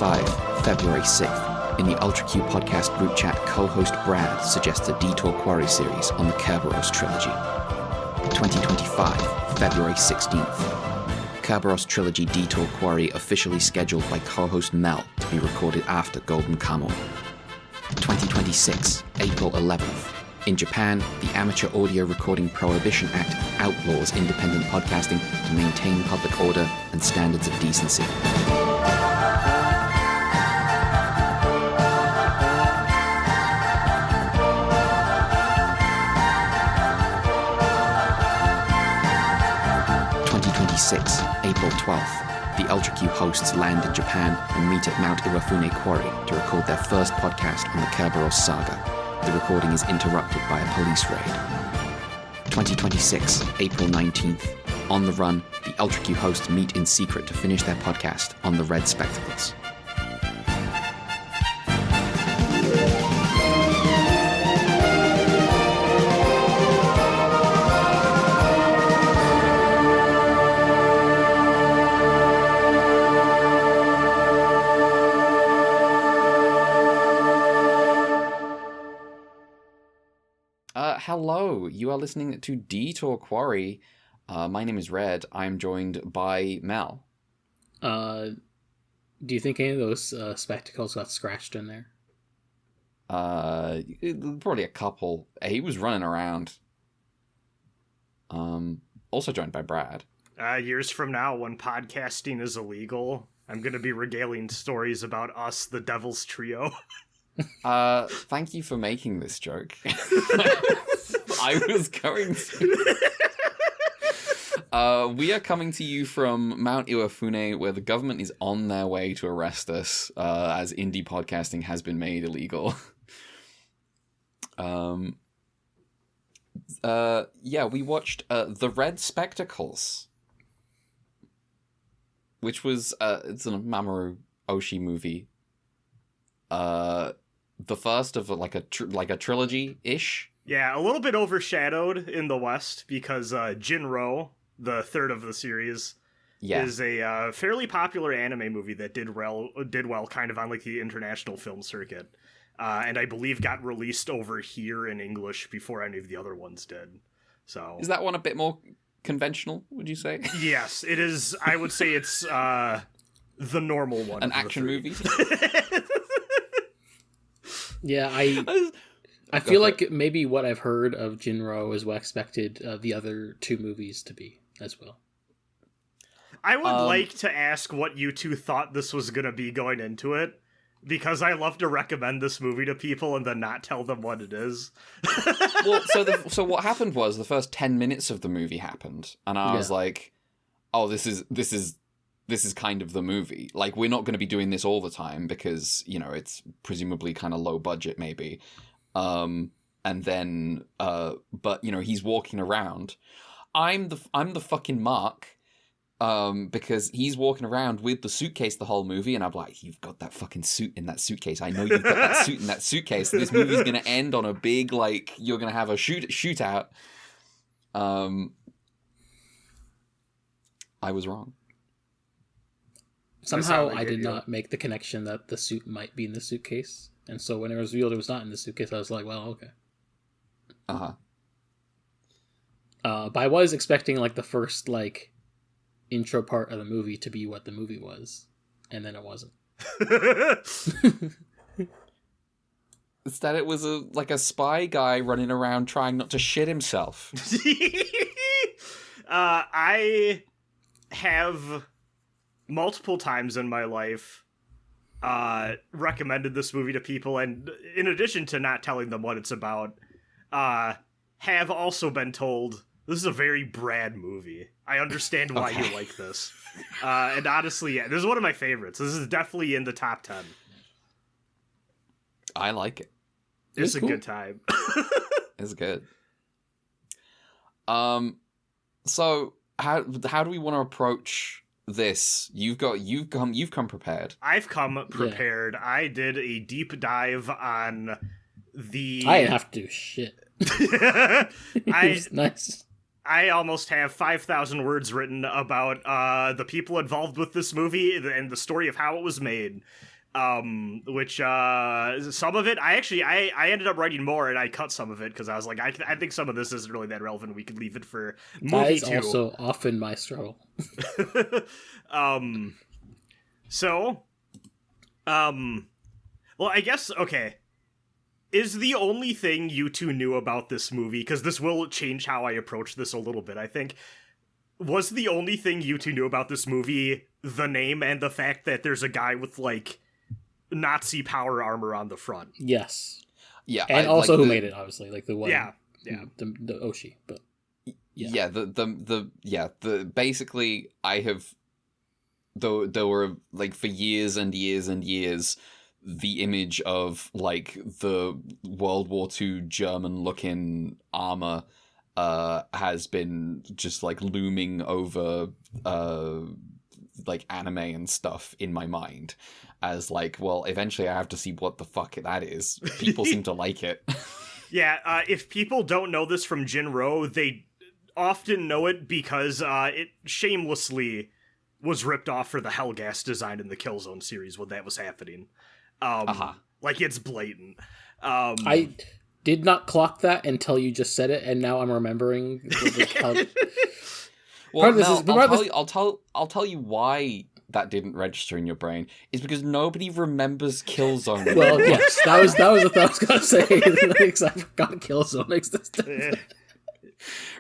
2025, February 6th, in the Ultra Q podcast group chat, co-host Brad suggests a Detour Quarry series on the Kerberos trilogy. 2025, February 16th, Kerberos trilogy Detour Quarry officially scheduled by co-host Mel to be recorded after Golden Kamuy. 2026, April 11th. In Japan, the Amateur Audio Recording Prohibition Act outlaws independent podcasting to maintain public order and standards of decency. April 12th, the Ultra Q hosts land in Japan and meet at Mount Iwafune Quarry to record their first podcast on the Kerberos Saga. The recording is interrupted by a police raid. 2026, April 19th. On the run, the Ultra Q hosts meet in secret to finish their podcast on the Red Spectacles. Hello, you are listening to Detour Quarry. My name is Red. I'm joined by Mel. Do you think any of those spectacles got scratched in there? Probably a couple. He was running around. Also joined by Brad. Years from now, when podcasting is illegal, I'm going to be regaling stories about us, the Devil's Trio. Thank you for making this joke. I was going to. We are coming to you from Mount Iwafune, where the government is on their way to arrest us, as indie podcasting has been made illegal. We watched The Red Spectacles, which was it's a Mamoru Oshii movie. The first of like a trilogy-ish. Yeah, a little bit overshadowed in the West because Jinro, the third of the series, is a fairly popular anime movie that did well kind of on like the international film circuit. And I believe got released over here in English before any of the other ones did. So is that one a bit more conventional, would you say? Yes, it is. I would say it's the normal one. An action movie? Yeah, I feel like maybe what I've heard of Jinro is what I expected the other two movies to be as well. I would like to ask what you two thought this was going to be going into it, because I love to recommend this movie to people and then not tell them what it is. Well, so what happened was the first 10 minutes of the movie happened, and I was like, oh, this is kind of the movie. Like, we're not going to be doing this all the time because, you know, it's presumably kind of low budget maybe. And then, but, you know, he's walking around. I'm the fucking Mark, because he's walking around with the suitcase the whole movie, and I'm like, you've got that fucking suit in that suitcase. I know you've got that suit in that suitcase. This movie's going to end on a big, like, you're going to have a shootout. I was wrong. Somehow I did not make the connection that the suit might be in the suitcase. And so when it was revealed it was not in the suitcase, I was like, well, okay. Uh-huh. But I was expecting, like, the first, like, intro part of the movie to be what the movie was. And then it wasn't. Instead it was a spy guy running around trying not to shit himself. I have multiple times in my life recommended this movie to people, and in addition to not telling them what it's about, have also been told this is a very Brad movie. I understand why you like this. And honestly, yeah, this is one of my favorites. This is definitely in the top 10. I like it. It's a cool. Good time. It's good. So how do we want to approach this? You've come prepared. I've come prepared. Yeah. I did a deep dive on the. I didn't have to do shit. Nice. I almost have 5,000 words written about the people involved with this movie and the story of how it was made. which some of it I ended up writing more, and I cut some of it because I was like, I think some of this isn't really that relevant. We could leave it for movie 2. That is also often my struggle. Well, I guess, okay. Is the only thing you two knew about this movie, because this will change how I approach this a little bit, I think, was the only thing you two knew about this movie the name and the fact that there's a guy with, like, Nazi power armor on the front? Yes. Yeah. And also who made it, obviously, like the one. Yeah. The Oshii, but. Yeah, basically, I have, though there were, like, for years and years and years, the image of, like, the World War II German-looking armor has been just, like, looming over, like, anime and stuff in my mind as, like, well, eventually I have to see what the fuck that is. People seem to like it. Yeah, if people don't know this from Jinro, they often know it because it shamelessly was ripped off for the Hellgas design in the Killzone series when that was happening. Like, it's blatant. I did not clock that until you just said it, and now I'm remembering. I'll tell you why that didn't register in your brain. Is because nobody remembers Killzone. Well, yes, that was what I was gonna say. Because I forgot Killzone existed.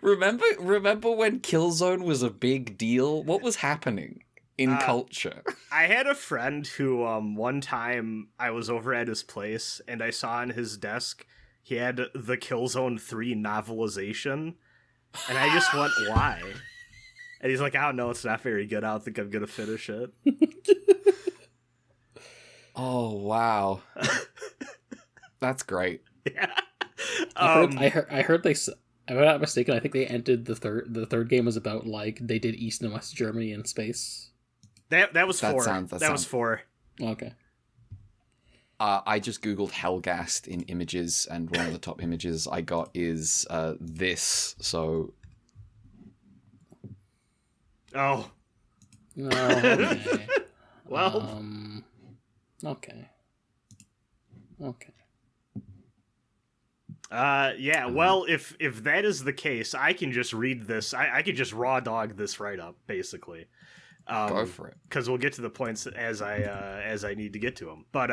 Remember when Killzone was a big deal? What was happening in culture? I had a friend who, one time I was over at his place and I saw on his desk he had the Killzone 3 novelization, and I just went, why? And he's like, I don't know, it's not very good. I don't think I'm gonna finish it. Oh, wow. That's great. Yeah. I heard they. If I'm not mistaken, I think they ended the third game was about, like, they did East and West Germany in space. That was 4. That was 4. Okay. I just googled Hellgast in images, and one of the top images I got is this. So. Oh. Okay. Well. Okay. Yeah, well, if that is the case, I can just read this. I could just raw dog this right up, basically. Go for it. Because we'll get to the points as I need to get to them. But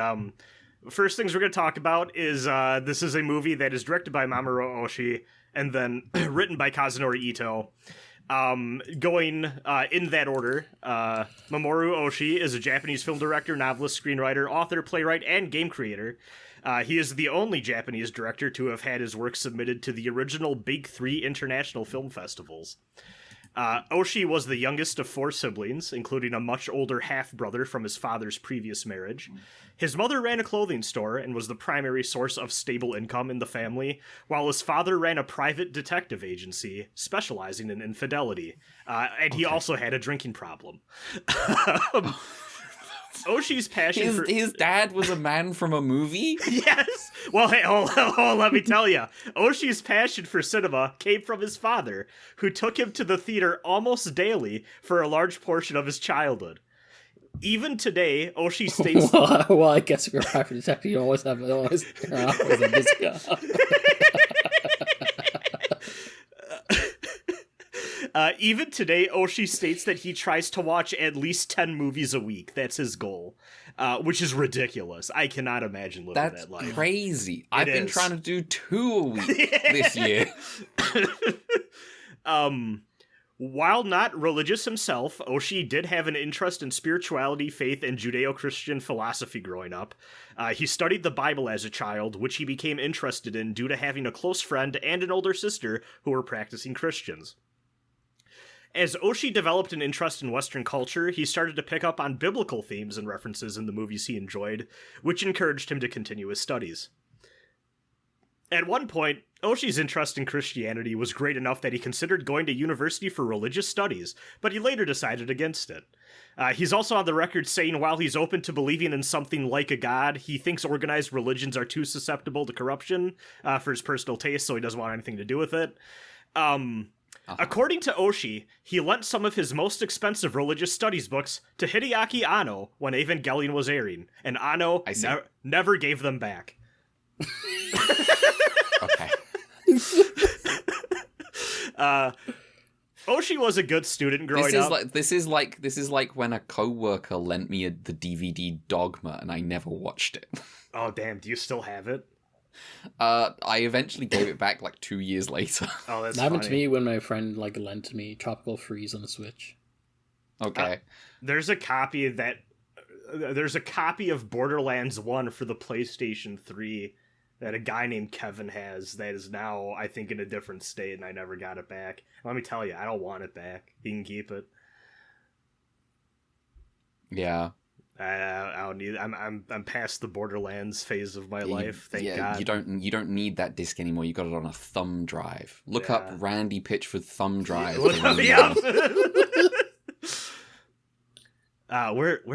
first things we're going to talk about is this is a movie that is directed by Mamoru Oshii and then written by Kazunori Ito. Going in that order, Mamoru Oshii is a Japanese film director, novelist, screenwriter, author, playwright, and game creator. He is the only Japanese director to have had his work submitted to the original Big 3 international film festivals. Oshii was the youngest of 4 siblings, including a much older half-brother from his father's previous marriage. His mother ran a clothing store and was the primary source of stable income in the family, while his father ran a private detective agency specializing in infidelity. And he also had a drinking problem. Oshii's passion his dad was a man from a movie? Yes! Well, hey, let me tell you. Oshii's passion for cinema came from his father, who took him to the theater almost daily for a large portion of his childhood. Even today, Oshii states... well, I guess if you're a private detective, you always have a disco. Even today, Oshii states that he tries to watch at least 10 movies a week. That's his goal, which is ridiculous. I cannot imagine living that life. That's crazy. I've been trying to do 2 a week this year. While not religious himself, Oshii did have an interest in spirituality, faith, and Judeo-Christian philosophy growing up. He studied the Bible as a child, which he became interested in due to having a close friend and an older sister who were practicing Christians. As Oshii developed an interest in Western culture, he started to pick up on biblical themes and references in the movies he enjoyed, which encouraged him to continue his studies. At one point, Oshii's interest in Christianity was great enough that he considered going to university for religious studies, but he later decided against it. He's also on the record saying while he's open to believing in something like a god, he thinks organized religions are too susceptible to corruption for his personal taste, so he doesn't want anything to do with it. According to Oshii, he lent some of his most expensive religious studies books to Hideaki Anno when Evangelion was airing, and Anno never gave them back. Okay. Oshii was a good student growing up. This is like when a coworker lent me the DVD Dogma and I never watched it. Oh damn! Do you still have it? I eventually gave it back like 2 years later. Oh, that's that happened to me when my friend lent me Tropical Freeze on the Switch. Okay. There's a copy of Borderlands 1 for the PlayStation 3 that a guy named Kevin has that is now, I think, in a different state, and I never got it back. Let me tell you, I don't want it back. He can keep it. Yeah. I don't need. I'm past the Borderlands phase of my life. Thank God. You don't need that disc anymore. You got it on a thumb drive. Look up Randy Pitchford thumb drive. Where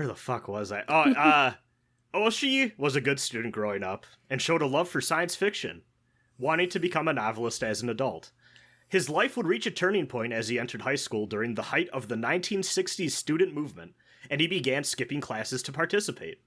the fuck was I? Oshii was a good student growing up and showed a love for science fiction, wanting to become a novelist as an adult. His life would reach a turning point as he entered high school during the height of the 1960s student movement, and he began skipping classes to participate.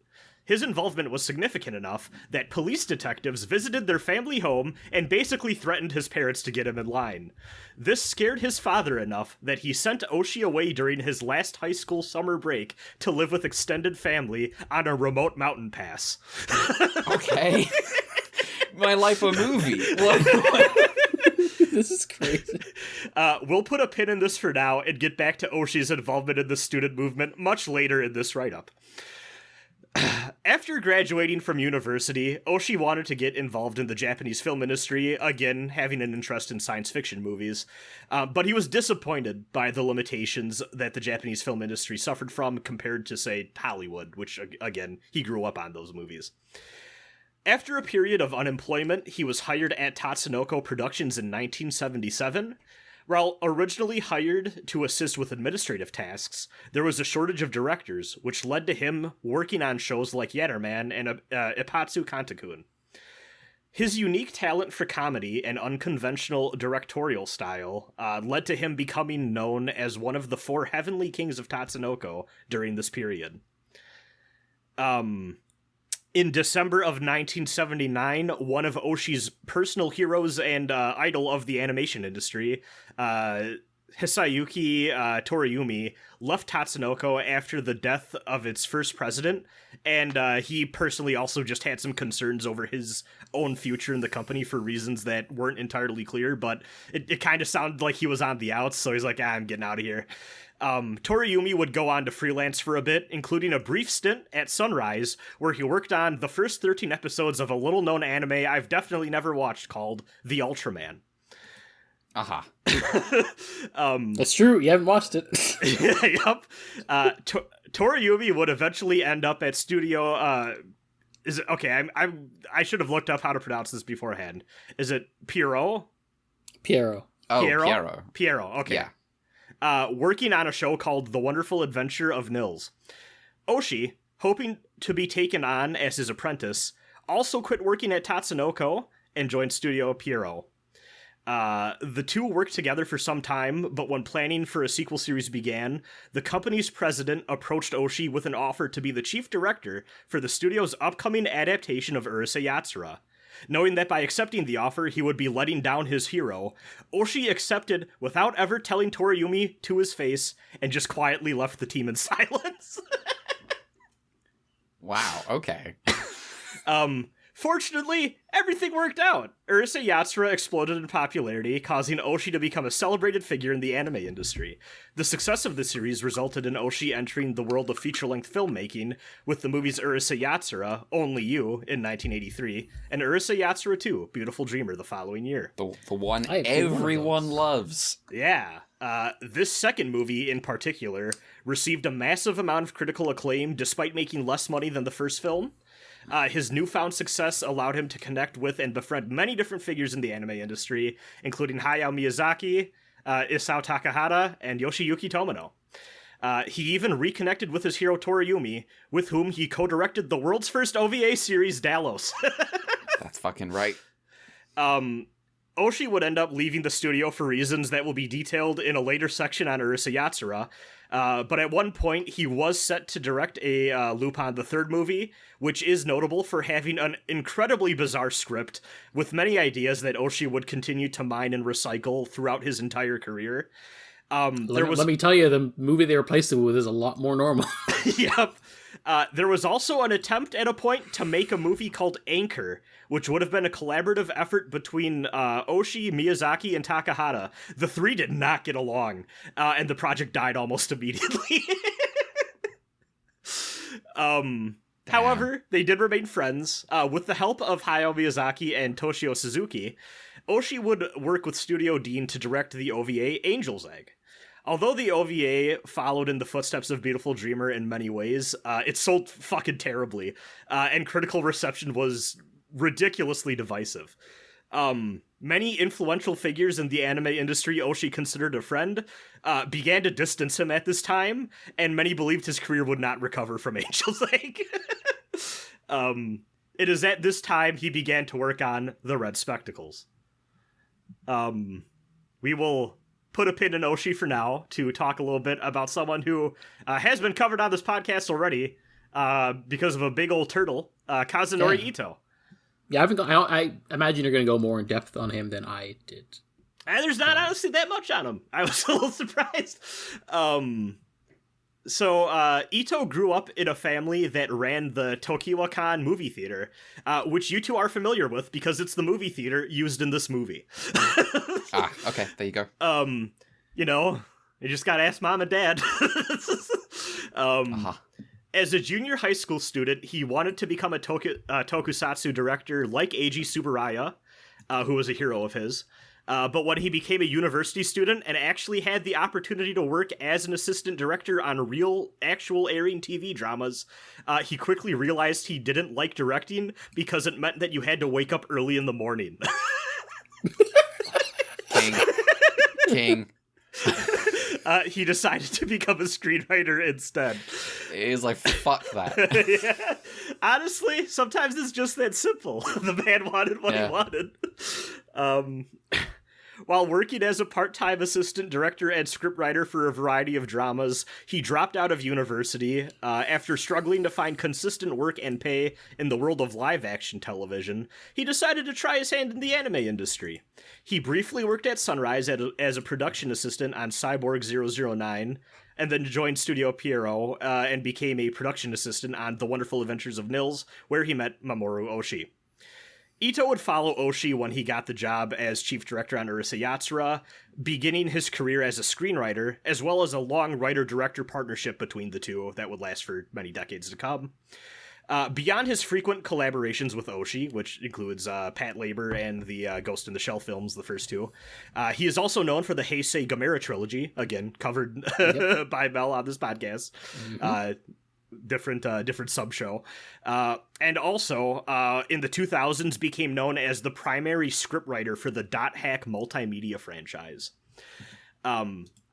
His involvement was significant enough that police detectives visited their family home and basically threatened his parents to get him in line. This scared his father enough that he sent Oshii away during his last high school summer break to live with extended family on a remote mountain pass. Okay. My life a movie. This is crazy. We'll put a pin in this for now and get back to Oshii's involvement in the student movement much later in this write-up. After graduating from university, Oshii wanted to get involved in the Japanese film industry, again having an interest in science fiction movies, but he was disappointed by the limitations that the Japanese film industry suffered from compared to, say, Hollywood, which, again, he grew up on those movies. After a period of unemployment, he was hired at Tatsunoko Productions in 1977. While originally hired to assist with administrative tasks, there was a shortage of directors, which led to him working on shows like Yatterman and Ipatsu Kantakun. His unique talent for comedy and unconventional directorial style led to him becoming known as one of the 4 heavenly kings of Tatsunoko during this period. In December of 1979, one of Oshii's personal heroes and idol of the animation industry, Hisayuki Toriumi, left Tatsunoko after the death of its first president, and he personally also just had some concerns over his own future in the company for reasons that weren't entirely clear, but it kind of sounded like he was on the outs, so he's like, I'm getting out of here. Toriumi would go on to freelance for a bit, including a brief stint at Sunrise, where he worked on the first 13 episodes of a little-known anime I've definitely never watched called The Ultraman. Aha. That's true, you haven't watched it. Yep. Toriumi would eventually end up at Studio... is it okay? I should have looked up how to pronounce this beforehand. Is it Pierrot? Piero. Oh, Piero. Okay. Yeah. Working on a show called The Wonderful Adventure of Nils. Oshii, hoping to be taken on as his apprentice, also quit working at Tatsunoko and joined Studio Pierrot. The two worked together for some time, but when planning for a sequel series began, the company's president approached Oshii with an offer to be the chief director for the studio's upcoming adaptation of Urusei Yatsura. Knowing that by accepting the offer, he would be letting down his hero, Oshii accepted without ever telling Toriumi to his face and just quietly left the team in silence. Wow, okay. Fortunately, everything worked out. Urusei Yatsura exploded in popularity, causing Oshii to become a celebrated figure in the anime industry. The success of the series resulted in Oshii entering the world of feature-length filmmaking with the movies Urusei Yatsura, Only You, in 1983, and Urusei Yatsura 2, Beautiful Dreamer, the following year. The one everyone loves. Yeah. This second movie, in particular, received a massive amount of critical acclaim despite making less money than the first film. His newfound success allowed him to connect with and befriend many different figures in the anime industry, including Hayao Miyazaki, Isao Takahata, and Yoshiyuki Tomino. He even reconnected with his hero Toriumi, with whom he co-directed the world's first OVA series, Dallos. That's fucking right. Oshii would end up leaving the studio for reasons that will be detailed in a later section on Urusei Yatsura. But at one point, he was set to direct a Lupin the Third movie, which is notable for having an incredibly bizarre script with many ideas that Oshii would continue to mine and recycle throughout his entire career. Let me tell you, the movie they replaced it with is a lot more normal. Yep. There was also an attempt at a point to make a movie called Anchor, which would have been a collaborative effort between Oshii, Miyazaki, and Takahata. The three did not get along, and the project died almost immediately. However, they did remain friends. With the help of Hayao Miyazaki and Toshio Suzuki, Oshii would work with Studio Dean to direct the OVA Angel's Egg. Although the OVA followed in the footsteps of Beautiful Dreamer in many ways, it sold fucking terribly, and critical reception was ridiculously divisive. Many influential figures in the anime industry Oshii considered a friend began to distance him at this time, and many believed his career would not recover from Angel's Egg. It is at this time he began to work on The Red Spectacles. We will put a pin in Oshii for now to talk a little bit about someone who has been covered on this podcast already because of a big old turtle, Kazunori Ito. Yeah, I imagine you're going to go more in depth on him than I did. And there's not honestly that much on him. I was a little surprised. So Ito grew up in a family that ran the Tokiwa-kan movie theater, which you two are familiar with because it's the movie theater used in this movie. Okay, there you go. You know, you just gotta ask mom and dad. As a junior high school student, he wanted to become a tokusatsu director like Eiji Tsuburaya, who was a hero of his. But when he became a university student and actually had the opportunity to work as an assistant director on real, actual airing TV dramas, he quickly realized he didn't like directing because it meant that you had to wake up early in the morning. King. He decided to become a screenwriter instead. He's like, fuck that. Yeah. Honestly, sometimes it's just that simple. The man wanted what he wanted. While working as a part-time assistant director and scriptwriter for a variety of dramas, he dropped out of university after struggling to find consistent work and pay in the world of live-action television. He decided to try his hand in the anime industry. He briefly worked at Sunrise as a production assistant on Cyborg 009, and then joined Studio Pierrot and became a production assistant on The Wonderful Adventures of Nils, where he met Mamoru Oshii. Ito would follow Oshii when he got the job as chief director on Urusei Yatsura, beginning his career as a screenwriter, as well as a long writer-director partnership between the two that would last for many decades to come. Beyond his frequent collaborations with Oshii, which includes Pat Labor and the Ghost in the Shell films, the first two, he is also known for the Heisei Gamera trilogy, again, covered by Mel on this podcast. Mm-hmm. Different sub-show. And also, in the 2000s, became known as the primary scriptwriter for the Dot Hack multimedia franchise.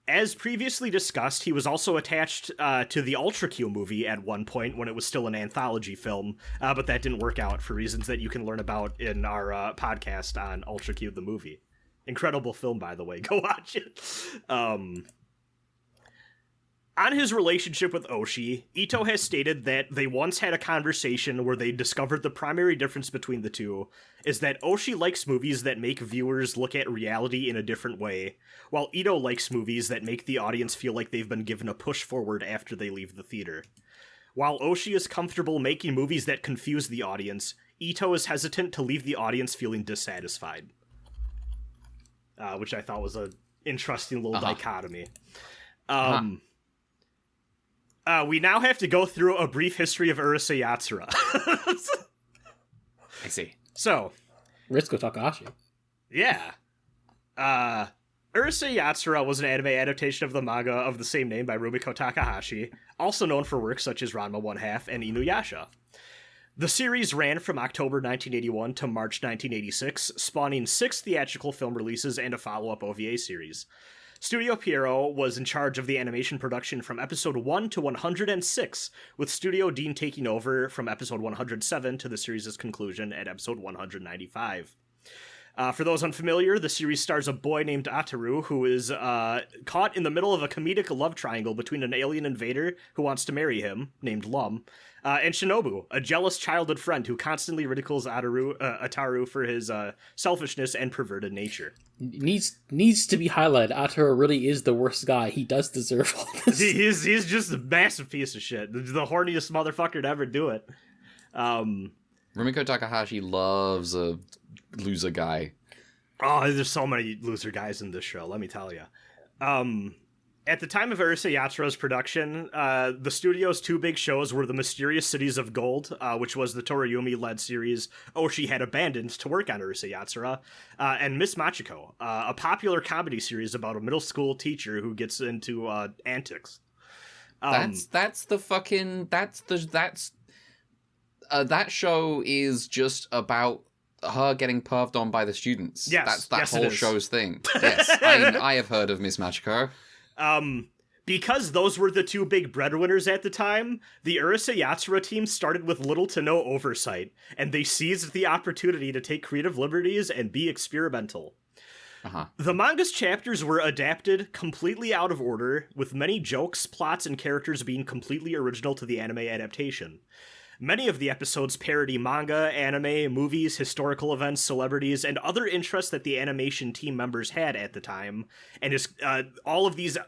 As previously discussed, he was also attached to the Ultra Q movie at one point when it was still an anthology film, but that didn't work out for reasons that you can learn about in our podcast on Ultra Q the movie. Incredible film, by the way. Go watch it. On his relationship with Oshii, Ito has stated that they once had a conversation where they discovered the primary difference between the two is that Oshii likes movies that make viewers look at reality in a different way, while Ito likes movies that make the audience feel like they've been given a push forward after they leave the theater. While Oshii is comfortable making movies that confuse the audience, Ito is hesitant to leave the audience feeling dissatisfied. Which I thought was an interesting little dichotomy. We now have to go through a brief history of Urusei Yatsura. I see. So, Ritsuko Takahashi. Yeah. Urusei Yatsura was an anime adaptation of the manga of the same name by Rumiko Takahashi, also known for works such as Ranma 1/2 and Inuyasha. The series ran from October 1981 to March 1986, spawning 6 theatrical film releases and a follow-up OVA series. Studio Pierrot was in charge of the animation production from episode 1 to 106, with Studio Dean taking over from episode 107 to the series' conclusion at episode 195. For those unfamiliar, the series stars a boy named Ataru who is caught in the middle of a comedic love triangle between an alien invader who wants to marry him, named Lum, and Shinobu, a jealous childhood friend who constantly ridicules Ataru for his selfishness and perverted nature. Needs to be highlighted. Ataru really is the worst guy. He does deserve all this. He's just a massive piece of shit. The horniest motherfucker to ever do it. Rumiko Takahashi loves a loser guy. Oh, there's so many loser guys in this show, let me tell you. At the time of Urusei Yatsura's production, the studio's two big shows were The Mysterious Cities of Gold, which was the Toriumi-led series Oshii had abandoned to work on Urusei Yatsura, and Miss Machiko, a popular comedy series about a middle school teacher who gets into antics. That show is just about her getting perved on by the students. Yes, that's that whole show's thing. Yes, I have heard of Miss Machiko. Because those were the two big breadwinners at the time, the Urusei Yatsura team started with little to no oversight, and they seized the opportunity to take creative liberties and be experimental. The manga's chapters were adapted completely out of order, with many jokes, plots, and characters being completely original to the anime adaptation. Many of the episodes parody manga, anime, movies, historical events, celebrities, and other interests that the animation team members had at the time. And all of these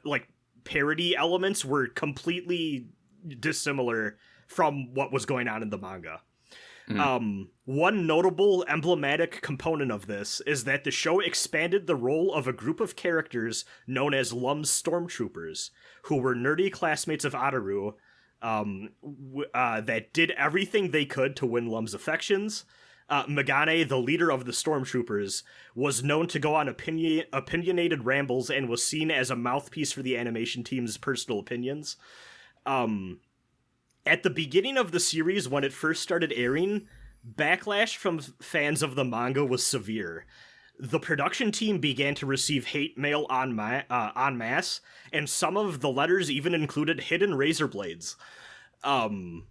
parody elements were completely dissimilar from what was going on in the manga. One notable emblematic component of this is that the show expanded the role of a group of characters known as Lum's Stormtroopers, who were nerdy classmates of Ataru, that did everything they could to win Lum's affections. Megane, the leader of the Stormtroopers, was known to go on opinionated rambles and was seen as a mouthpiece for the animation team's personal opinions. At the beginning of the series, when it first started airing, backlash from fans of the manga was severe. The production team began to receive hate mail en masse, and some of the letters even included hidden razor blades. However,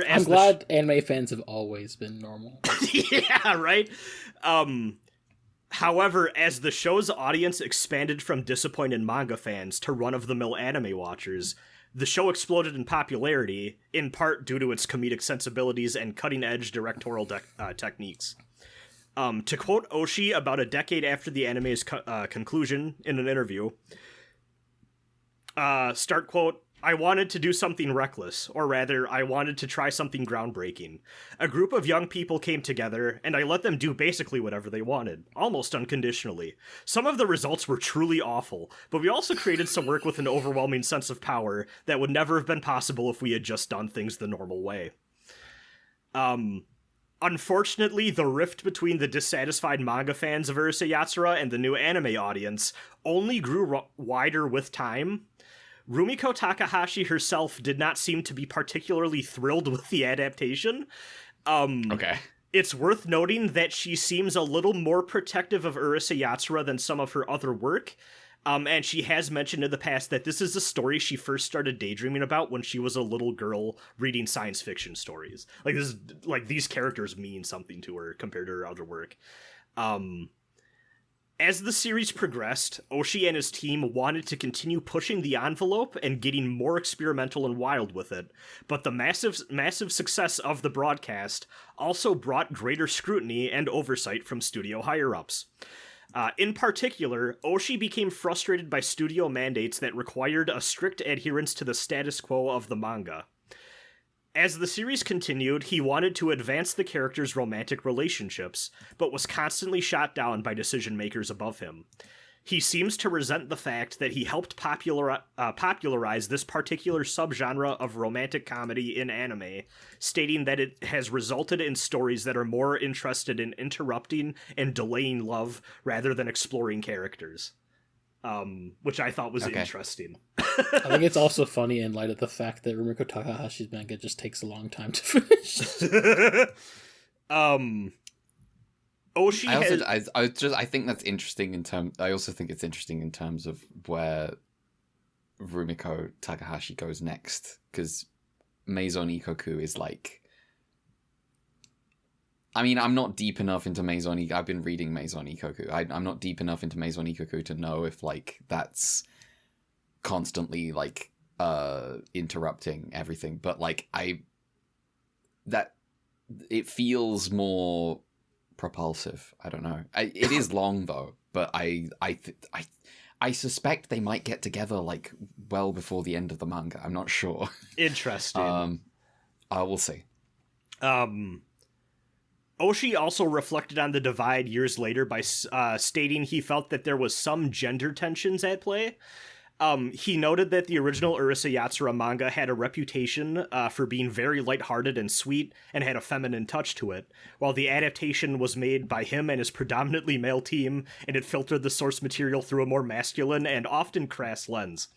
I'm glad anime fans have always been normal. Yeah, right? However, as the show's audience expanded from disappointed manga fans to run-of-the-mill anime watchers, the show exploded in popularity, in part due to its comedic sensibilities and cutting-edge directorial techniques. To quote Oshii about a decade after the anime's conclusion in an interview, start quote, "I wanted to do something reckless, or rather, I wanted to try something groundbreaking. A group of young people came together, and I let them do basically whatever they wanted, almost unconditionally. Some of the results were truly awful, but we also created some work with an overwhelming sense of power that would never have been possible if we had just done things the normal way." Unfortunately, the rift between the dissatisfied manga fans of Urusei Yatsura and the new anime audience only grew wider with time. Rumiko Takahashi herself did not seem to be particularly thrilled with the adaptation. Okay. It's worth noting that she seems a little more protective of Urusei Yatsura than some of her other work. And she has mentioned in the past that this is a story she first started daydreaming about when she was a little girl reading science fiction stories. These characters mean something to her compared to her other work. As the series progressed, Oshii and his team wanted to continue pushing the envelope and getting more experimental and wild with it, but the massive success of the broadcast also brought greater scrutiny and oversight from studio higher-ups. In particular, Oshii became frustrated by studio mandates that required a strict adherence to the status quo of the manga. As the series continued, he wanted to advance the characters' romantic relationships, but was constantly shot down by decision-makers above him. He seems to resent the fact that he helped popularize this particular subgenre of romantic comedy in anime, stating that it has resulted in stories that are more interested in interrupting and delaying love rather than exploring characters. Which I thought was interesting. I think it's also funny in light of the fact that Rumiko Takahashi's manga just takes a long time to finish. Oshii I think that's interesting in terms. I also think it's interesting in terms of where Rumiko Takahashi goes next, because Maison Ikoku is like I mean, I'm not deep enough into Maison Ikkoku. I've been reading Maison Ikkoku. I'm not deep enough into Maison Ikkoku to know if, like, that's constantly, like, interrupting everything. But, like, it feels more propulsive. I don't know. It is long, though, but I suspect they might get together, like, well before the end of the manga. I'm not sure. Interesting. We'll see. Oshii also reflected on the divide years later by stating he felt that there was some gender tensions at play. He noted that the original Urusei Yatsura manga had a reputation for being very lighthearted and sweet and had a feminine touch to it, while the adaptation was made by him and his predominantly male team, and it filtered the source material through a more masculine and often crass lens.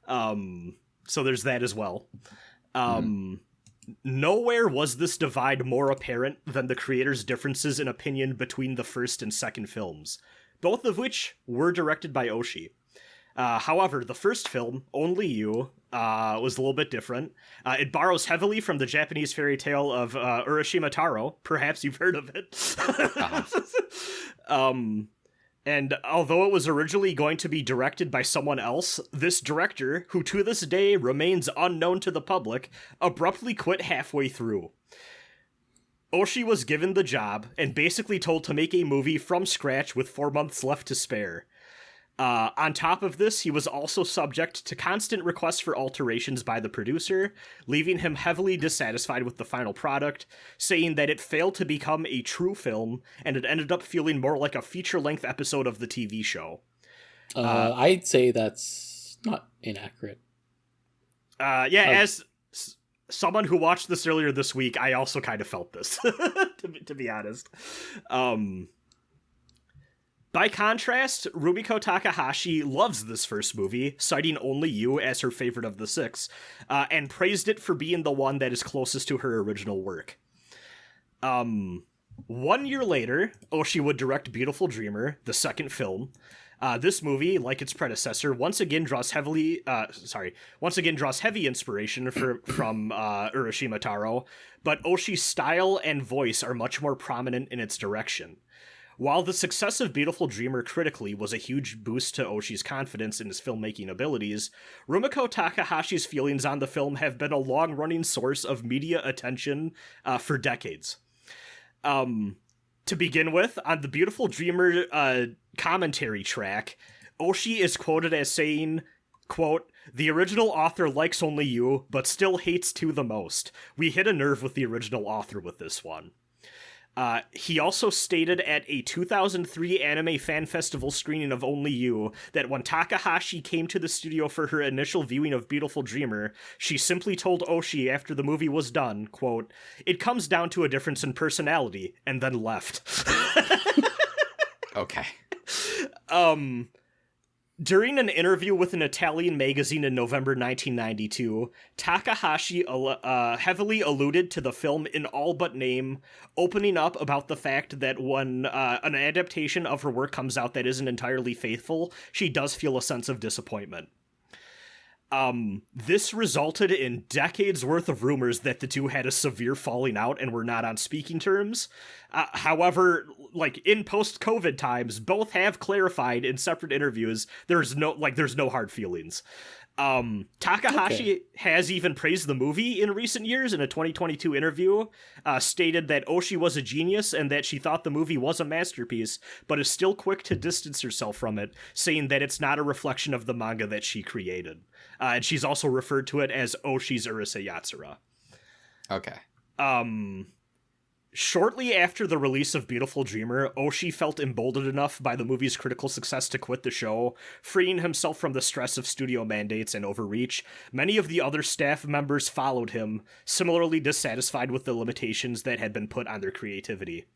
So there's that as well. Nowhere was this divide more apparent than the creators' differences in opinion between the first and second films, both of which were directed by Oshii. However, the first film, Only You, was a little bit different. It borrows heavily from the Japanese fairy tale of Urashima Taro. Perhaps you've heard of it. And although it was originally going to be directed by someone else, this director, who to this day remains unknown to the public, abruptly quit halfway through. Oshii was given the job and basically told to make a movie from scratch with 4 months left to spare. On top of this, he was also subject to constant requests for alterations by the producer, leaving him heavily dissatisfied with the final product, saying that it failed to become a true film, and it ended up feeling more like a feature-length episode of the TV show. I'd say that's not inaccurate. As someone who watched this earlier this week, I also kind of felt this, to be honest. By contrast, Rumiko Takahashi loves this first movie, citing Only You as her favorite of the 6, and praised it for being the one that is closest to her original work. 1 year later, Oshii would direct Beautiful Dreamer, the second film. This movie, like its predecessor, once again draws heavy inspiration from Urashima Taro, but Oshii's style and voice are much more prominent in its direction. While the success of Beautiful Dreamer critically was a huge boost to Oshii's confidence in his filmmaking abilities, Rumiko Takahashi's feelings on the film have been a long-running source of media attention for decades. To begin with, on the Beautiful Dreamer commentary track, Oshii is quoted as saying, quote, "The original author likes Only You, but still hates 2 the most. We hit a nerve with the original author with this one." He also stated at a 2003 Anime Fan Festival screening of Only You that when Takahashi came to the studio for her initial viewing of Beautiful Dreamer, she simply told Oshii after the movie was done, quote, "It comes down to a difference in personality," and then left. Okay. During an interview with an Italian magazine in November 1992, Takahashi heavily alluded to the film in all but name, opening up about the fact that when an adaptation of her work comes out that isn't entirely faithful, she does feel a sense of disappointment. This resulted in decades worth of rumors that the two had a severe falling out and were not on speaking terms. However, like in post-COVID times, both have clarified in separate interviews there's no hard feelings. Takahashi has even praised the movie in recent years in a 2022 interview, stated that Oshii was a genius and that she thought the movie was a masterpiece, but is still quick to distance herself from it, saying that it's not a reflection of the manga that she created. And she's also referred to it as Oshii's Urusei Yatsura. Okay. Shortly after the release of Beautiful Dreamer, Oshii felt emboldened enough by the movie's critical success to quit the show, freeing himself from the stress of studio mandates and overreach. Many of the other staff members followed him, similarly dissatisfied with the limitations that had been put on their creativity.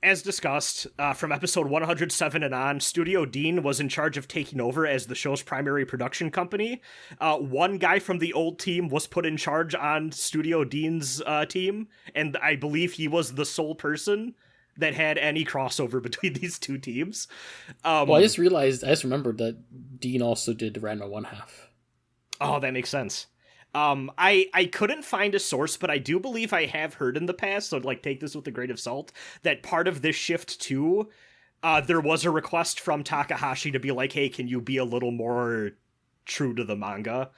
As discussed, from episode 107 and on, Studio Dean was in charge of taking over as the show's primary production company. One guy from the old team was put in charge on Studio Dean's team, and I believe he was the sole person that had any crossover between these two teams. Well, I just remembered that Dean also did Ranma 1/2. Oh, that makes sense. I couldn't find a source, but I do believe I have heard in the past, so like take this with a grain of salt, that part of this shift too, there was a request from Takahashi to be like, hey, can you be a little more true to the manga?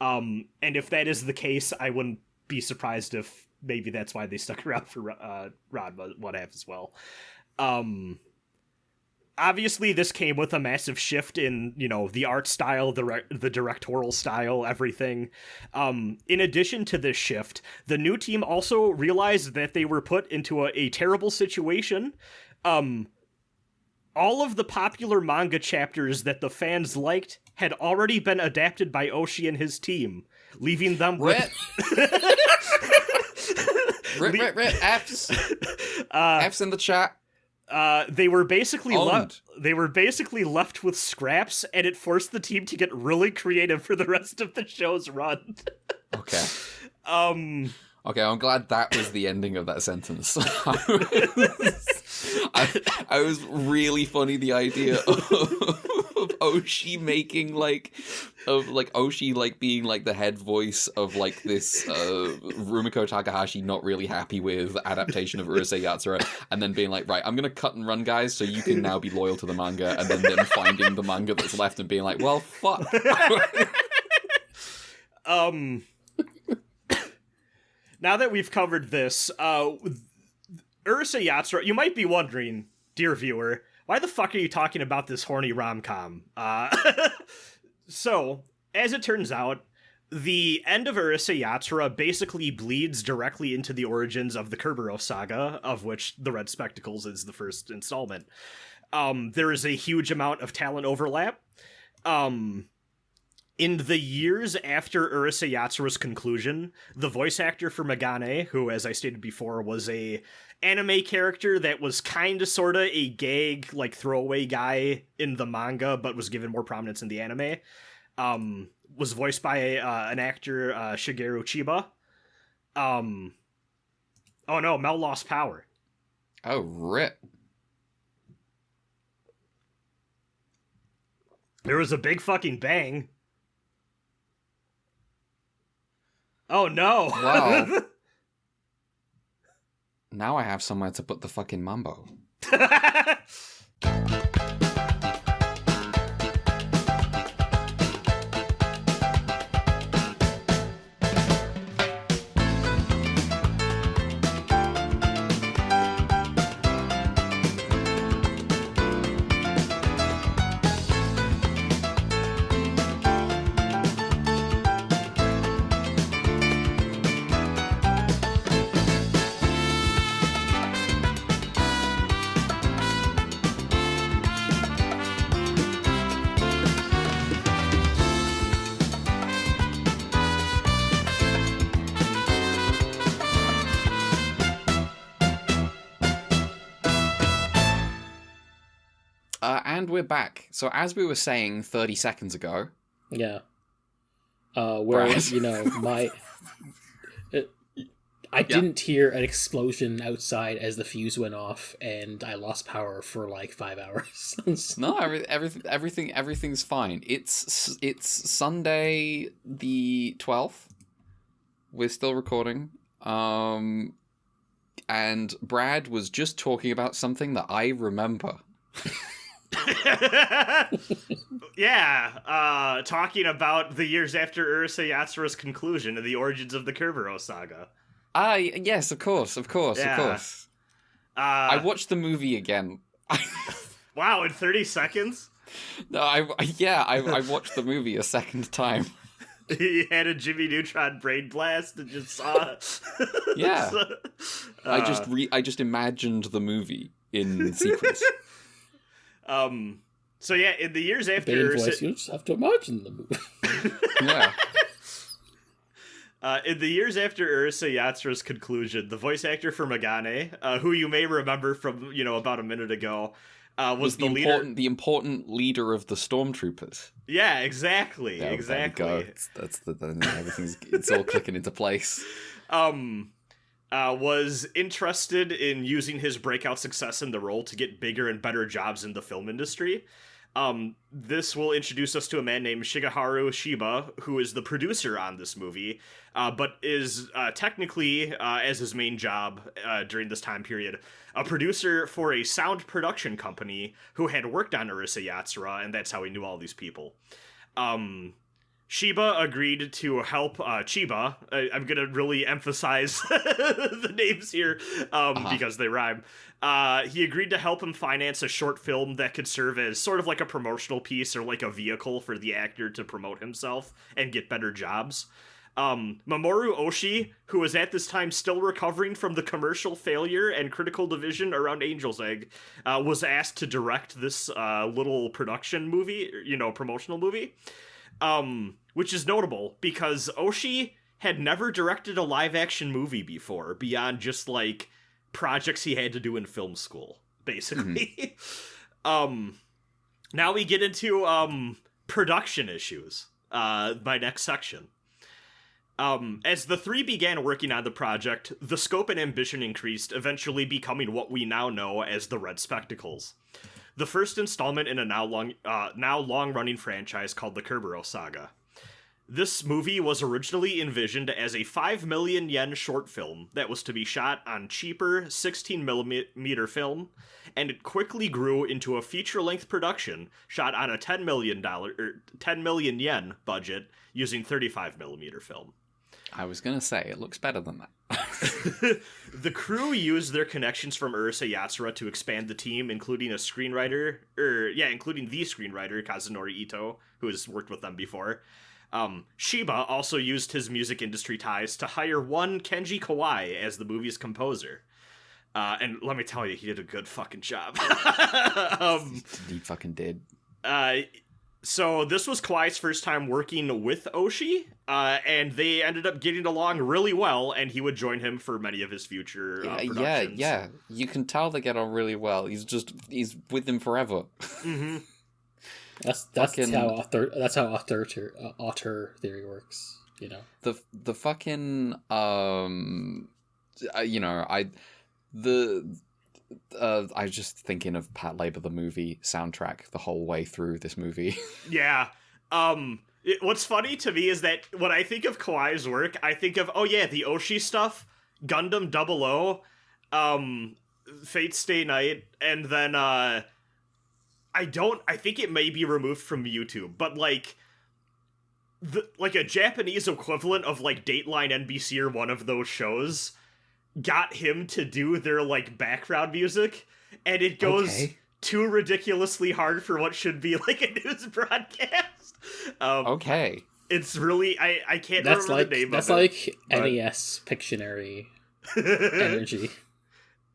And if that is the case, I wouldn't be surprised if maybe that's why they stuck around for Rod What Have as well. Obviously, this came with a massive shift in, the art style, the directorial style, everything. In addition to this shift, the new team also realized that they were put into a terrible situation. All of the popular manga chapters that the fans liked had already been adapted by Oshii and his team, leaving them with... F's. F's in the chat. They were basically left with scraps, and it forced the team to get really creative for the rest of the show's run. Okay. Okay, I'm glad that was the ending of that sentence. I was really funny the idea of Oshii making Oshii being like the head voice of like this Rumiko Takahashi not really happy with adaptation of Urusei Yatsura, and then being like, right, I'm gonna cut and run, guys, so you can now be loyal to the manga, and then them finding the manga that's left and being like, well, fuck. Now that we've covered this, Urusei Yatsura, you might be wondering, dear viewer, why the fuck are you talking about this horny rom-com? So, as it turns out, the end of Urusei Yatsura basically bleeds directly into the origins of the Kerberos saga, of which The Red Spectacles is the first installment. There is a huge amount of talent overlap. In the years after Urusei Yatsura's conclusion, the voice actor for Megane, who, as I stated before, was a anime character that was kinda sorta a gag, throwaway guy in the manga, but was given more prominence in the anime, was voiced by an actor, Shigeru Chiba. Oh no, Mel lost power. Oh, rip. There was a big fucking bang. Oh no! Wow. Now I have somewhere to put the fucking mambo. And we're back. So as we were saying 30 seconds ago... Yeah. Where, I didn't hear an explosion outside as the fuse went off, and I lost power for 5 hours. No, everything's fine. It's Sunday the 12th. We're still recording. And Brad was just talking about something that I remember. Yeah, talking about the years after Urusei Yatsura's conclusion and the origins of the Kerberos saga. Yes, of course. I watched the movie again. Wow, in 30 seconds? No, I watched the movie a second time. He had a Jimmy Neutron brain blast and just saw. Yeah, I just imagined the movie in sequence. So yeah, in the years after you just have to imagine the movie. Yeah. In the years after Urusei Yatsura's conclusion, the voice actor for Megane, who you may remember from, about a minute ago, was the important leader of the stormtroopers. Yeah, exactly. Yeah, exactly. It's all clicking into place. Was interested in using his breakout success in the role to get bigger and better jobs in the film industry. This will introduce us to a man named Shigeharu Shiba, who is the producer on this movie, but is technically, as his main job during this time period, a producer for a sound production company who had worked on Urusei Yatsura, and that's how he knew all these people. Shiba agreed to help Chiba. I'm going to really emphasize the names here because they rhyme. He agreed to help him finance a short film that could serve as sort of like a promotional piece or like a vehicle for the actor to promote himself and get better jobs. Mamoru Oshii, who was at this time still recovering from the commercial failure and critical division around Angel's Egg, was asked to direct this little production movie, promotional movie. Which is notable because Oshii had never directed a live-action movie before, beyond just, like, projects he had to do in film school, basically. Now we get into, production issues, my next section. As the three began working on the project, the scope and ambition increased, eventually becoming what we now know as the Red Spectacles. The first installment in a now long-running franchise called the Kerberos Saga. This movie was originally envisioned as a 5 million yen short film that was to be shot on cheaper 16mm film, and it quickly grew into a feature-length production shot on a $10 million yen budget using 35mm film. I was gonna say, it looks better than that. The crew used their connections from Urusei Yatsura to expand the team, including the screenwriter, Kazunori Ito, who has worked with them before. Shiba also used his music industry ties to hire one Kenji Kawai as the movie's composer. And let me tell you, he did a good fucking job. He fucking did. So this was Kawai's first time working with Oshii, and they ended up getting along really well, and he would join him for many of his future productions. Yeah. You can tell they get on really well. He's with him forever. Mm-hmm. That's how auteur theory works. The fucking I was just thinking of Pat Labor the movie soundtrack the whole way through this movie. Yeah. What's funny to me is that when I think of Kawai's work, I think of the Oshii stuff, Gundam 00, Fate Stay Night, and then I think it may be removed from YouTube, but like a Japanese equivalent of like Dateline NBC or one of those shows got him to do their like background music, and it goes too ridiculously hard for what should be like a news broadcast. It's really I can't remember the name of it. That's like NES Pictionary energy.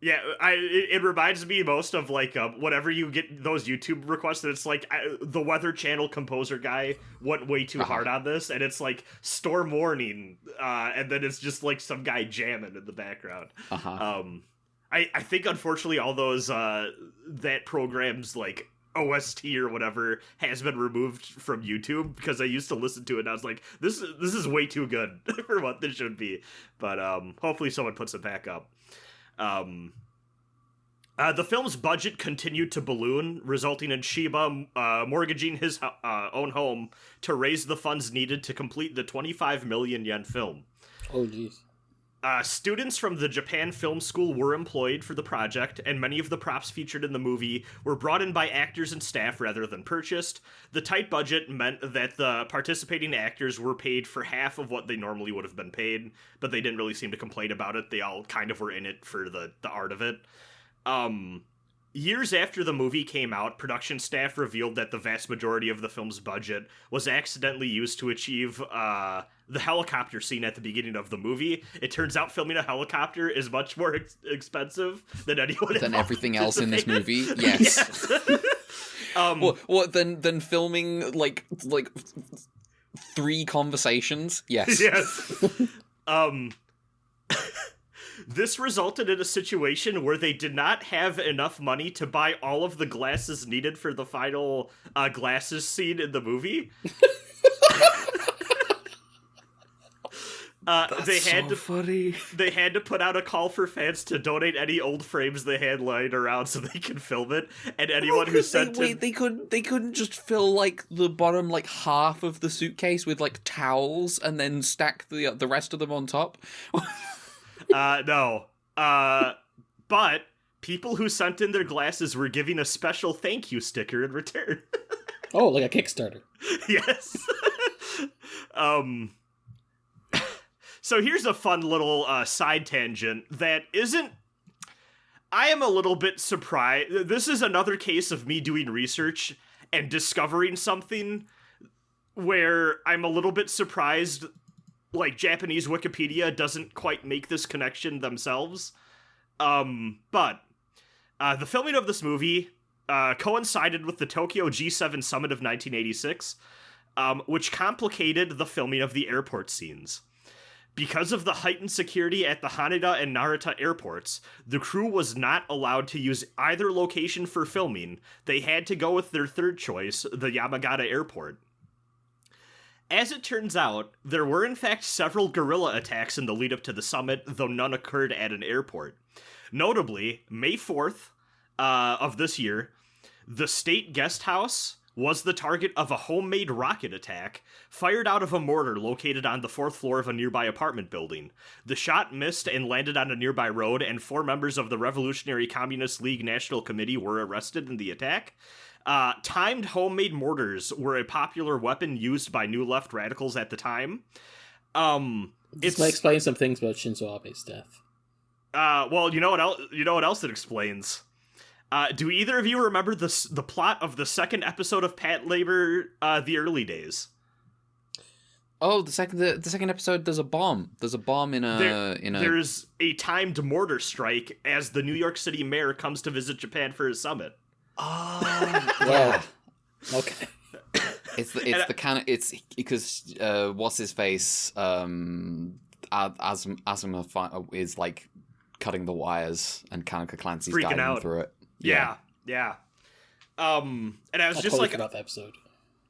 Yeah, it reminds me most of like whenever you get those YouTube requests, and it's like the Weather Channel composer guy went way too hard on this, and it's like Storm Warning, and then it's just like some guy jamming in the background. I think unfortunately all those that program's like OST or whatever has been removed from YouTube, because I used to listen to it and I was like, this is way too good for what this should be. But hopefully someone puts it back up. The film's budget continued to balloon, resulting in Shiba mortgaging his own home to raise the funds needed to complete the 25 million yen film. Oh, jeez. Students from the Japan Film School were employed for the project, and many of the props featured in the movie were brought in by actors and staff rather than purchased. The tight budget meant that the participating actors were paid for half of what they normally would have been paid, but they didn't really seem to complain about it. They all kind of were in it for the art of it. Years after the movie came out, production staff revealed that the vast majority of the film's budget was accidentally used to achieve the helicopter scene at the beginning of the movie. It turns out filming a helicopter is much more expensive than everything else in this movie. Yes. Than filming like 3 conversations. Yes. Yes. This resulted in a situation where they did not have enough money to buy all of the glasses needed for the final glasses scene in the movie. They had so to funny. They had to put out a call for fans to donate any old frames they had lying around so they could film it. And anyone who sent they couldn't just fill like the bottom like half of the suitcase with like towels and then stack the rest of them on top. No. But people who sent in their glasses were giving a special thank you sticker in return. Oh, like a Kickstarter. Yes. So here's a fun little side tangent that isn't... I am a little bit surprised. This is another case of me doing research and discovering something where I'm a little bit surprised, like, Japanese Wikipedia doesn't quite make this connection themselves. But the filming of this movie coincided with the Tokyo G7 Summit of 1986, which complicated the filming of the airport scenes. Because of the heightened security at the Haneda and Narita airports, the crew was not allowed to use either location for filming. They had to go with their third choice, the Yamagata airport. As it turns out, there were in fact several guerrilla attacks in the lead up to the summit, though none occurred at an airport. Notably, May 4th of this year, the State Guest House was the target of a homemade rocket attack fired out of a mortar located on the 4th floor of a nearby apartment building. The shot missed and landed on a nearby road, and 4 members of the Revolutionary Communist League National Committee were arrested in the attack. Timed homemade mortars were a popular weapon used by New Left radicals at the time. This might explain some things about Shinzo Abe's death. Well, you know what else it explains? Do either of you remember the plot of the second episode of Pat Labor, The Early Days? Oh, the second episode. There's a bomb. There's a bomb There's a timed mortar strike as the New York City mayor comes to visit Japan for his summit. Oh, yeah. Okay. It's because what's his face? Asuma is like cutting the wires, and Kanaka Clancy's freaking diving out through it. Yeah. And I was just like about the episode.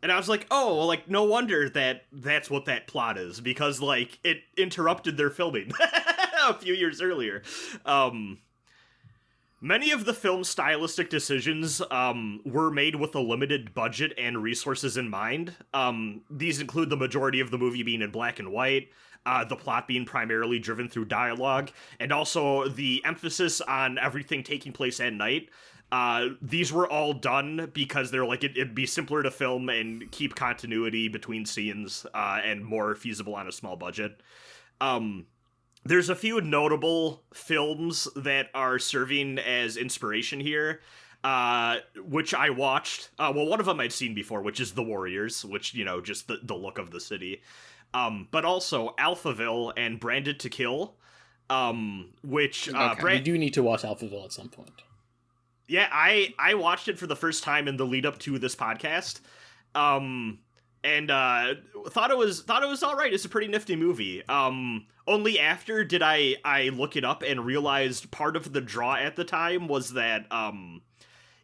And I was like, oh, well, like, no wonder that's what that plot is, because, like, it interrupted their filming a few years earlier. Many of the film's stylistic decisions were made with a limited budget and resources in mind. These include the majority of the movie being in black and white, the plot being primarily driven through dialogue, and also the emphasis on everything taking place at night. These were all done because they're like, it'd be simpler to film and keep continuity between scenes, and more feasible on a small budget. There's a few notable films that are serving as inspiration here, which I watched. Well, one of them I'd seen before, which is The Warriors, which, you know, just the look of the city. But also Alphaville and Branded to Kill, which... Okay. You do need to watch Alphaville at some point. Yeah, I watched it for the first time in the lead up to this podcast, and thought it was all right. It's a pretty nifty movie. Only after did I look it up and realized part of the draw at the time was that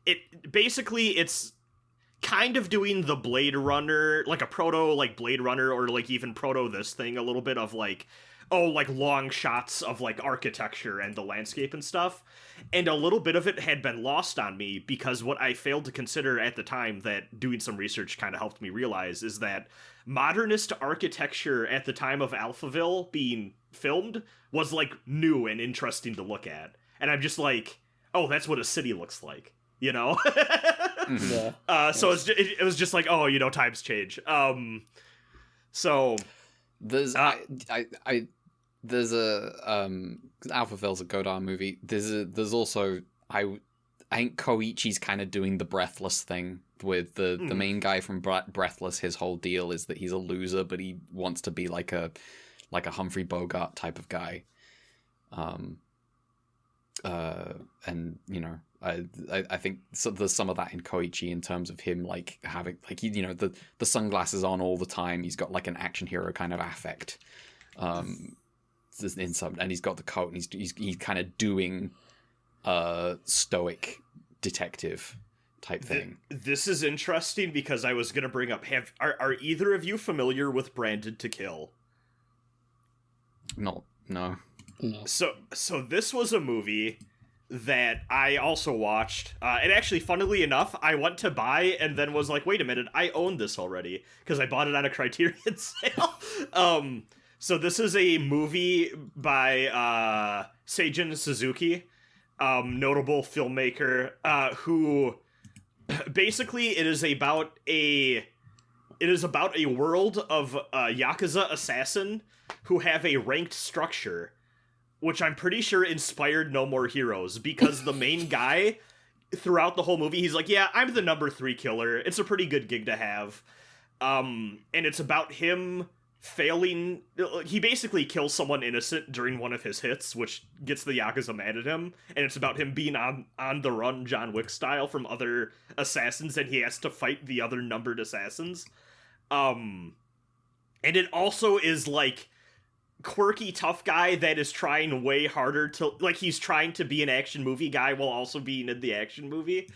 it's kind of doing the Blade Runner, like a proto like Blade Runner, or like even proto this thing a little bit of like, oh, like long shots of like architecture and the landscape and stuff. And a little bit of it had been lost on me because what I failed to consider at the time, that doing some research kind of helped me realize, is that modernist architecture at the time of Alphaville being filmed was like new and interesting to look at. And I'm just like, oh, that's what a city looks like, you know? Yeah. So it was just like, oh, you know, times change. So there's there's a Alphaville's a Godard movie. There's also I think Koichi's kind of doing the Breathless thing with the main guy from Breathless. His whole deal is that he's a loser, but he wants to be like a Humphrey Bogart type of guy. And you know, I think there's some of that in Koichi in terms of him like having like he, you know, the sunglasses on all the time. He's got like an action hero kind of affect. In some, and he's got the coat, and he's kind of doing stoic detective type thing. This is interesting because I was gonna bring up, are either of you familiar with Branded to Kill? No. So this was a movie that I also watched. And actually, funnily enough, I went to buy and then was like, wait a minute, I own this already because I bought it on a Criterion sale. So this is a movie by Seijun Suzuki, notable filmmaker, who basically it is about a world of Yakuza assassin who have a ranked structure, which I'm pretty sure inspired No More Heroes, because the main guy throughout the whole movie, he's like, yeah, I'm the number 3 killer. It's a pretty good gig to have. And it's about him failing. He basically kills someone innocent during one of his hits, which gets the Yakuza mad at him. And it's about him being on the run, John Wick style, from other assassins, and he has to fight the other numbered assassins. And it also is like quirky tough guy that is trying way harder to, like, he's trying to be an action movie guy while also being in the action movie.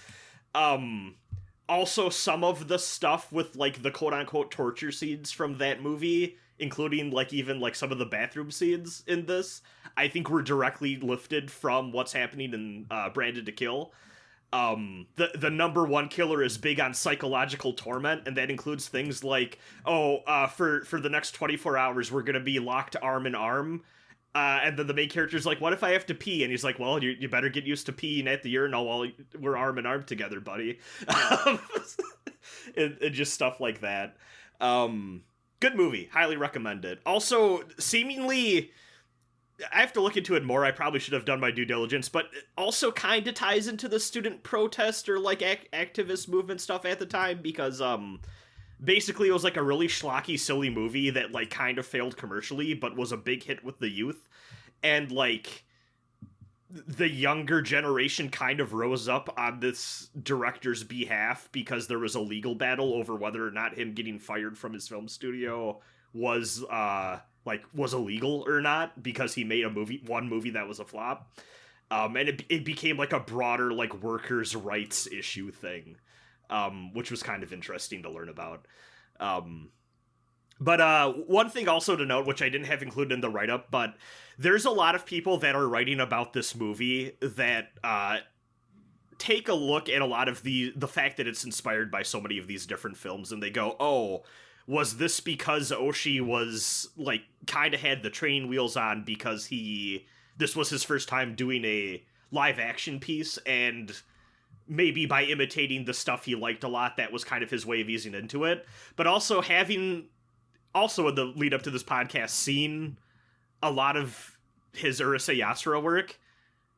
Also, some of the stuff with, like, the quote-unquote torture scenes from that movie, including, like, even, like, some of the bathroom scenes in this, I think were directly lifted from what's happening in Branded to Kill. The number 1 killer is big on psychological torment, and that includes things like, for the next 24 hours, we're gonna be locked arm in arm. And then the main character's like, what if I have to pee? And he's like, well, you better get used to peeing at the urinal while we're arm in arm together, buddy. And just stuff like that. Good movie. Highly recommend it. Also, seemingly, I have to look into it more. I probably should have done my due diligence, but it also kind of ties into the student protest or, like, activist movement stuff at the time, because, basically, it was, like, a really schlocky, silly movie that, like, kind of failed commercially, but was a big hit with the youth. And, like, the younger generation kind of rose up on this director's behalf because there was a legal battle over whether or not him getting fired from his film studio was illegal or not, because he made one movie that was a flop. And it became, like, a broader, like, workers' rights issue thing. Which was kind of interesting to learn about. But one thing also to note, which I didn't have included in the write-up, but there's a lot of people that are writing about this movie that take a look at a lot of the fact that it's inspired by so many of these different films, and they go, oh, was this because Oshii was, like, kind of had the training wheels on because this was his first time doing a live-action piece, and maybe by imitating the stuff he liked a lot, that was kind of his way of easing into it. But also in the lead up to this podcast, seen a lot of his Urusei Yatsura work,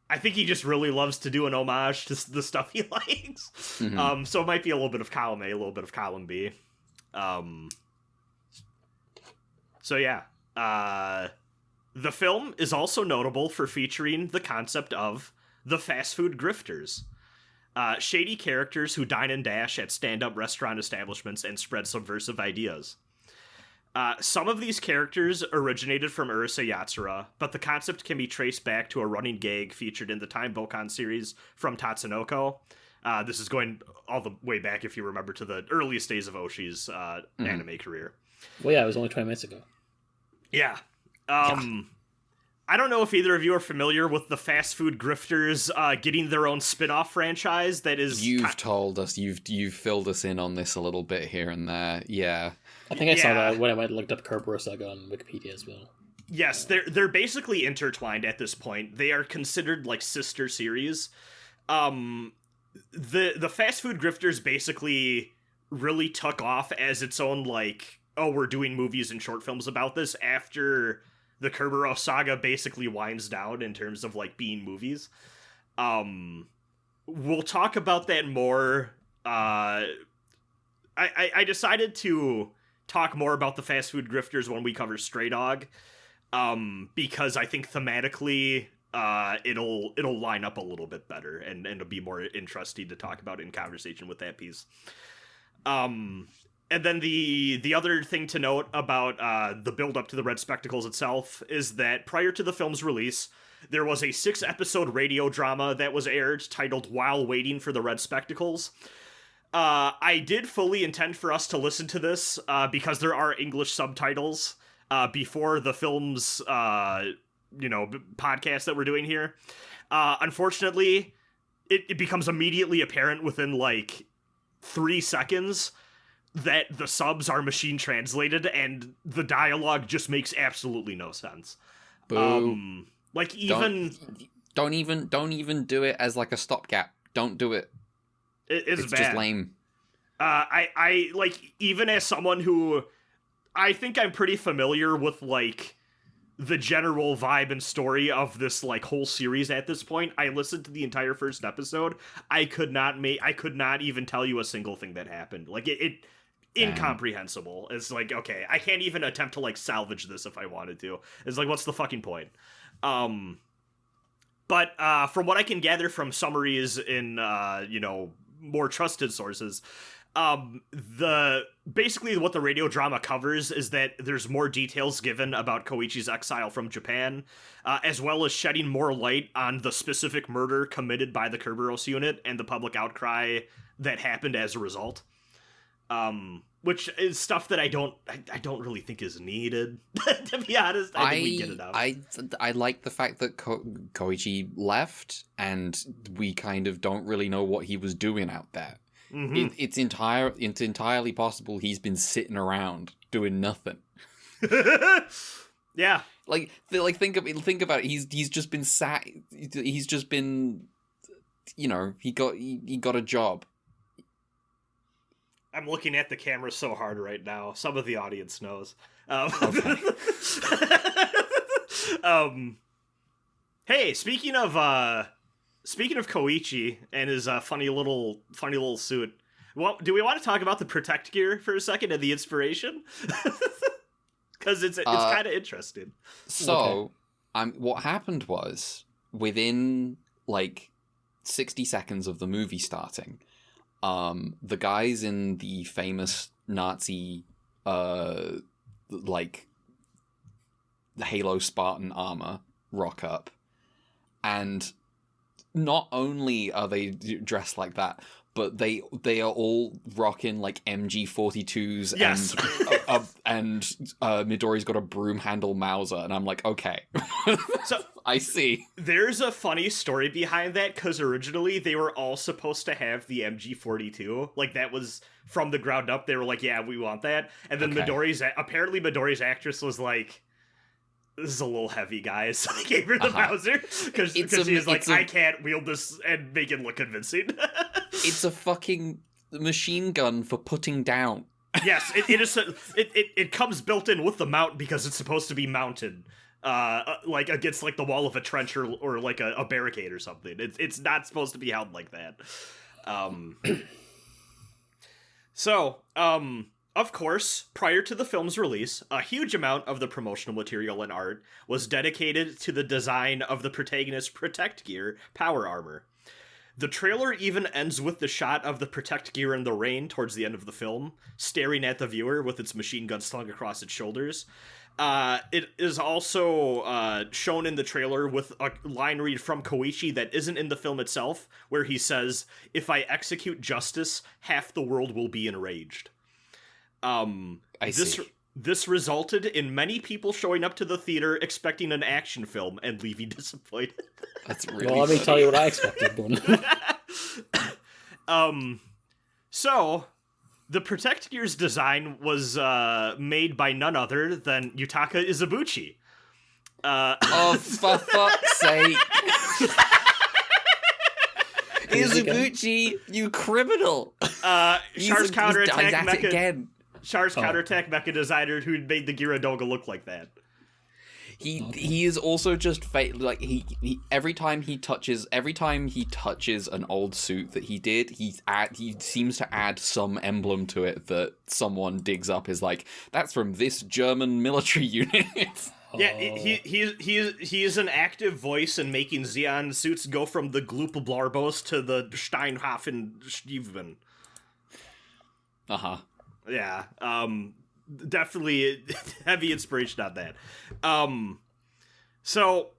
I think he just really loves to do an homage to the stuff he likes. Mm-hmm. So it might be a little bit of column A, a little bit of column B. So yeah. The film is also notable for featuring the concept of the fast food grifters. Shady characters who dine and dash at stand-up restaurant establishments and spread subversive ideas. Some of these characters originated from Urusei Yatsura, but the concept can be traced back to a running gag featured in the Time Bokan series from Tatsunoko. This is going all the way back, if you remember, to the earliest days of Oshii's anime career. Well, yeah, it was only 20 minutes ago. Yeah. I don't know if either of you are familiar with the fast food grifters getting their own spin-off franchise that is... You've told us, you've filled us in on this a little bit here and there, yeah. I think I saw that when I went and looked up Kerberos Saga on Wikipedia as well. Yes, they're basically intertwined at this point. They are considered, like, sister series. The fast food grifters basically really took off as its own, like, we're doing movies and short films about this after the Kerberos Saga basically winds down in terms of, like, being movies. We'll talk about that more. I decided to talk more about the fast food grifters when we cover Stray Dog, because I think thematically it'll line up a little bit better and it'll be more interesting to talk about in conversation with that piece. And then the other thing to note about the build-up to the Red Spectacles itself is that prior to the film's release, there was a 6-episode radio drama that was aired titled While Waiting for the Red Spectacles. I did fully intend for us to listen to this because there are English subtitles. before the film's podcast that we're doing here. Unfortunately, it becomes immediately apparent within like 3 seconds that the subs are machine translated, and the dialogue just makes absolutely no sense. Boo. Like even don't even do it as like a stopgap. Don't do it. It's bad. Just lame. I like, even as someone who, I think I'm pretty familiar with like the general vibe and story of this like whole series at this point. I listened to the entire first episode. I could not even tell you a single thing that happened. Like it incomprehensible. It's like, okay, I can't even attempt to like salvage this if I wanted to. It's like, what's the fucking point? But from what I can gather from summaries in more trusted sources, basically what the radio drama covers is that there's more details given about Koichi's exile from Japan, as well as shedding more light on the specific murder committed by the Kerberos unit and the public outcry that happened as a result. Which is stuff that I don't really think is needed. To be honest, I think we get enough. I like the fact that Koichi left, and we kind of don't really know what he was doing out there. Mm-hmm. It's entirely possible he's been sitting around doing nothing. Yeah, like think about it. He's just been sat. He's just been, he got a job. I'm looking at the camera so hard right now. Some of the audience knows. Okay. Hey, speaking of Koichi and his funny little suit, well, do we want to talk about the protect gear for a second and the inspiration? Because it's kind of interesting. So, what happened was, within like 60 seconds of the movie starting, the guys in the famous Nazi, the Halo Spartan armor rock up, and not only are they dressed like that, but they are all rocking like MG42s. Yes. and Midori's got a broom handle Mauser, and I'm like, okay. So I see. There's a funny story behind that, because originally they were all supposed to have the MG42. Like, that was from the ground up. They were like, yeah, we want that. And then Midori's actress was like, this is a little heavy, guys. So they gave her the Mauser, because she's like, I can't wield this and make it look convincing. It's a fucking machine gun for putting down. Yes, it comes built in with the mount, because it's supposed to be mounted, like against like the wall of a trench or like a barricade or something. It's not supposed to be held like that. Of course, prior to the film's release, a huge amount of the promotional material and art was dedicated to the design of the protagonist's protect gear power armor. The trailer even ends with the shot of the protect gear in the rain towards the end of the film, staring at the viewer with its machine gun slung across its shoulders. It is also shown in the trailer with a line read from Koichi that isn't in the film itself, where he says, "If I execute justice, half the world will be enraged." This resulted in many people showing up to the theater expecting an action film and leaving disappointed. That's really Well, let me tell you what I expected then. So, the Protect Gear's design was made by none other than Yutaka Izubuchi. Oh, for fuck's sake. Izubuchi, you criminal. Char's counterattack mecha again. Char's counterattack mecha designer who made the Gyaradoga look like that. He is also just like he every time he touches an old suit that he did, he seems to add some emblem to it that someone digs up is like, that's from this German military unit. Yeah, he is an active voice in making Zeon suits go from the Glupblarbos to the Steinhoffen-Stiefben. Yeah, definitely heavy inspiration on that. So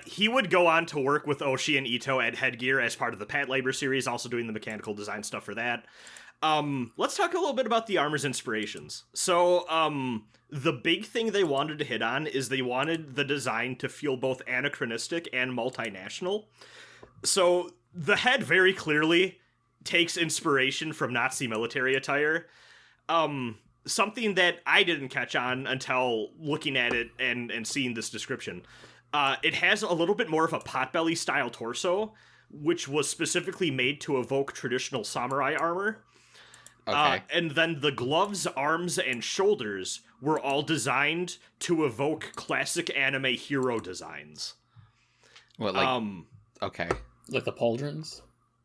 he would go on to work with Oshii and Ito at Headgear as part of the Pat Labor series, also doing the mechanical design stuff for that. Let's talk a little bit about the armor's inspirations. So, the big thing they wanted to hit on is they wanted the design to feel both anachronistic and multinational. So, the head very clearly takes inspiration from Nazi military attire. Something that I didn't catch on until looking at it and seeing this description. It has a little bit more of a potbelly style torso, which was specifically made to evoke traditional samurai armor. Okay. And then the gloves, arms, and shoulders were all designed to evoke classic anime hero designs. What, like, okay. Like the pauldrons?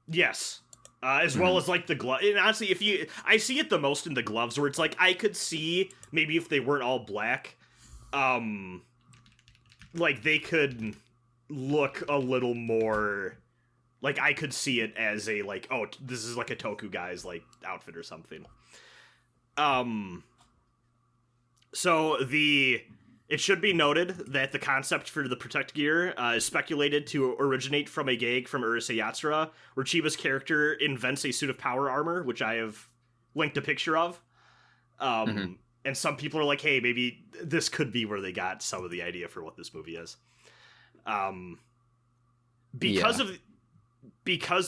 Yes. As well as, like, the glove. And honestly, I see it the most in the gloves, where it's like, I could see, maybe if they weren't all black, like, they could look a little more... Like, I could see it as a, like, oh, this is like a Toku guy's, like, outfit or something. So it should be noted that the concept for the Protect gear is speculated to originate from a gag from Urusei Yatsura, where Chiba's character invents a suit of power armor, which I have linked a picture of. And some people are like, hey, maybe this could be where they got some of the idea for what this movie is. Because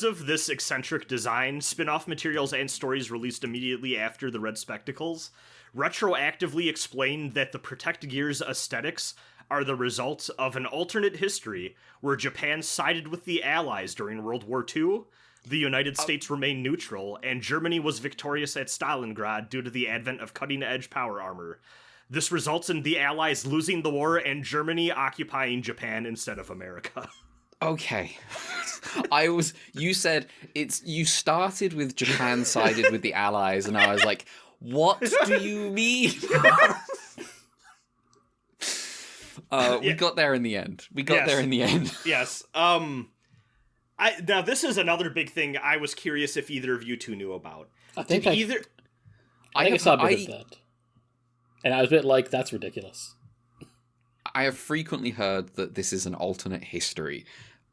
of this eccentric design, spin-off materials and stories released immediately after the Red Spectacles retroactively explain that the Protect Gear's aesthetics are the result of an alternate history where Japan sided with the Allies during World War II, the United States remained neutral, and Germany was victorious at Stalingrad due to the advent of cutting-edge power armor. This results in the Allies losing the war and Germany occupying Japan instead of America. Okay. You said you started with Japan sided with the Allies, and I was like, what do you mean? We got there in the end. Yes. Now this is another big thing I was curious if either of you two knew about. I think I saw a bit of that. And I was a bit like, that's ridiculous. I have frequently heard that this is an alternate history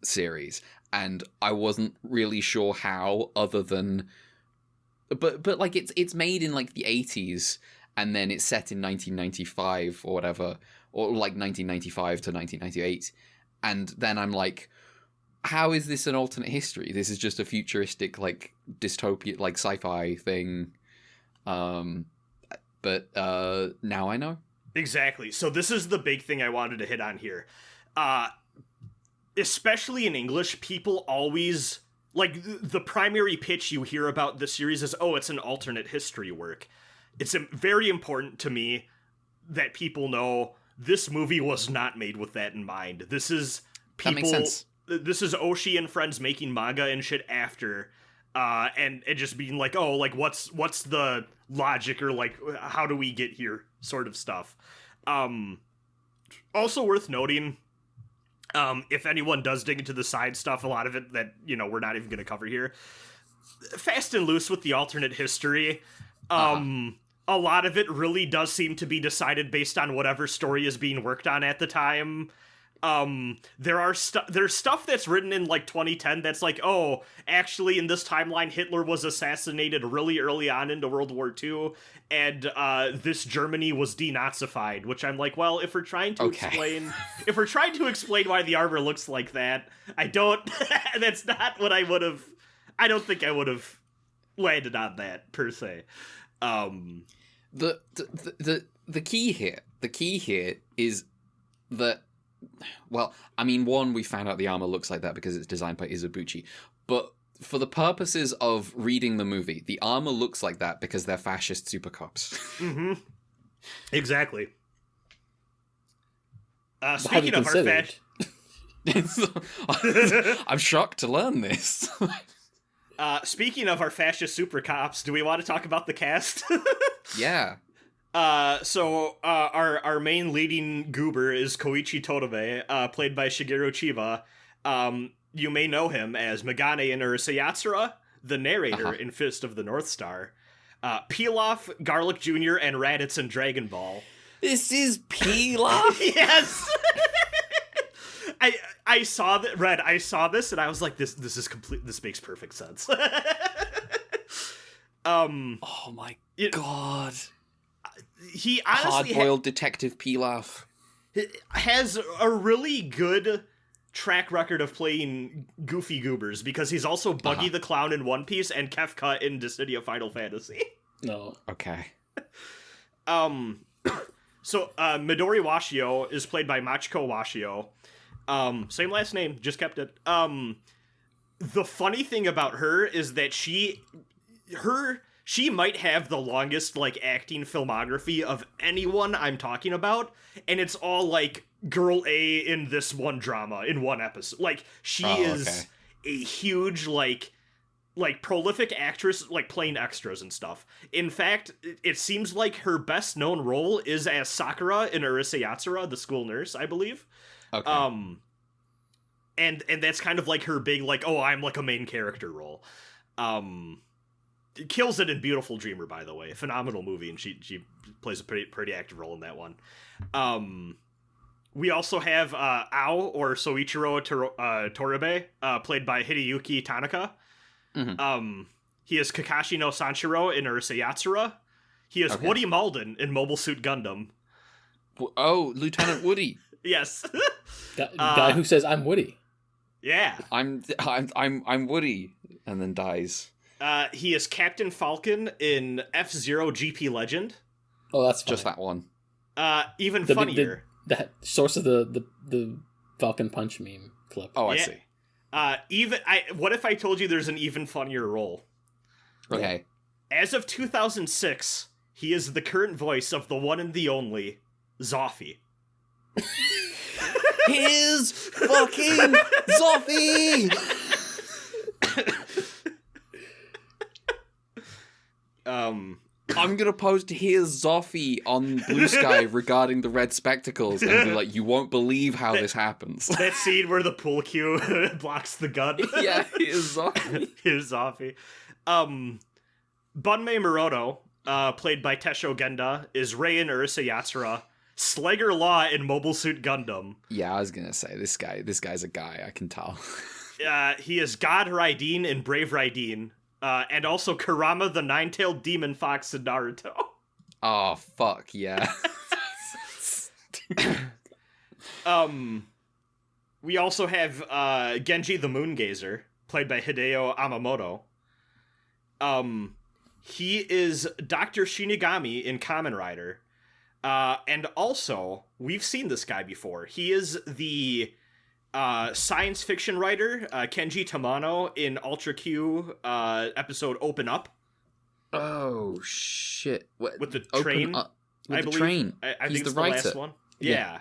series, and I wasn't really sure how, other than... But like, it's made in, like, the 80s, and then it's set in 1995 or whatever, or, like, 1995 to 1998, and then I'm like, how is this an alternate history? This is just a futuristic, like, dystopia, like, sci-fi thing. But now I know. Exactly. So this is the big thing I wanted to hit on here. Especially in English, people always... Like, the primary pitch you hear about this series is, oh, it's an alternate history work. It's very important to me that people know this movie was not made with that in mind. This is people... That makes sense. This is Oshii and friends making manga and shit after, and just being like, oh, like, what's the logic, or, like, how do we get here, sort of stuff. Also worth noting... if anyone does dig into the side stuff, a lot of it that, you know, we're not even going to cover here, fast and loose with the alternate history. A lot of it really does seem to be decided based on whatever story is being worked on at the time. There's stuff that's written in, like, 2010 that's like, oh, actually in this timeline Hitler was assassinated really early on into World War II, and this Germany was denazified, which I'm like, well, if we're trying to explain why the armor looks like that, that's not what I don't think I would have landed on that per se. The key here is that, well, I mean, one, we found out the armor looks like that because it's designed by Izubuchi, but for the purposes of reading the movie, the armor looks like that because they're fascist super cops. Mm-hmm. Exactly. Speaking of our fascist... I'm shocked to learn this. Speaking of our fascist super cops, do we want to talk about the cast? Yeah. So our main leading goober is Koichi Totome, played by Shigeru Chiba. You may know him as Megane in Urusei Yatsura, the narrator in Fist of the North Star, Pilaf, Garlic Jr., and Raditz in Dragon Ball. This is Pilaf? Yes! I saw that, Red, I saw this, and I was like, this is complete, this makes perfect sense. Oh my god. He honestly hard-boiled detective pilaf has a really good track record of playing goofy goobers, because he's also Buggy the Clown in One Piece and Kefka in Dissidia Final Fantasy. No. Okay. So Midori Washio is played by Machiko Washio. Same last name, just kept it. The funny thing about her is that she might have the longest, like, acting filmography of anyone I'm talking about, and it's all, like, girl A in this one drama, in one episode. Like, she is a huge, like, prolific actress, like, playing extras and stuff. In fact, it seems like her best-known role is as Sakura in Urusei Yatsura, the school nurse, I believe. Okay. And that's kind of, like, her big, like, oh, I'm, like, a main character role. Kills it in Beautiful Dreamer, by the way. Phenomenal movie, and she plays a pretty active role in that one. We also have Ao, or Soichiro Toribe, played by Hideyuki Tanaka. Mm-hmm. He is Kakashi no Sanshiro in Urusei Yatsura. He is Woody Malden in Mobile Suit Gundam. Oh, Lieutenant Woody. Yes. Guy who says, I'm Woody. Yeah. I'm Woody, and then dies. He is Captain Falcon in F-Zero GP Legend. Oh, that's funny. Just that one. Even funnier. That source of the Falcon Punch meme clip. Oh, I see. What if I told you there's an even funnier role? Okay. As of 2006, he is the current voice of the one and the only Zoffy. His fucking Zoffy! I'm gonna post his Zoffy on Blue Sky regarding the red spectacles and be like, you won't believe how this happens. That scene where the pool cue blocks the gun. Yeah, his Zoffy. His Zoffy. Bunmei Moroto, played by Tesho Genda, is Rei in Urusei Yatsura. Slegger Law in Mobile Suit Gundam. Yeah, I was gonna say, this guy's a guy, I can tell. He is God Raiden in Brave Raiden. And also Kurama the Nine-Tailed Demon Fox in Naruto. Oh, fuck, yeah. We also have Genji the Moongazer, played by Hideo Amamoto. He is Dr. Shinigami in Kamen Rider. And also, we've seen this guy before. He is the science fiction writer, Kenji Tamano, in Ultra Q episode Open Up. Oh, shit. What? With the train? With the train. I He's think it's the writer. last one. Yeah.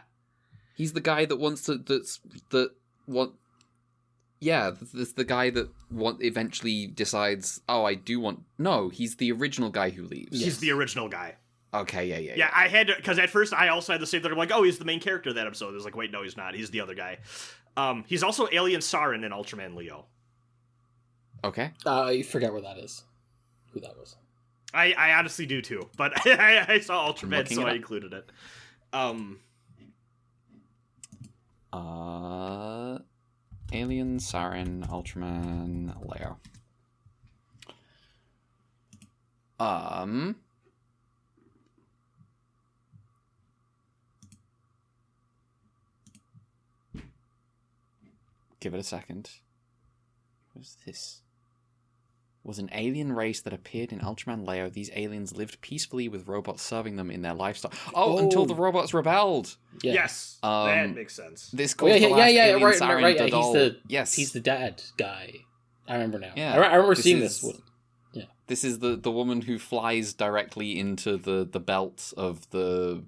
He's the guy that wants to... Yeah, that's the guy that eventually decides, oh, I do want... No, he's the original guy who leaves. He's the original guy. Okay, yeah. Yeah, I had to... Because at first I also had the same thing. I'm like, oh, he's the main character of that episode. I was like, wait, no, he's not. He's the other guy. He's also Alien Saren in Ultraman Leo. Okay. I forget where that is. Who that was. I honestly do too, but I saw Ultraman, so I included it. Alien, Saren, Ultraman, Leo. Give it a second. What's this? Was an alien race that appeared in Ultraman Leo. These aliens lived peacefully with robots serving them in their lifestyle. Oh, until the robots rebelled. Yeah. Yes, that makes sense. This called the last Alien Saren right. Yes, he's the dad guy. I remember now. Yeah, I remember seeing this one. Yeah, this is the woman who flies directly into the belt of the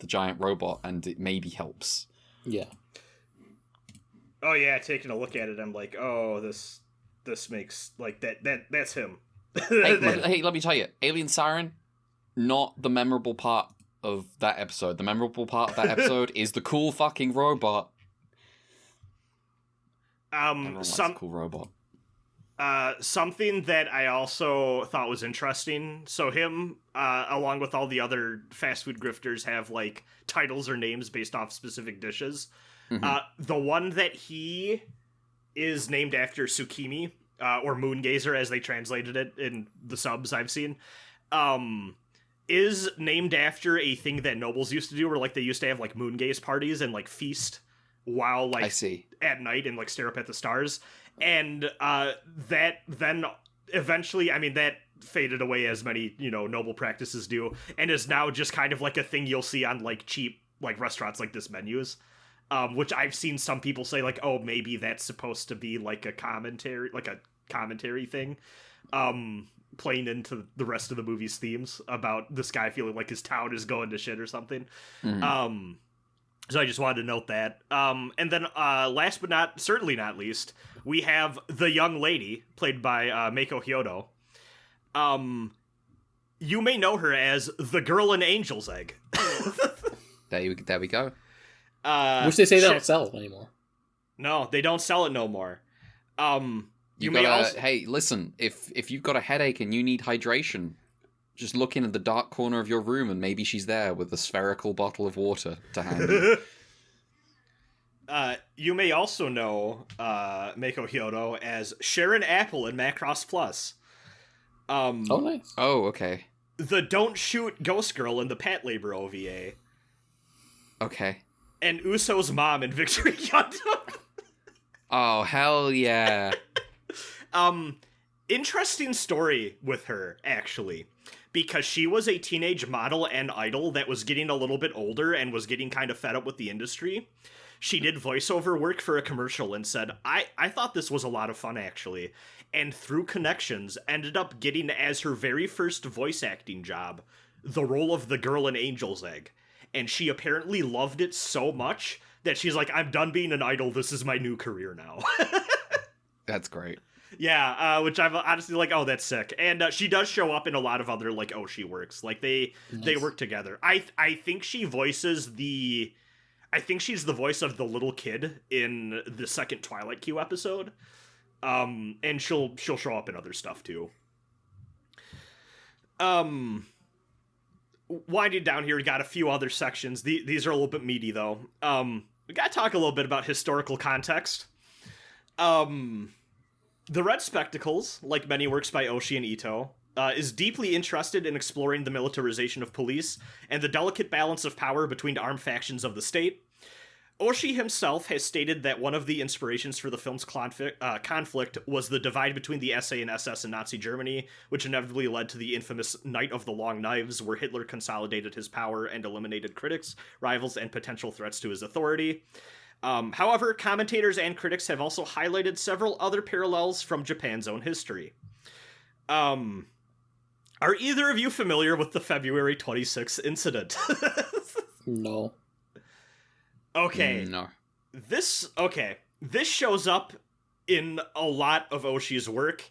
giant robot, and it maybe helps. Yeah. Oh yeah, taking a look at it, I'm like, oh, this makes like that's him. Hey, let me tell you, Alien Siren, not the memorable part of that episode. The memorable part of that episode is the cool fucking robot. Some cool robot. Something that I also thought was interesting. So him, along with all the other fast food grifters, have like titles or names based off specific dishes. Mm-hmm. The one that he is named after, Tsukimi, or moon gazer as they translated it in the subs I've seen, is named after a thing that nobles used to do, where like they used to have like moon gaze parties and like feast while like at night and like stare up at the stars. And that then eventually, I mean, that faded away as many, you know, noble practices do, and is now just kind of like a thing you'll see on like cheap like restaurants like this menus, which I've seen some people say like, oh, maybe that's supposed to be like a commentary thing, playing into the rest of the movie's themes about this guy feeling like his town is going to shit or something. So I just wanted to note that. And then last but certainly not least, we have the young lady played by Meiko Hyodo. You may know her as the girl in Angel's Egg. There we go. Which they say they don't sell anymore. No, they don't sell it no more. Hey, listen, if you've got a headache and you need hydration, just look in at the dark corner of your room and maybe she's there with a spherical bottle of water to hand you. You may also know Meiko Hyodo as Sharon Apple in Macross Plus. Oh, nice. Oh, okay. The Don't Shoot Ghost Girl in the Pat Labor OVA. Okay. And Uso's mom in Victory Gundam. Oh, hell yeah. Interesting story with her, actually. Because she was a teenage model and idol that was getting a little bit older and was getting kind of fed up with the industry. She did voiceover work for a commercial and said, I thought this was a lot of fun, actually. And through connections, ended up getting as her very first voice acting job, the role of the girl in Angel's Egg. And she apparently loved it so much that she's like, I'm done being an idol, this is my new career now. That's great. Yeah, which I'm honestly like, oh, that's sick. And she does show up in a lot of other, like, Oshii works. Like, they work together. I think she voices I think she's the voice of the little kid in the second Twilight Q episode. And she'll show up in other stuff, too. Winding down here, we got a few other sections. These are a little bit meaty, though. We gotta talk a little bit about historical context. The Red Spectacles, like many works by Oshii and Ito, is deeply interested in exploring the militarization of police and the delicate balance of power between armed factions of the state. Oshii himself has stated that one of the inspirations for the film's conflict was the divide between the SA and SS in Nazi Germany, which inevitably led to the infamous Night of the Long Knives, where Hitler consolidated his power and eliminated critics, rivals, and potential threats to his authority. However, commentators and critics have also highlighted several other parallels from Japan's own history. Are either of you familiar with the February 26th incident? No. Okay. No. This shows up in a lot of Oshii's work.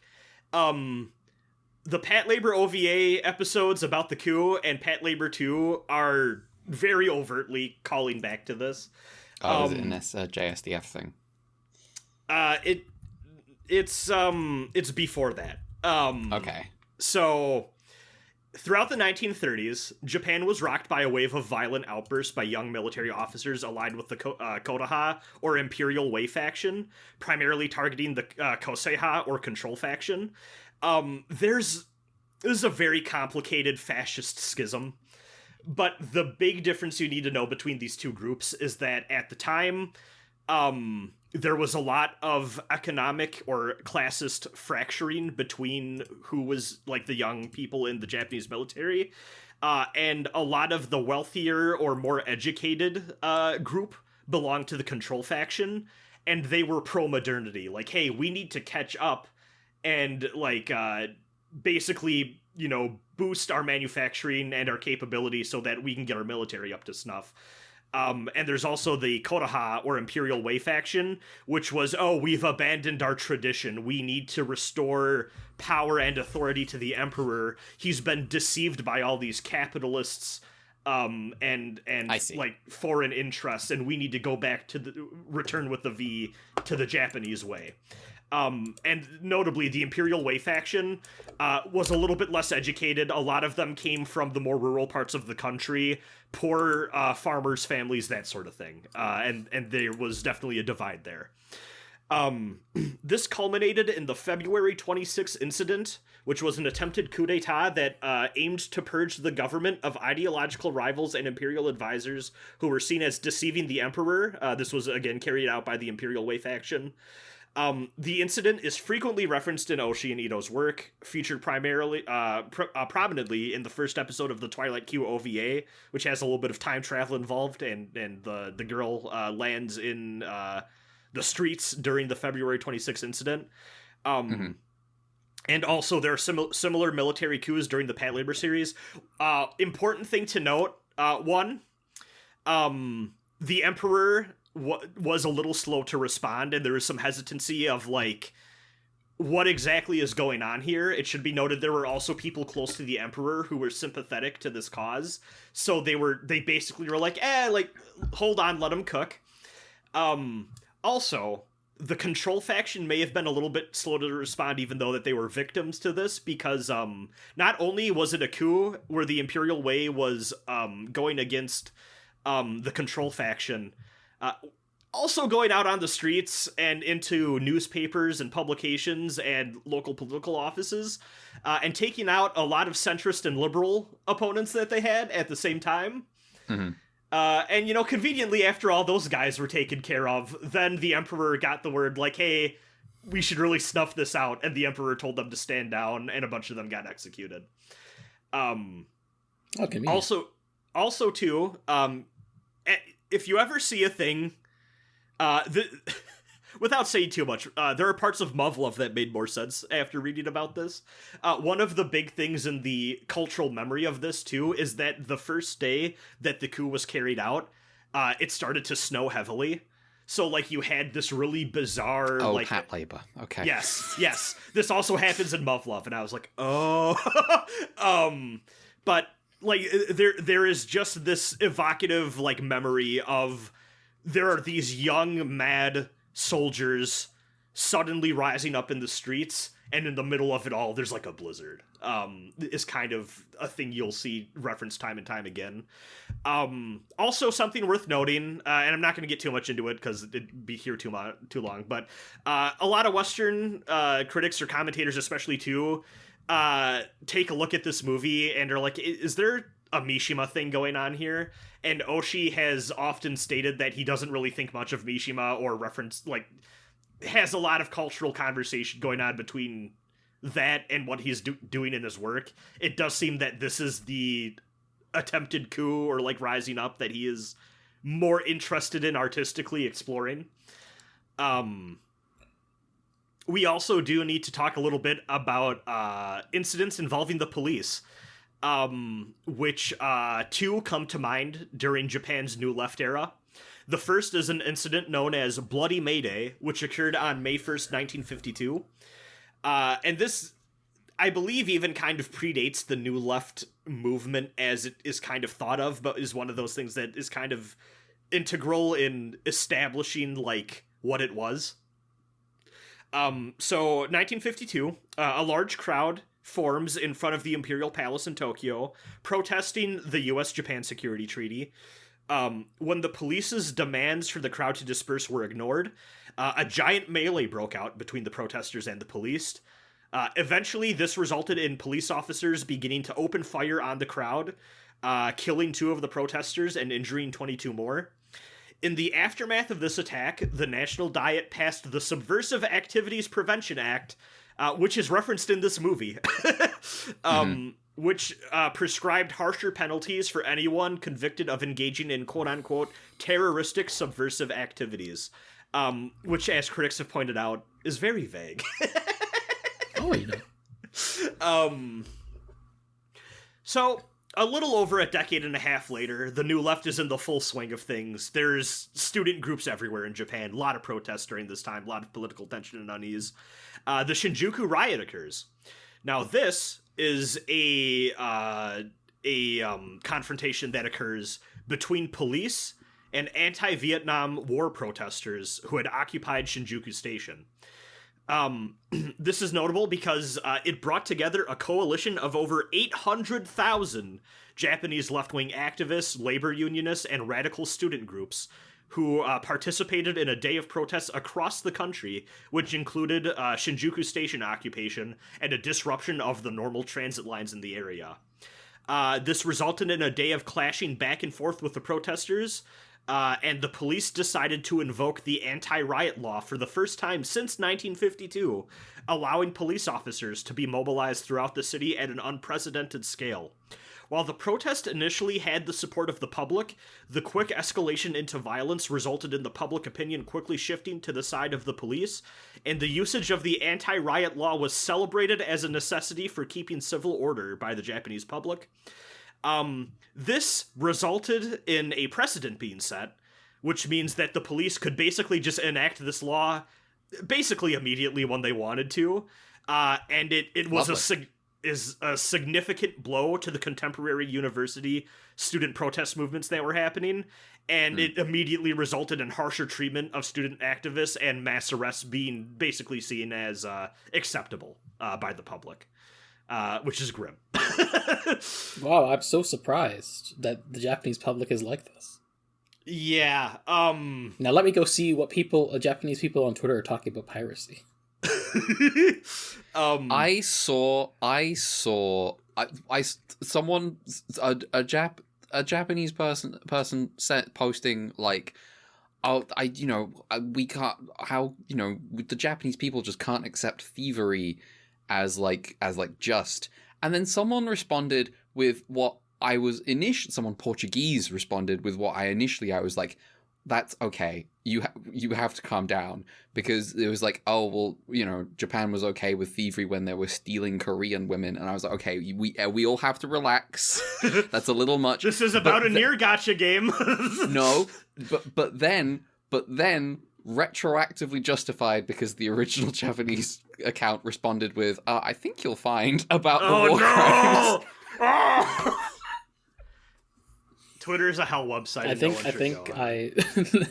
The Pat Labor OVA episodes about the coup and Pat Labor 2 are very overtly calling back to this. Oh, is it in this JSDF thing? It's before that. Okay. So, throughout the 1930s, Japan was rocked by a wave of violent outbursts by young military officers aligned with the Kodaha, or Imperial Way faction, primarily targeting the Koseiha, or Control faction. This is a very complicated fascist schism. But the big difference you need to know between these two groups is that at the time, there was a lot of economic or classist fracturing between who was like the young people in the Japanese military, and a lot of the wealthier or more educated group belonged to the Control faction, and they were pro-modernity. Like, hey, we need to catch up and like basically, you know, boost our manufacturing and our capability so that we can get our military up to snuff. And there's also the Kodaha, or Imperial Way faction, which was, oh, we've abandoned our tradition. We need to restore power and authority to the emperor. He's been deceived by all these capitalists and like foreign interests, and we need to go back to return with the V to the Japanese way. And notably, the Imperial Way faction was a little bit less educated. A lot of them came from the more rural parts of the country, poor farmers' families, that sort of thing. And there was definitely a divide there. This culminated in the February 26th incident, which was an attempted coup d'etat that aimed to purge the government of ideological rivals and imperial advisors who were seen as deceiving the emperor. This was, again, carried out by the Imperial Way faction. The incident is frequently referenced in Oshii and Ito's work, featured primarily, prominently in the first episode of the Twilight Q OVA, which has a little bit of time travel involved, and the girl lands in the streets during the February 26th incident. And also there are similar military coups during the Pat Labor series. Important thing to note, one, the Emperor was a little slow to respond, and there was some hesitancy of, like, what exactly is going on here. It should be noted there were also people close to the Emperor who were sympathetic to this cause, so they basically were like, hold on, let him cook. Also, the Control faction may have been a little bit slow to respond, even though that they were victims to this, because not only was it a coup where the Imperial Way was going against the Control faction, also going out on the streets and into newspapers and publications and local political offices, and taking out a lot of centrist and liberal opponents that they had at the same time. And, conveniently, after all those guys were taken care of, then the Emperor got the word, like, hey, we should really snuff this out, and the Emperor told them to stand down, and a bunch of them got executed. Also, too, if you ever see a thing, without saying too much, there are parts of Muv-Luv that made more sense after reading about this. One of the big things in the cultural memory of this, too, is that the first day that the coup was carried out, it started to snow heavily. So, like, you had this really bizarre... Oh, like, Pat Labor. Okay. Yes. This also happens in Muv-Luv, and I was like, oh... But, like, there is just this evocative, like, memory of there are these young, mad soldiers suddenly rising up in the streets, and in the middle of it all, there's, like, a blizzard. Is kind of a thing you'll see referenced time and time again. Also, something worth noting, and I'm not going to get too much into it because it'd be here too long, but a lot of Western critics or commentators, especially too, take a look at this movie and are like, is there a Mishima thing going on here? And Oshii has often stated that he doesn't really think much of Mishima, or has a lot of cultural conversation going on between that and what he's doing in his work. It does seem that this is the attempted coup, or, like, rising up, that he is more interested in artistically exploring. We also do need to talk a little bit about incidents involving the police, which two come to mind during Japan's New Left era. The first is an incident known as Bloody May Day, which occurred on May 1st, 1952. And this, I believe, even kind of predates the New Left movement as it is kind of thought of, but is one of those things that is kind of integral in establishing, like, what it was. So 1952, a large crowd forms in front of the Imperial Palace in Tokyo, protesting the U.S.-Japan Security Treaty. When the police's demands for the crowd to disperse were ignored, a giant melee broke out between the protesters and the police. Eventually, this resulted in police officers beginning to open fire on the crowd, killing 2 of the protesters and injuring 22 more. In the aftermath of this attack, the National Diet passed the Subversive Activities Prevention Act, which is referenced in this movie, which prescribed harsher penalties for anyone convicted of engaging in quote-unquote terroristic subversive activities, which, as critics have pointed out, is very vague. So, a little over a decade and a half later, the New Left is in the full swing of things. There's student groups everywhere in Japan, a lot of protests during this time, a lot of political tension and unease. The Shinjuku riot occurs. Now, this is a confrontation that occurs between police and anti-Vietnam War protesters who had occupied Shinjuku Station. This is notable because it brought together a coalition of over 800,000 Japanese left-wing activists, labor unionists, and radical student groups who participated in a day of protests across the country, which included Shinjuku Station occupation and a disruption of the normal transit lines in the area. This resulted in a day of clashing back and forth with the protesters, and the police decided to invoke the anti-riot law for the first time since 1952, allowing police officers to be mobilized throughout the city at an unprecedented scale. While the protest initially had the support of the public, the quick escalation into violence resulted in the public opinion quickly shifting to the side of the police, and the usage of the anti-riot law was celebrated as a necessity for keeping civil order by the Japanese public. This resulted in a precedent being set, which means that the police could basically just enact this law basically immediately when they wanted to, and it was a significant blow to the contemporary university student protest movements that were happening, and it immediately resulted in harsher treatment of student activists and mass arrests being basically seen as acceptable by the public, which is grim. Wow, I'm so surprised that the Japanese public is like this. Yeah. Now let me go see what Japanese people on Twitter are talking about piracy. I saw a Japanese person posting like, we can't, how, the Japanese people just can't accept thievery as just. And then someone responded with what I was someone Portuguese responded with what I was like, that's okay. You have to calm down, because it was like, oh, well, Japan was okay with thievery when they were stealing Korean women, and I was like, okay, we all have to relax. That's a little much. This is about a near gotcha game. No, but then retroactively justified, because the original Japanese account responded with, I think you'll find about the war crimes. Oh! Twitter is a hell website. I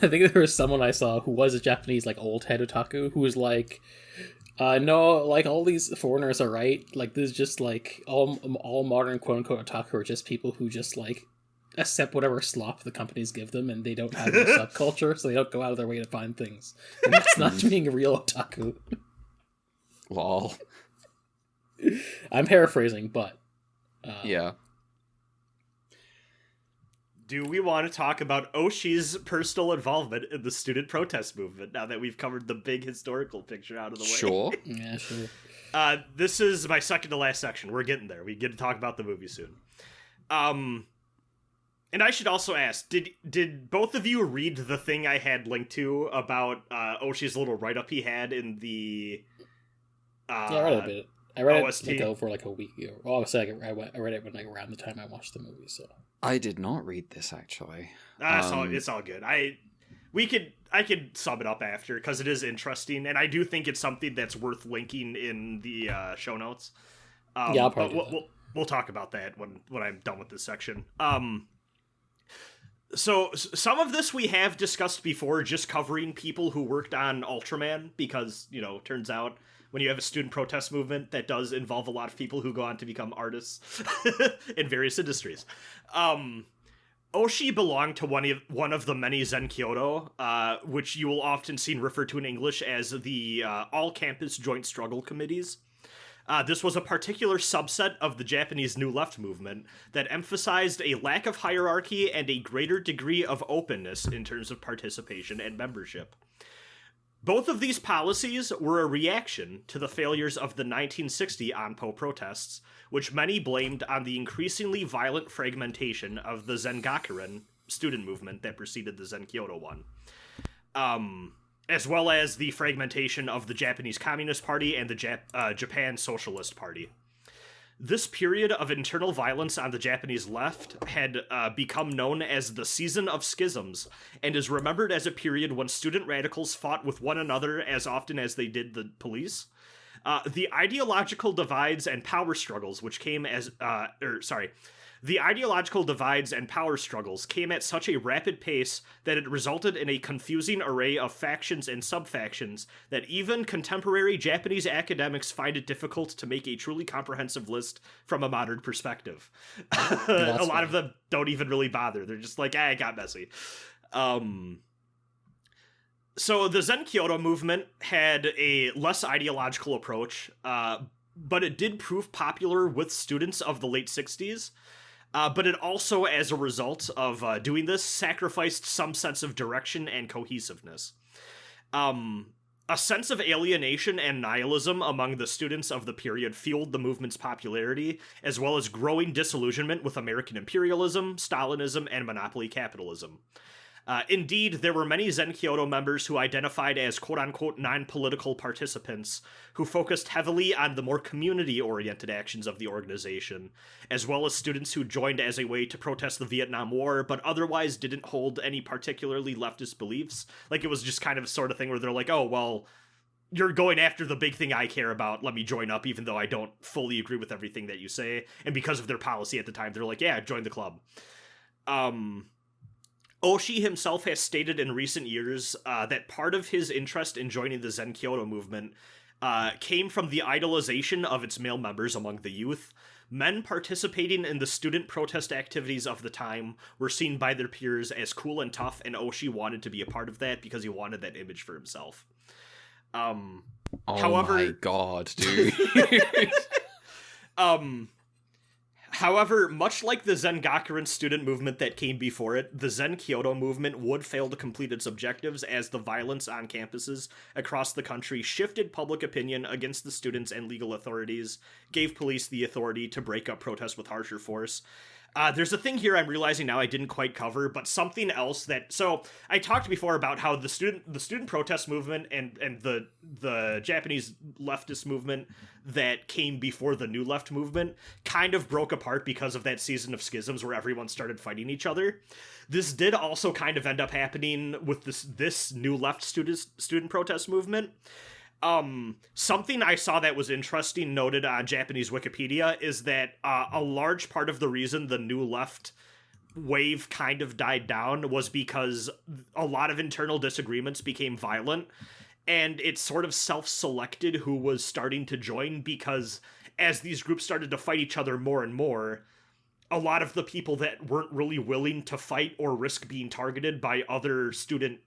think there was someone I saw who was a Japanese old head otaku who was like, no, all these foreigners are right. This is just all modern quote unquote otaku are just people who just accept whatever slop the companies give them, and they don't have any subculture, so they don't go out of their way to find things. And that's not being a real otaku. Lol. I'm paraphrasing, but yeah. Do we want to talk about Oshii's personal involvement in the student protest movement now that we've covered the big historical picture out of the way? Sure. Yeah, sure. This is my second to last section. We're getting there. We get to talk about the movie soon. And I should also ask, did both of you read the thing I had linked to about Oshii's little write-up he had in the... yeah, I read it a bit. I read OST? it over a week ago. Well, I read it when around the time I watched the movie, so... I did not read this, actually. It's all good. I could sum it up after, because it is interesting, and I do think it's something that's worth linking in the show notes. Yeah, I'll probably we'll talk about that when I'm done with this section. So some of this we have discussed before, just covering people who worked on Ultraman, because, turns out when you have a student protest movement, that does involve a lot of people who go on to become artists in various industries. Oshii belonged to one of the many Zenkyoto, which you will often see referred to in English as the all-campus joint struggle committees. This was a particular subset of the Japanese New Left movement that emphasized a lack of hierarchy and a greater degree of openness in terms of participation and membership. Both of these policies were a reaction to the failures of the 1960 Anpo protests, which many blamed on the increasingly violent fragmentation of the Zengakuren student movement that preceded the Zenkyoto one, as well as the fragmentation of the Japanese Communist Party and the Japan Socialist Party. This period of internal violence on the Japanese left had become known as the Season of Schisms, and is remembered as a period when student radicals fought with one another as often as they did the police. The ideological divides and power struggles came at such a rapid pace that it resulted in a confusing array of factions and sub-factions that even contemporary Japanese academics find it difficult to make a truly comprehensive list from a modern perspective. A lot of them don't even really bother. They're just like, it got messy. So the Zen Kyoto movement had a less ideological approach, but it did prove popular with students of the late 60s. But it also, as a result of doing this, sacrificed some sense of direction and cohesiveness. A sense of alienation and nihilism among the students of the period fueled the movement's popularity, as well as growing disillusionment with American imperialism, Stalinism, and monopoly capitalism. Indeed, there were many Zen Kyoto members who identified as quote-unquote non-political participants, who focused heavily on the more community-oriented actions of the organization, as well as students who joined as a way to protest the Vietnam War, but otherwise didn't hold any particularly leftist beliefs. Like, it was just kind of a sort of thing where they're like, oh, well, you're going after the big thing I care about, let me join up, even though I don't fully agree with everything that you say. And because of their policy at the time, they're like, yeah, join the club. Oshii himself has stated in recent years that part of his interest in joining the Zen Kyoto movement came from the idolization of its male members among the youth. Men participating in the student protest activities of the time were seen by their peers as cool and tough, and Oshii wanted to be a part of that because he wanted that image for himself. However, my god, dude. However, much like the Zengakuren student movement that came before it, the Zen Kyoto movement would fail to complete its objectives as the violence on campuses across the country shifted public opinion against the students and legal authorities, gave police the authority to break up protests with harsher force. There's a thing here I'm realizing now I didn't quite cover, but something else that... So, I talked before about how the student protest movement and the Japanese leftist movement that came before the New Left movement kind of broke apart because of that season of schisms where everyone started fighting each other. This did also kind of end up happening with this New Left student protest movement. Something I saw that was interesting, noted on Japanese Wikipedia, is that a large part of the reason the New Left wave kind of died down was because a lot of internal disagreements became violent, and it sort of self-selected who was starting to join, because as these groups started to fight each other more and more, a lot of the people that weren't really willing to fight or risk being targeted by other student,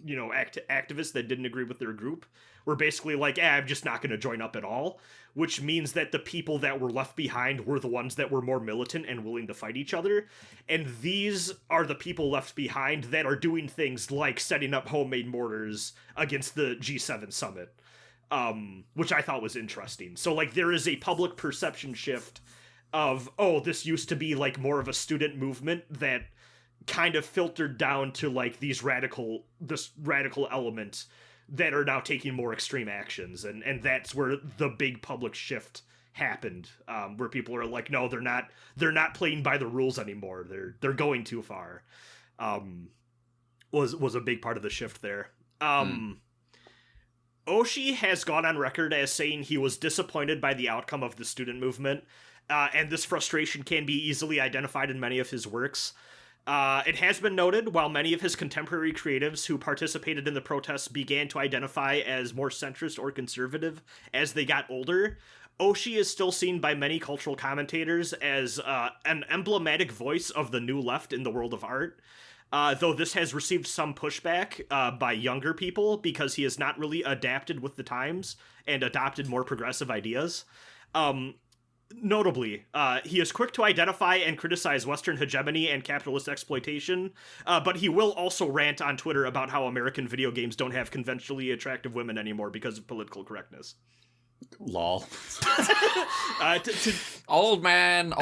activists that didn't agree with their group were basically like, I'm just not going to join up at all, which means that the people that were left behind were the ones that were more militant and willing to fight each other. And these are the people left behind that are doing things like setting up homemade mortars against the G7 summit, which I thought was interesting. So, like, there is a public perception shift of, oh, this used to be, like, more of a student movement that kind of filtered down to, like, this radical element that are now taking more extreme actions, and that's where the big public shift happened, where people are like, no, they're not playing by the rules anymore, they're going too far. Was a big part of the shift there. Oshii has gone on record as saying he was disappointed by the outcome of the student movement, and this frustration can be easily identified in many of his works. It has been noted, while many of his contemporary creatives who participated in the protests began to identify as more centrist or conservative as they got older, Oshii is still seen by many cultural commentators as an emblematic voice of the New Left in the world of art, though this has received some pushback by younger people because he has not really adapted with the times and adopted more progressive ideas. Notably, he is quick to identify and criticize Western hegemony and capitalist exploitation, but he will also rant on Twitter about how American video games don't have conventionally attractive women anymore because of political correctness. Lol. Old man.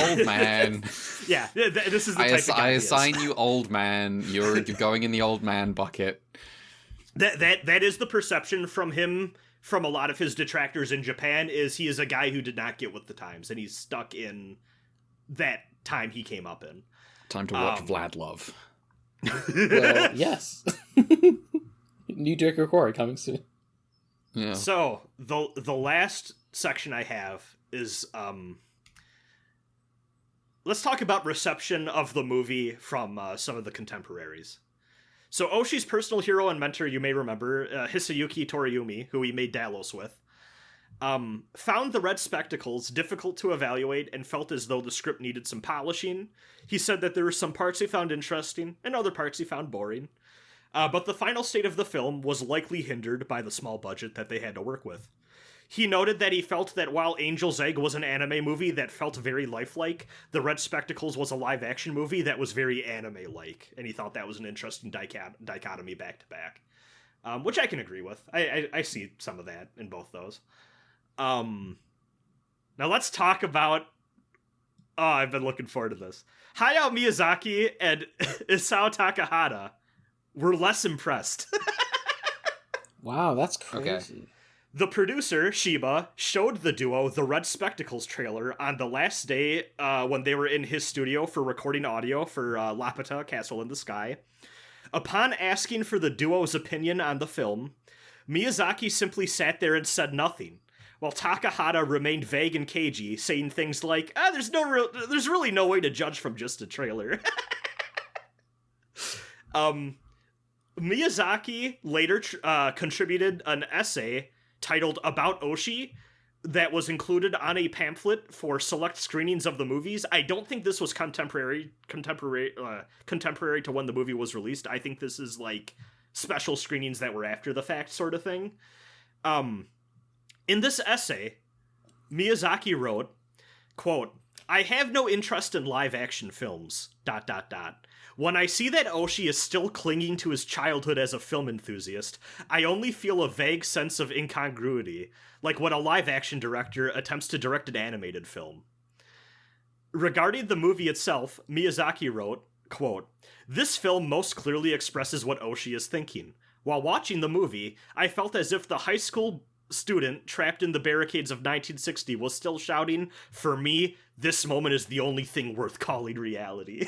Yeah, this is the type of guy I assign you old man. You're going in the old man bucket. That is the perception from him. From a lot of his detractors in Japan, is he is a guy who did not get with the times, and he's stuck in that time he came up in. Time to watch Vlad Love. Well, yes. New Detour Quarry coming soon. Yeah. So, the last section I have is, let's talk about reception of the movie from some of the contemporaries. So Oshii's personal hero and mentor, you may remember, Hisayuki Toriumi, who he made Dalos with, found the red spectacles difficult to evaluate and felt as though the script needed some polishing. He said that there were some parts he found interesting and other parts he found boring. But the final state of the film was likely hindered by the small budget that they had to work with. He noted that he felt that while Angel's Egg was an anime movie that felt very lifelike, The Red Spectacles was a live-action movie that was very anime-like, and he thought that was an interesting dichotomy back-to-back, which I can agree with. I see some of that in both those. Now let's talk about... Oh, I've been looking forward to this. Hayao Miyazaki and Isao Takahata were less impressed. Wow, that's crazy. Okay. The producer, Shiba, showed the duo the Red Spectacles trailer on the last day when they were in his studio for recording audio for Laputa, Castle in the Sky. Upon asking for the duo's opinion on the film, Miyazaki simply sat there and said nothing, while Takahata remained vague and cagey, saying things like, there's really no way to judge from just a trailer. Miyazaki later contributed an essay titled About Oshii that was included on a pamphlet for select screenings of the movies. I don't think this was contemporary to when the movie was released. I think this is like special screenings that were after the fact sort of thing. In this essay, Miyazaki wrote, quote, "I have no interest in live-action films, ... When I see that Oshii is still clinging to his childhood as a film enthusiast, I only feel a vague sense of incongruity, like when a live-action director attempts to direct an animated film." Regarding the movie itself, Miyazaki wrote, quote, "This film most clearly expresses what Oshii is thinking. While watching the movie, I felt as if the high school student trapped in the barricades of 1960 was still shouting, 'For me, this moment is the only thing worth calling reality.'"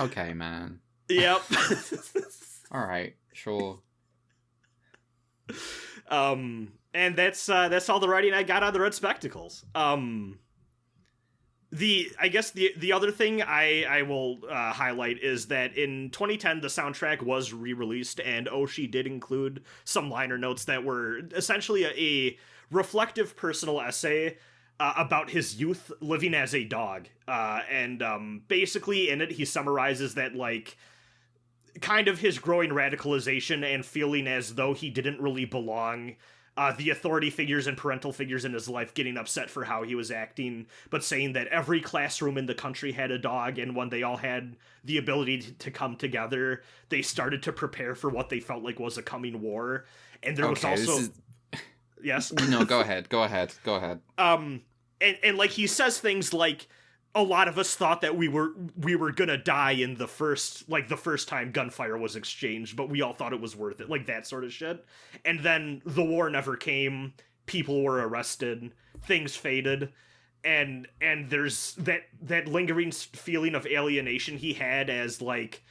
Okay, man. Yep. All right, sure. And that's all the writing I got on the Red Spectacles. I guess the other thing I will highlight is that in 2010 the soundtrack was re-released, and Oshii did include some liner notes that were essentially a reflective personal essay about his youth living as a dog. And basically in it, he summarizes that, like, kind of his growing radicalization and feeling as though he didn't really belong, the authority figures and parental figures in his life getting upset for how he was acting, but saying that every classroom in the country had a dog, and when they all had the ability to come together, they started to prepare for what they felt like was a coming war. And there was also... Yes? No, go ahead. And like, he says things like, a lot of us thought that we were gonna die in the first time gunfire was exchanged, but we all thought it was worth it, like that sort of shit. And then the war never came, people were arrested, things faded, and there's that lingering feeling of alienation he had as, like,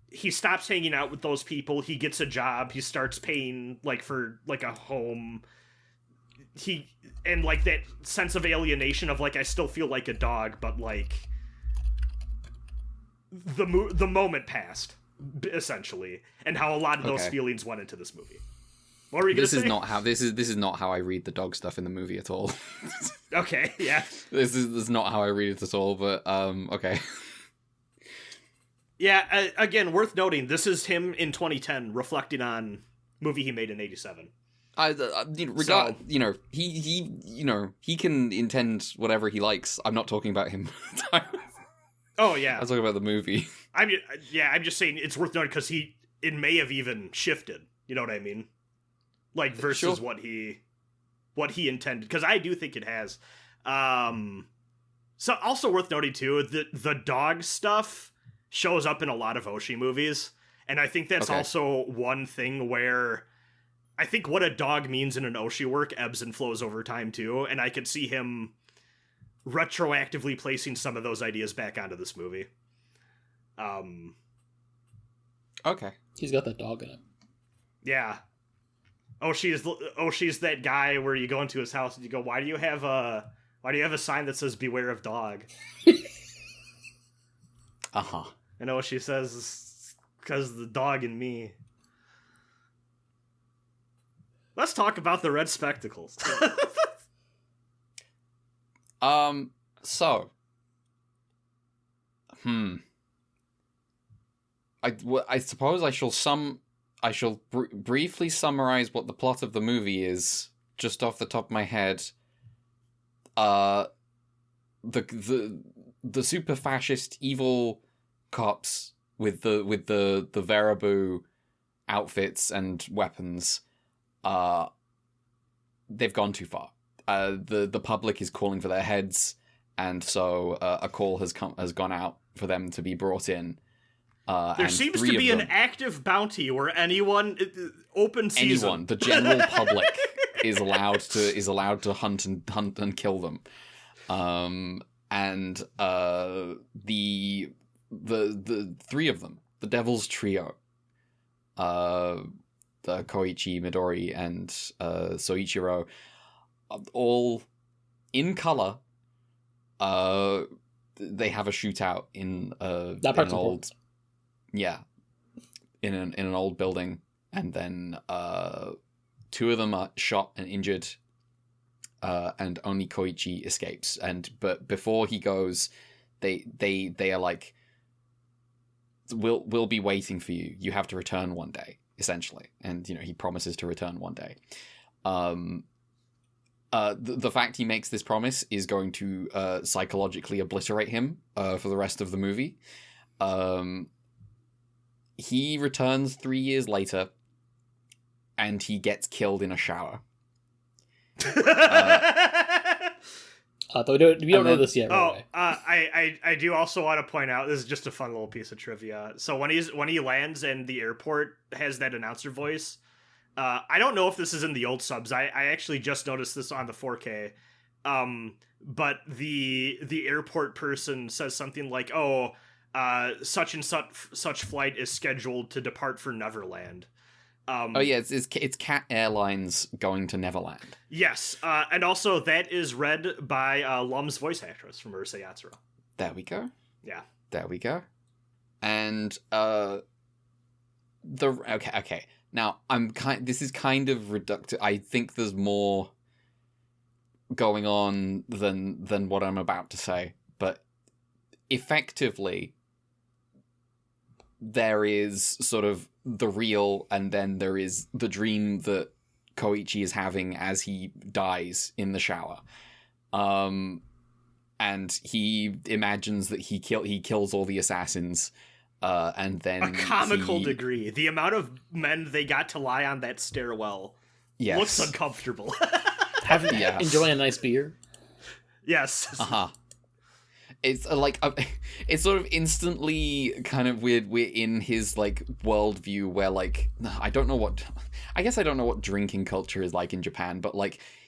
he stops hanging out with those people, he gets a job, he starts paying, like, for, like, a home, and, like, that sense of alienation of, like, I still feel like a dog, but, like, the moment essentially, and how a lot of those feelings went into this movie. What were you gonna say? This is not how I read the dog stuff in the movie at all. Okay, yeah. This is not how I read it at all, but, okay. Yeah, again, worth noting, this is him in 2010 reflecting on movie he made in 87. He can intend whatever he likes. I'm not talking about him. Oh yeah, I'm talking about the movie. I'm just saying it's worth noting because it may have even shifted. You know what I mean? Like, versus what he intended, because I do think it has. So also worth noting too, the dog stuff shows up in a lot of Oshii movies, and I think that's also one thing where I think what a dog means in an Oshii work ebbs and flows over time too, and I could see him retroactively placing some of those ideas back onto this movie. Okay. He's got that dog in it. Yeah. Oshii's that guy where you go into his house and you go, why do you have a sign that says beware of dog? Uh-huh. And Oshii says, because the dog in me. Let's talk about the Red Spectacles. I suppose I shall briefly summarize what the plot of the movie is, just off the top of my head. The super fascist evil cops with the Veraboo outfits and weapons, they've gone too far. The public is calling for their heads, and so a call has gone out for them to be brought in. There seems to be an active bounty where anyone, open season, anyone, the general public is allowed to hunt and kill them. And the three of them, the Devil's Trio, the Koichi, Midori, and Soichiro, all in color. They have a shootout in an old, in an old building, and then two of them are shot and injured. And only Koichi escapes. But before he goes, they are like, we'll be waiting for you. You have to return one day, essentially. And he promises to return one day. The fact he makes this promise is going to psychologically obliterate him for the rest of the movie. He returns 3 years later, and he gets killed in a shower. We don't know this yet. Right I do also want to point out, this is just a fun little piece of trivia. So when he lands and the airport has that announcer voice, I don't know if this is in the old subs. I actually just noticed this on the 4K. But the airport person says something like, such and such flight is scheduled to depart for Neverland. It's Cat Airlines going to Neverland. Yes, and also that is read by Lum's voice actress from Ursa Yatsura. There we go. Yeah. There we go. And okay. Now this is kind of reductive. I think there's more going on than what I'm about to say, but effectively there is sort of the real, and then there is the dream that Koichi is having as he dies in the shower. And he imagines that he kills all the assassins, and then a comical degree. The amount of men they got to lie on that stairwell looks uncomfortable. Enjoying a nice beer. Yes. It's it's sort of instantly kind of weird. We're in his like worldview where I don't know what drinking culture is like in Japan, but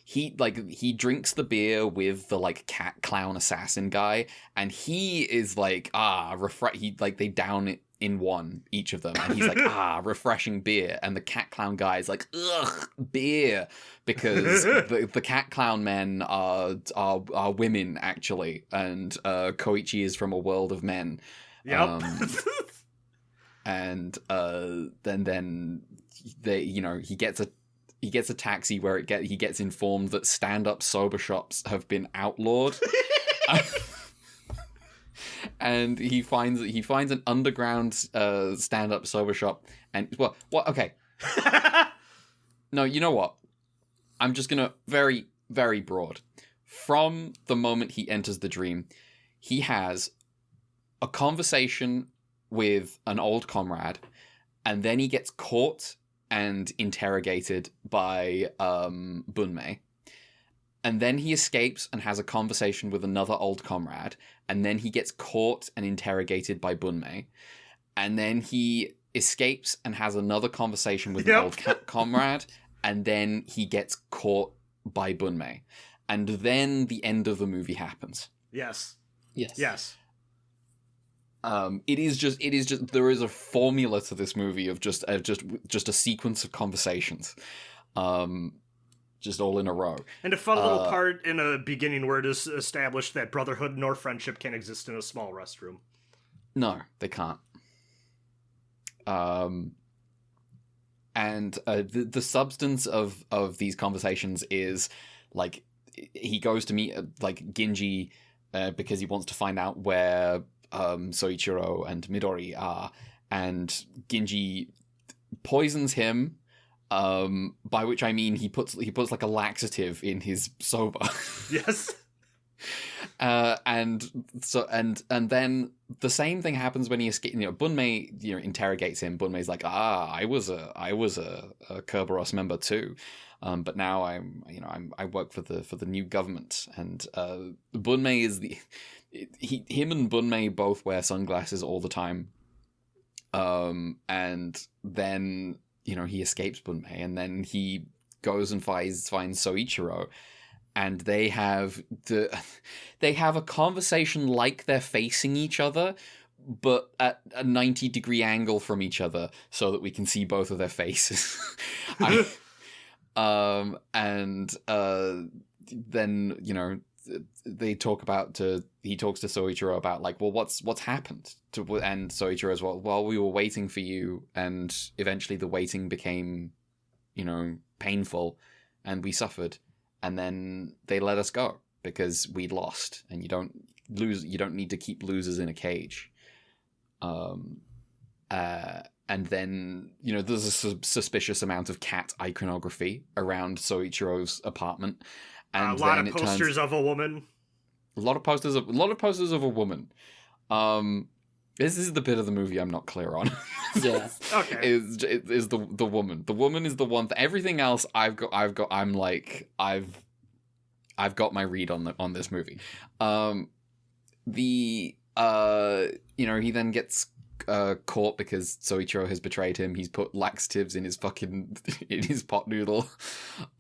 he drinks the beer with the cat clown assassin guy, and he is like they down it in one, each of them, and he's like refreshing beer, and the cat clown guy is like, ugh, beer, because the cat clown men are women actually, and Koichi is from a world of men. Yep. And then they he gets a taxi where he gets informed that stand-up sober shops have been outlawed. And he finds an underground stand-up sober shop, and okay. No, you know what? I'm just gonna very, very broad. From the moment he enters the dream, he has a conversation with an old comrade, and then he gets caught and interrogated by Bunmei. And then he escapes and has a conversation with another old comrade, and then he gets caught and interrogated by Bunmei. And then he escapes and has another conversation with an old comrade, and then he gets caught by Bunmei. And then the end of the movie happens. Yes. It is just there is a formula to this movie of just a sequence of conversations. Just all in a row. And a fun little part in a beginning where it is established that brotherhood nor friendship can exist in a small restroom. No, they can't. And the substance of these conversations is he goes to meet Ginji because he wants to find out where Soichiro and Midori are, and Ginji poisons him. By which I mean he puts like a laxative in his soba. Yes. And then the same thing happens when he escapes. Bunmei, interrogates him. Bunmei's like, I was a Kerberos member too, but now I work for the new government. And Bunmei is him and Bunmei both wear sunglasses all the time. And then he escapes Bunmei, and then he goes and finds Soichiro. And they have a conversation like they're facing each other, but at a 90-degree angle from each other, so that we can see both of their faces. Then they talk about he talks to Soichiro about like, well, what's happened and Soichiro as well, we were waiting for you, and eventually the waiting became painful, and we suffered. And then they let us go because we'd lost, and you don't need to keep losers in a cage. And then, there's a suspicious amount of cat iconography around Soichiro's apartment. And a lot of posters of a woman. A lot of posters of a woman. This is the bit of the movie I'm not clear on. Yeah. Okay. Is the woman. The woman is the one. Everything else I've got my read on this movie. He then gets caught because Soichiro has betrayed him. He's put laxatives in his pot noodle.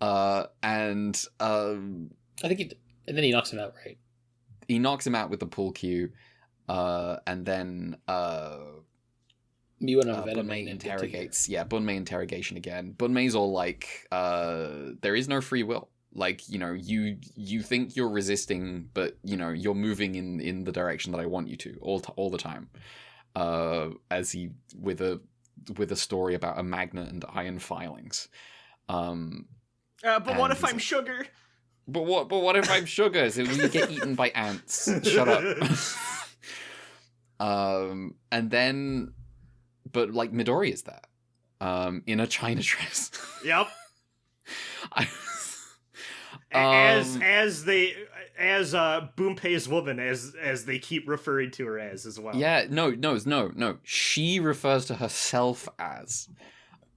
And then he knocks him out, right? He knocks him out with the pool cue. And then Bunmei interrogates. Yeah, Bunmei interrogation again. Bunmei's all like, there is no free will. Like, you think you're resisting, but you're moving in the direction that I want you to all the time. As he with a story about a magnet and iron filings. But what if I'm sugar? But what if I'm sugar? So we get eaten by ants. Shut up. And then, but like Midori is there, in a China dress. Yep. As Bunpei's woman, as they keep referring to her as well. Yeah, no. She refers to herself as.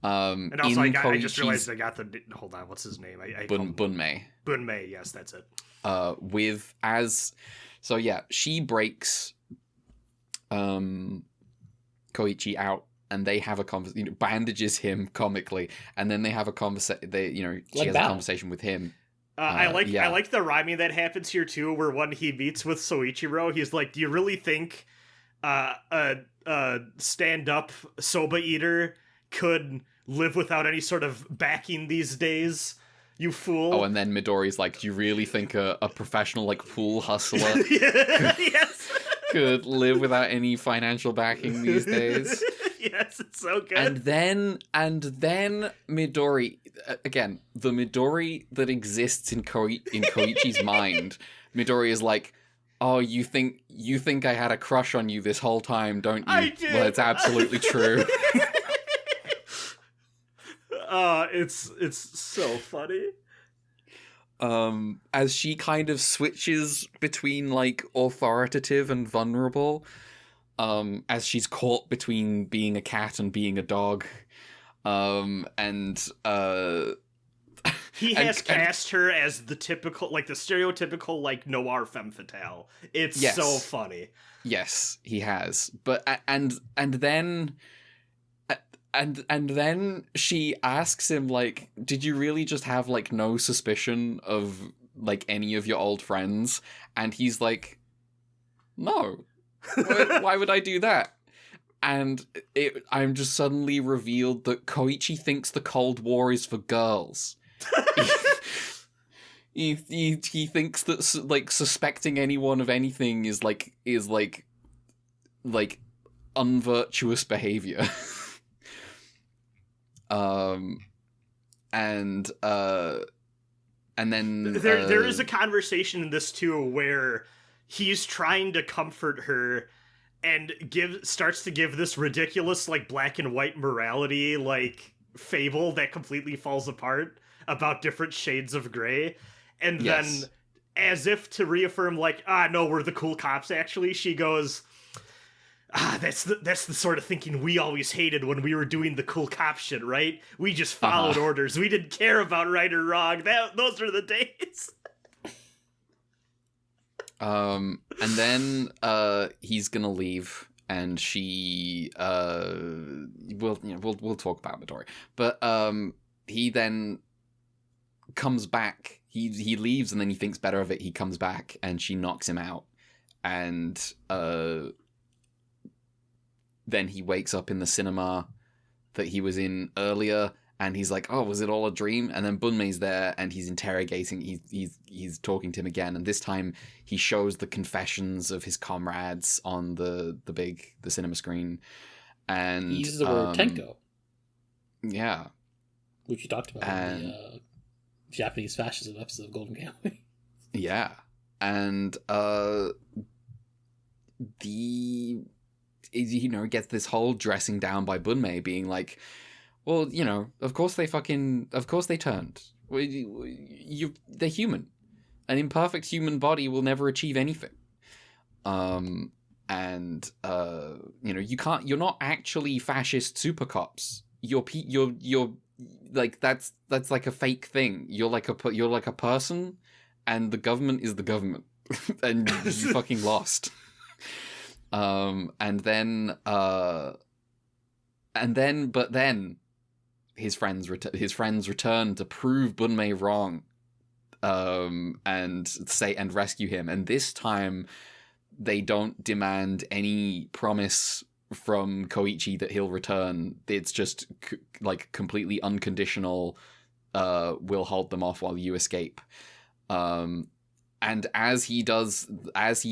And also, I just realized I got the. Hold on, what's his name? Bunmei. Bunmei, yes, that's it. So yeah, she breaks Koichi out, and they have a conversation. Bandages him comically, and then they have a conversation. She has a conversation with him. I like the rhyming that happens here too, where when he meets with Soichiro, he's like, "Do you really think a stand-up soba eater could live without any sort of backing these days? You fool!" Oh, and then Midori's like, "Do you really think a professional like pool hustler yes. could live without any financial backing these days?" Yes, it's so good. And then Midori, again, the Midori that exists in Koichi's mind. Midori is like, "Oh, you think I had a crush on you this whole time, don't you?" I did. Well, it's absolutely true. It's so funny. As she kind of switches between like authoritative and vulnerable, as she's caught between being a cat and being a dog, he has cast her as the typical, like the stereotypical, like noir femme fatale. It's so funny. Yes, he has. But and then she asks him like, "Did you really just have like no suspicion of like any of your old friends?" And he's like, "No. Why would I do that?" And I'm just suddenly revealed that Koichi thinks the Cold War is for girls. He thinks that like suspecting anyone of anything is like unvirtuous behavior. And then there is a conversation in this too where he's trying to comfort her, and starts to give this ridiculous like black and white morality like fable that completely falls apart about different shades of gray. And then, as if to reaffirm, like, no, we're the cool cops, actually, she goes, that's the sort of thinking we always hated when we were doing the cool cop shit, right? We just followed orders. We didn't care about right or wrong. Those are the days. And then he's gonna leave, and she we'll talk about Midori, but he then comes back. He leaves, and then he thinks better of it. He comes back, and she knocks him out, and then he wakes up in the cinema that he was in earlier, and he's like, "Oh, was it all a dream?" And then Bunmei's there, and he's interrogating. He's talking to him again, and this time he shows the confessions of his comrades on the cinema screen, and he uses the word Tenko. Yeah, which you talked about in the Japanese fascism episode of Golden Kamuy. Yeah, and gets this whole dressing down by Bunmei, being like, well, of course they turned. They're human. An imperfect human body will never achieve anything. You're not actually fascist super cops. You're like, that's like a fake thing. You're like a person, and the government is the government, and you fucking lost. But then his friends return to prove Bunmei wrong, and rescue him. And this time, they don't demand any promise from Koichi that he'll return. It's just like completely unconditional. We'll hold them off while you escape. And as he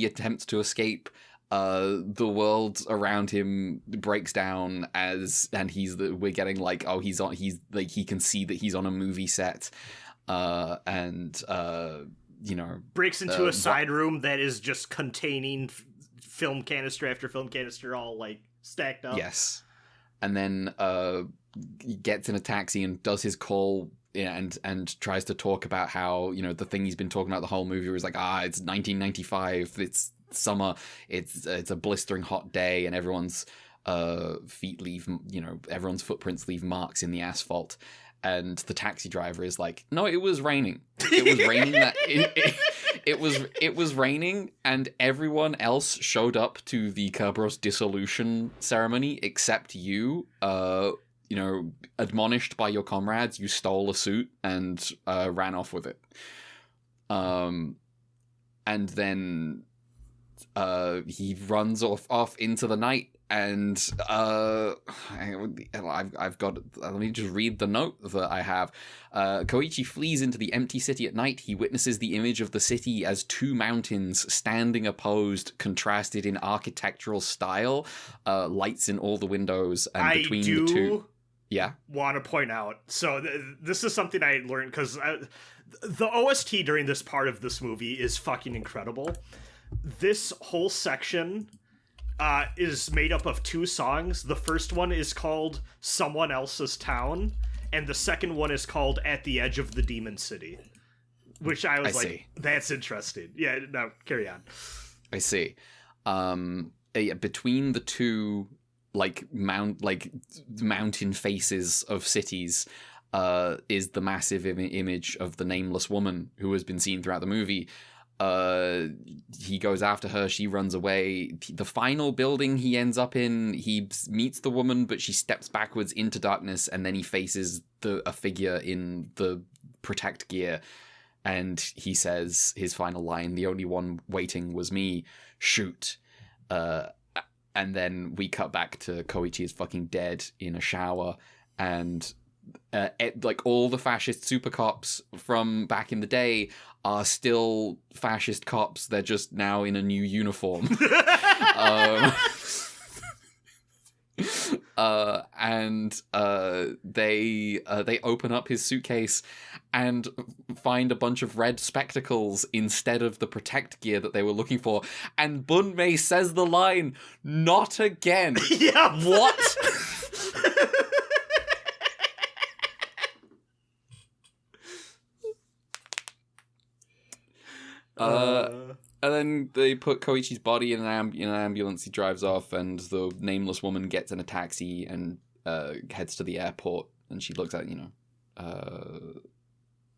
attempts to escape, the world around him breaks down, we're getting like, he can see that he's on a movie set, breaks into a side room that is just containing film canister after film canister, all like stacked up. Yes, and then he gets in a taxi and does his call. And tries to talk about how, the thing he's been talking about the whole movie was like, it's 1995, it's summer, it's a blistering hot day, and everyone's everyone's footprints leave marks in the asphalt. And the taxi driver is like, no, it was raining. It was raining. It was raining, and everyone else showed up to the Kerberos dissolution ceremony except you. Admonished by your comrades, you stole a suit and ran off with it. And then he runs off into the night, and I've got. Let me just read the note that I have. Koichi flees into the empty city at night. He witnesses the image of the city as two mountains standing opposed, contrasted in architectural style. Lights in all the windows, and between the two. Yeah. Want to point out. So this is something I learned because the OST during this part of this movie is fucking incredible. This whole section is made up of two songs. The first one is called Someone Else's Town, and the second one is called At the Edge of the Demon City, which I was like, that's interesting. Yeah, no, carry on. I see. Between the two mountain faces of cities is the massive image of the nameless woman who has been seen throughout the movie. He goes after her, she runs away. The final building he ends up in, he meets the woman, but she steps backwards into darkness, and then he faces a figure in the protect gear, and he says his final line, "The only one waiting was me, shoot." And then we cut back to Koichi is fucking dead in a shower, and all the fascist super cops from back in the day are still fascist cops. They're just now in a new uniform. and they open up his suitcase and find a bunch of red spectacles instead of the protect gear that they were looking for. And Bunmei says the line, "Not again." Yeah. What? And then they put Koichi's body in an ambulance. He drives off, and the nameless woman gets in a taxi and heads to the airport. And she looks at,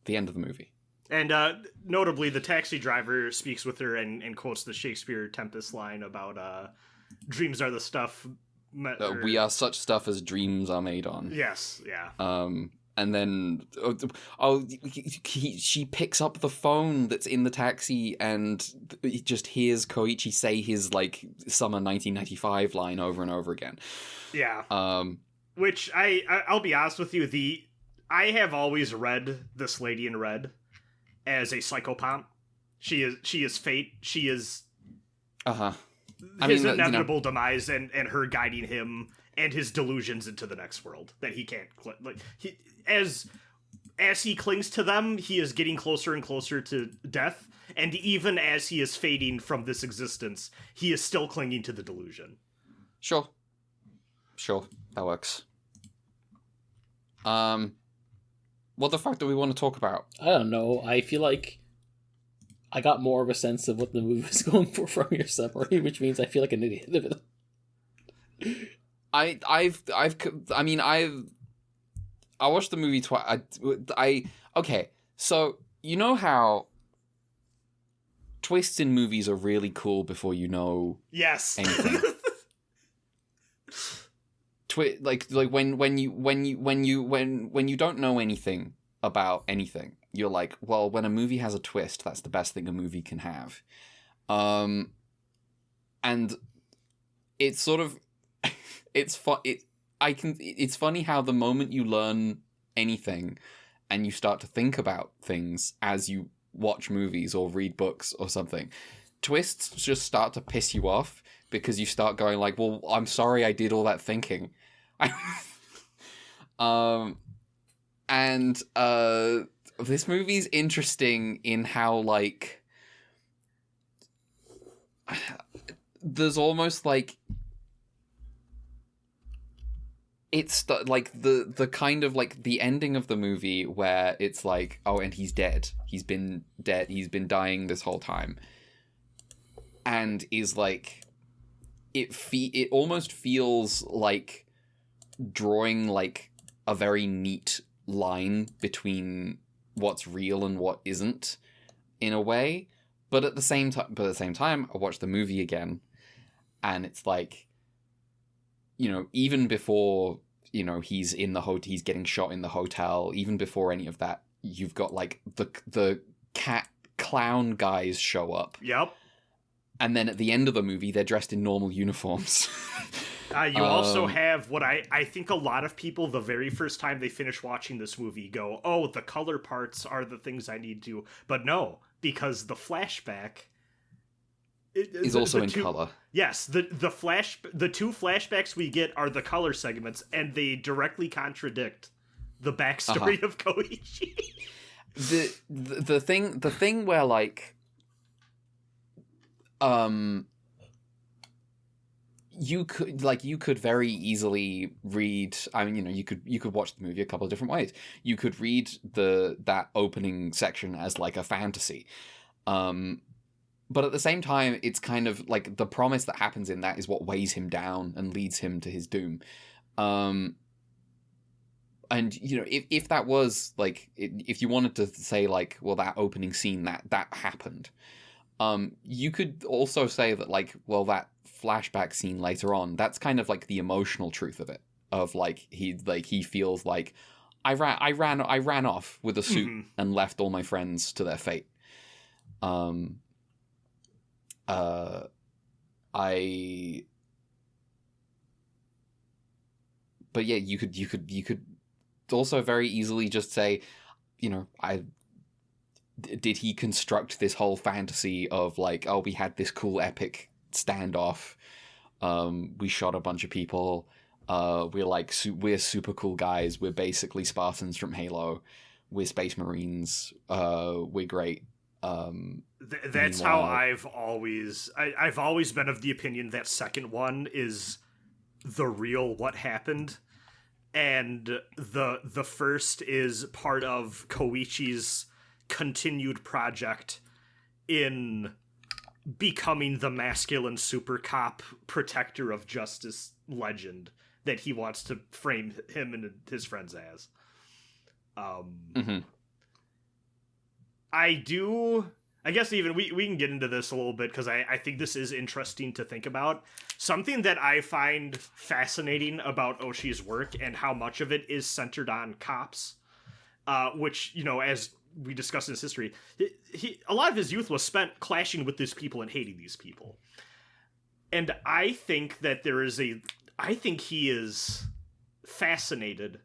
the end of the movie. And notably, the taxi driver speaks with her and quotes the Shakespeare Tempest line about dreams are the stuff... we are such stuff as dreams are made on. Yes, yeah. And then, she picks up the phone that's in the taxi and just hears Koichi say his, summer 1995 line over and over again. Yeah. Which, I'll be honest with you, I have always read this lady in red as a psychopomp. She is fate. She is... his inevitable demise and her guiding him and his delusions into the next world that he can't as he clings to them, he is getting closer and closer to death, and even as he is fading from this existence, he is still clinging to the delusion. Sure, that works. What the fuck do we want to talk about? I don't know. I feel like I got more of a sense of what the movie was going for from your summary, which means I feel like an idiot. I watched the movie twice. Okay, so you know how twists in movies are really cool before you know anything. When you don't know anything about anything, you're like, well, when a movie has a twist, that's the best thing a movie can have. And it's sort of it's funny how the moment you learn anything and you start to think about things as you watch movies or read books or something, twists just start to piss you off because you start going like, well, I'm sorry I did all that thinking. This movie's interesting in how there's almost it's the kind of the ending of the movie where it's like, oh, and he's dead. He's been dying this whole time. And is it almost feels like drawing a very neat line between what's real and what isn't in a way. But at the same time, I watched the movie again and it's even before, he's in the he's getting shot in the hotel, even before any of that, you've got the cat clown guys show up. Yep. And then at the end of the movie, they're dressed in normal uniforms. You also have what I think a lot of people, the very first time they finish watching this movie, go, oh, the color parts are the things I need to. But no, because the flashback is also in color. Yes, the two flashbacks we get are the color segments, and they directly contradict the backstory of Koichi. The thing where you could very easily read. I mean, you could watch the movie a couple of different ways. You could read that opening section as a fantasy, but at the same time, it's kind of the promise that happens in that is what weighs him down and leads him to his doom. And if that was if you wanted to say well, that opening scene that happened, you could also say that well, that flashback scene later on, that's kind of the emotional truth of it, of he feels I ran off with a suit and left all my friends to their fate. But yeah, you could also very easily just say, did he construct this whole fantasy of oh, we had this cool epic standoff, we shot a bunch of people, we're super cool guys. We're basically Spartans from Halo. We're Space Marines. We're great. That's how I've always been of the opinion that second one is the real what happened, and the first is part of Koichi's continued project in becoming the masculine super cop protector of justice legend that he wants to frame him and his friends as. I guess even we can get into this a little bit, because I think this is interesting to think about. Something that I find fascinating about Oshii's work and how much of it is centered on cops, which, you know, as we discussed in his history, a lot of his youth was spent clashing with these people and hating these people. And I think that I think he is fascinated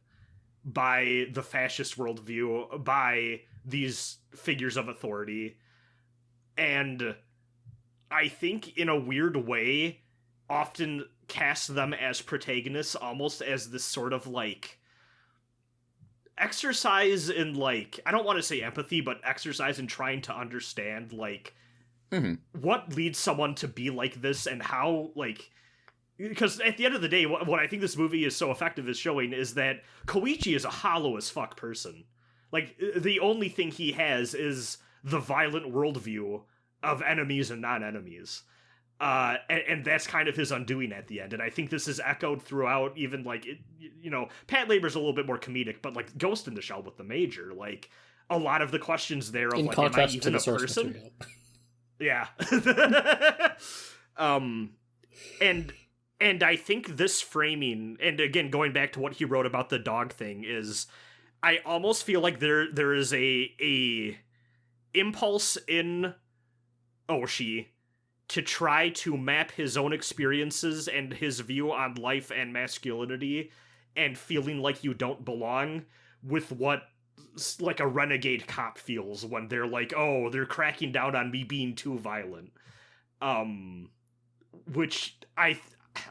by the fascist worldview, by these figures of authority, and I think in a weird way often casts them as protagonists, almost as this sort of like exercise in, like, I don't want to say empathy, but exercise in trying to understand, like, what leads someone to be like this, and how, like, because at the end of the day, what I think this movie is so effective is showing is that Koichi is a hollow as fuck person. Like, the only thing he has is the violent worldview of enemies and non-enemies. And that's kind of his undoing at the end. And I think this is echoed throughout, even, like, you know, Pat Labor's a little bit more comedic, but, like, Ghost in the Shell with the Major, like, a lot of the questions there of, like, am I even a person? Yeah. And I think this framing, and again, going back to what he wrote about the dog thing, is I almost feel like there is a impulse in Oshii to try to map his own experiences and his view on life and masculinity and feeling like you don't belong with what, like, a renegade cop feels when they're like, oh, they're cracking down on me being too violent. Which I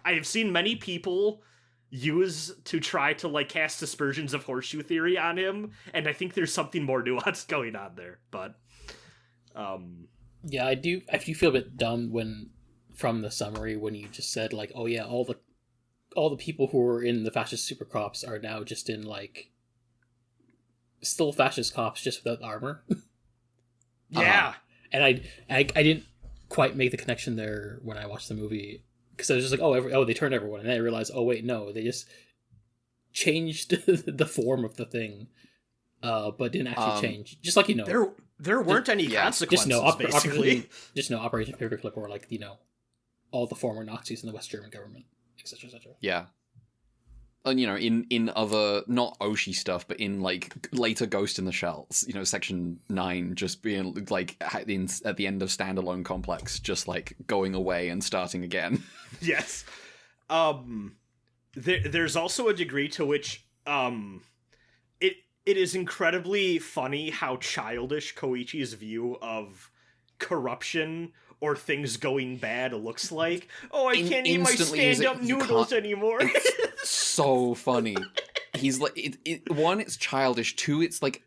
have seen many people use to try to, like, cast aspersions of horseshoe theory on him, and I think there's something more nuanced going on there, but yeah, I do feel a bit dumb when, from the summary, when you just said, like, oh yeah, all the people who were in the fascist super cops are now just in, like, still fascist cops, just without armor. Yeah. And I didn't quite make the connection there when I watched the movie, because I was just like, oh, they turned everyone, and then I realized, oh wait, no, they just changed the form of the thing, but didn't actually change. Just like, you know, there weren't any consequences. Basically, Operation Paperclip, or, like, you know, all the former Nazis in the West German government, etc., etc. Yeah. And, you know, in other, not Oshii stuff, but in, like, later Ghost in the Shells, you know, Section 9 just being, like, at the end of Standalone Complex, just, like, going away and starting again. Yes. There's also a degree to which, it is incredibly funny how childish Koichi's view of corruption or things going bad looks like. Oh, I can't eat my stand-up noodles anymore. It's so funny. He's like, one, it's childish. Two, it's like,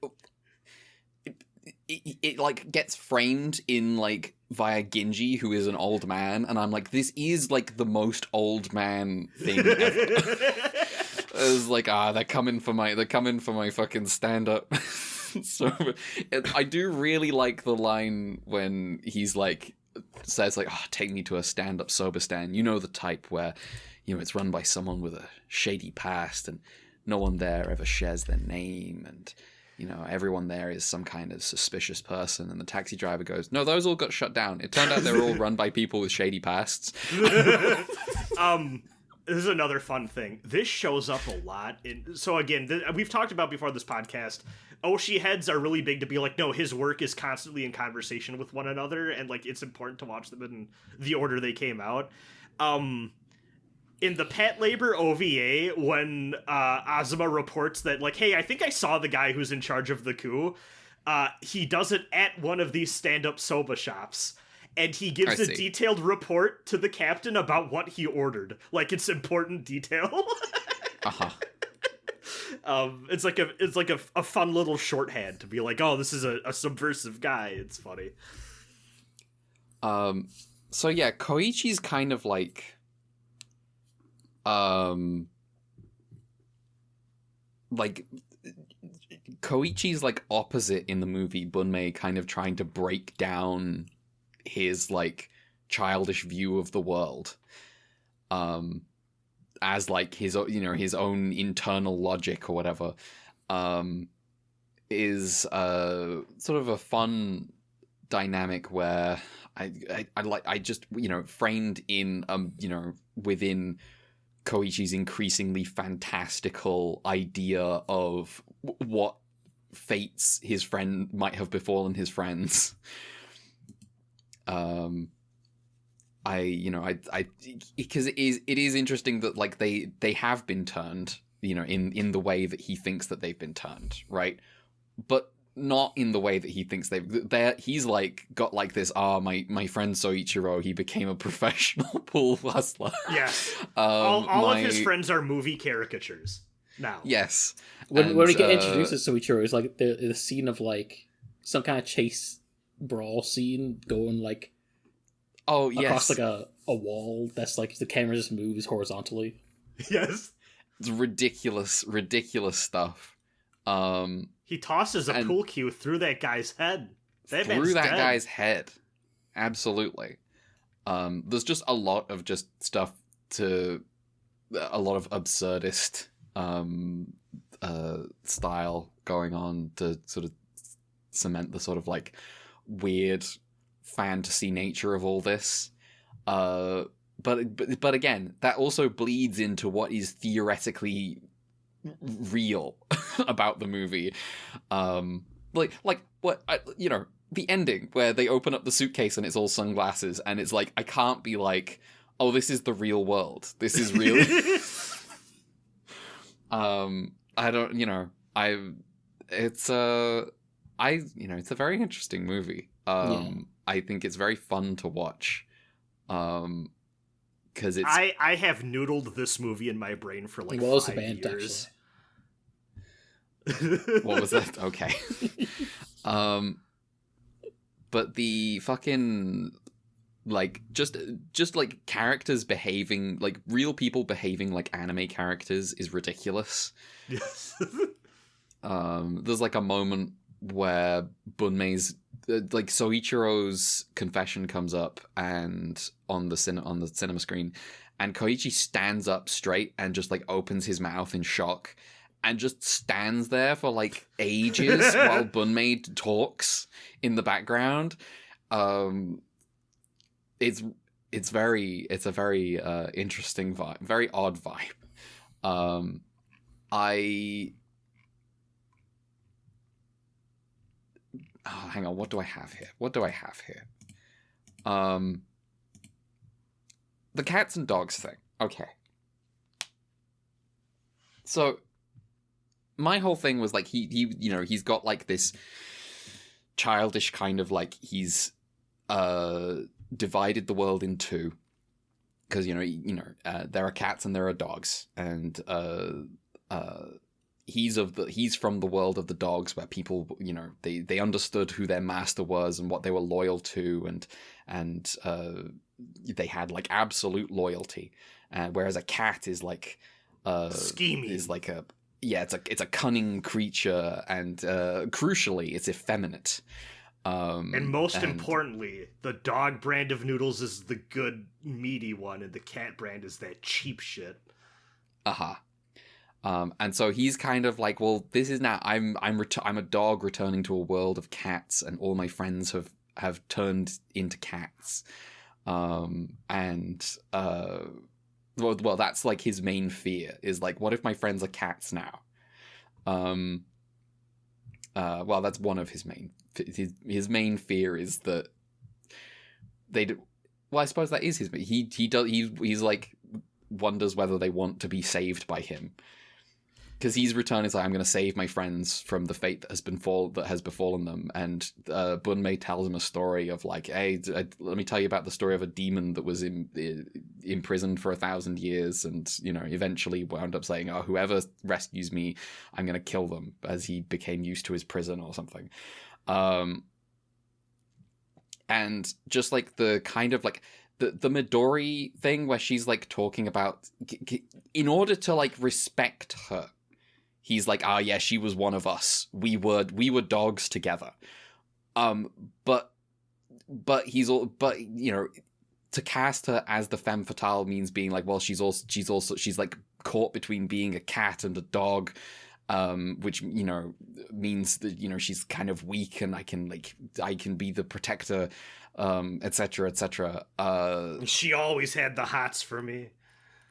it like gets framed in, like, via Ginji, who is an old man, and I'm like, this is, like, the most old man thing ever. It's like, they're coming for my fucking stand-up. So, I do really like the line when he's like, says, like, take me to a stand-up sober stand. You know, the type where, you know, it's run by someone with a shady past, and no one there ever shares their name, and, you know, everyone there is some kind of suspicious person. And the taxi driver goes, no, those all got shut down. It turned out they were all run by people with shady pasts. This is another fun thing. This shows up a lot. So again, we've talked about before this podcast, Oshii heads are really big to be like, no, his work is constantly in conversation with one another, and, like, it's important to watch them in the order they came out. In the Pat Labor OVA, when Azuma reports that, like, hey, I think I saw the guy who's in charge of the coup, he does it at one of these stand-up soba shops. And he gives a detailed report to the captain about what he ordered. Like, it's important detail. Uh-huh. It's like a fun little shorthand to be like, oh, this is a subversive guy. It's funny. So yeah, Koichi's kind of like Koichi's like opposite in the movie Bunmei, kind of trying to break down his like childish view of the world as like his own internal logic or whatever, is sort of a fun dynamic where I just framed in within Koichi's increasingly fantastical idea of what fates his friend might have befallen his friends. Because it is interesting that like they have been turned, in the way that he thinks that they've been turned, right? But not in the way that he thinks he's like got like this, my friend Soichiro, he became a professional pool hustler. Yeah. All of his friends are movie caricatures now. Yes. When we get introduced to Soichiro, it's like the scene of like some kind of chase brawl scene going like across like a wall that's like the camera just moves horizontally. Yes. It's ridiculous stuff. He tosses a pool cue through that guy's head. Guy's head. Absolutely. There's just a lot of stuff a lot of absurdist style going on to sort of cement the sort of like weird fantasy nature of all this. But again, that also bleeds into what is theoretically real about the movie. Like what the ending where they open up the suitcase and it's all sunglasses, and it's like, I can't be like, oh, this is the real world, this is real. I don't, it's a very interesting movie. I think it's very fun to watch. Because it's I have noodled this movie in my brain for like 5 years. What was that? Okay. But the fucking like just like characters behaving like real people behaving like anime characters is ridiculous. Yes. There's like a moment where Bunmei's like Soichiro's confession comes up and on the cinema screen, and Koichi stands up straight and just like opens his mouth in shock and just stands there for like ages while Bunmei talks in the background. It's a very interesting vibe, very odd vibe. Hang on, what do I have here? The cats and dogs thing. Okay. So my whole thing was like he's got like this childish kind of like he's divided the world in two, because there are cats and there are dogs, and he's from the world of the dogs, where people they understood who their master was and what they were loyal to, and they had like absolute loyalty, whereas a cat is like scheming, is like it's a cunning creature, and crucially it's effeminate. And most importantly, the dog brand of noodles is the good meaty one, and the cat brand is that cheap shit. And so he's kind of like, well, this is now I'm a dog returning to a world of cats, and all my friends have turned into cats. Well, that's like his main fear, is like, what if my friends are cats now? Well, that's one of his main fear is that well, I suppose that is his, he's like wonders whether they want to be saved by him. because he's returned. It's like, I'm going to save my friends from the fate that has befallen them. And Bunmei tells him a story of like, hey, let me tell you about the story of a demon that was imprisoned for 1,000 years, and eventually wound up saying, oh, whoever rescues me, I'm going to kill them, as he became used to his prison or something. And just like the kind of like the Midori thing where she's like talking about, in order to like respect her, he's like, oh yeah, she was one of us. We were dogs together. But to cast her as the femme fatale means being like, well, she's like caught between being a cat and a dog, which means that she's kind of weak, and I can be the protector, etc., etc. She always had the hots for me.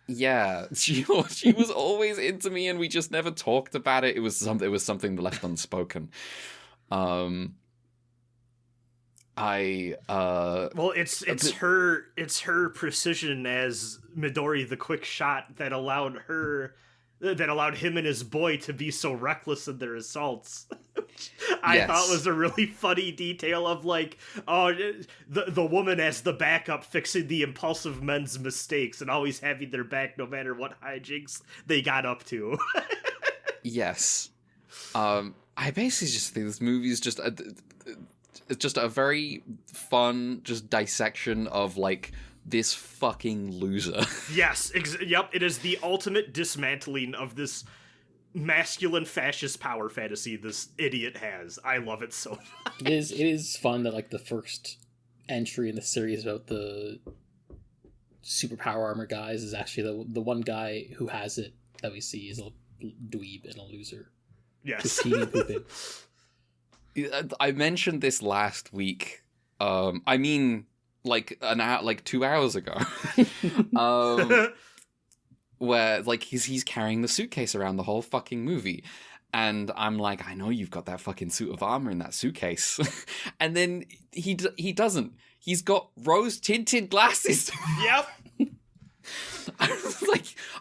Yeah, she was always into me, and we just never talked about it. It was something left unspoken. Well, it's her precision as Midori the quick shot that allowed him and his boy to be so reckless in their assaults. I thought was a really funny detail of like, oh, the woman as the backup fixing the impulsive men's mistakes and always having their back no matter what hijinks they got up to. Yes. I basically just think this movie is just a very fun just dissection of like this fucking loser. Yes, yep, it is the ultimate dismantling of this masculine fascist power fantasy this idiot has. I love it so much. It is fun that like the first entry in the series about the superpower armor guys is actually the one guy who has it that we see is a dweeb and a loser. Yes. Just eating pooping. I mentioned this last week. I mean, like 2 hours ago. Where like he's carrying the suitcase around the whole fucking movie, and I'm like, I know you've got that fucking suit of armor in that suitcase, and then he doesn't. He's got rose tinted glasses. Yep.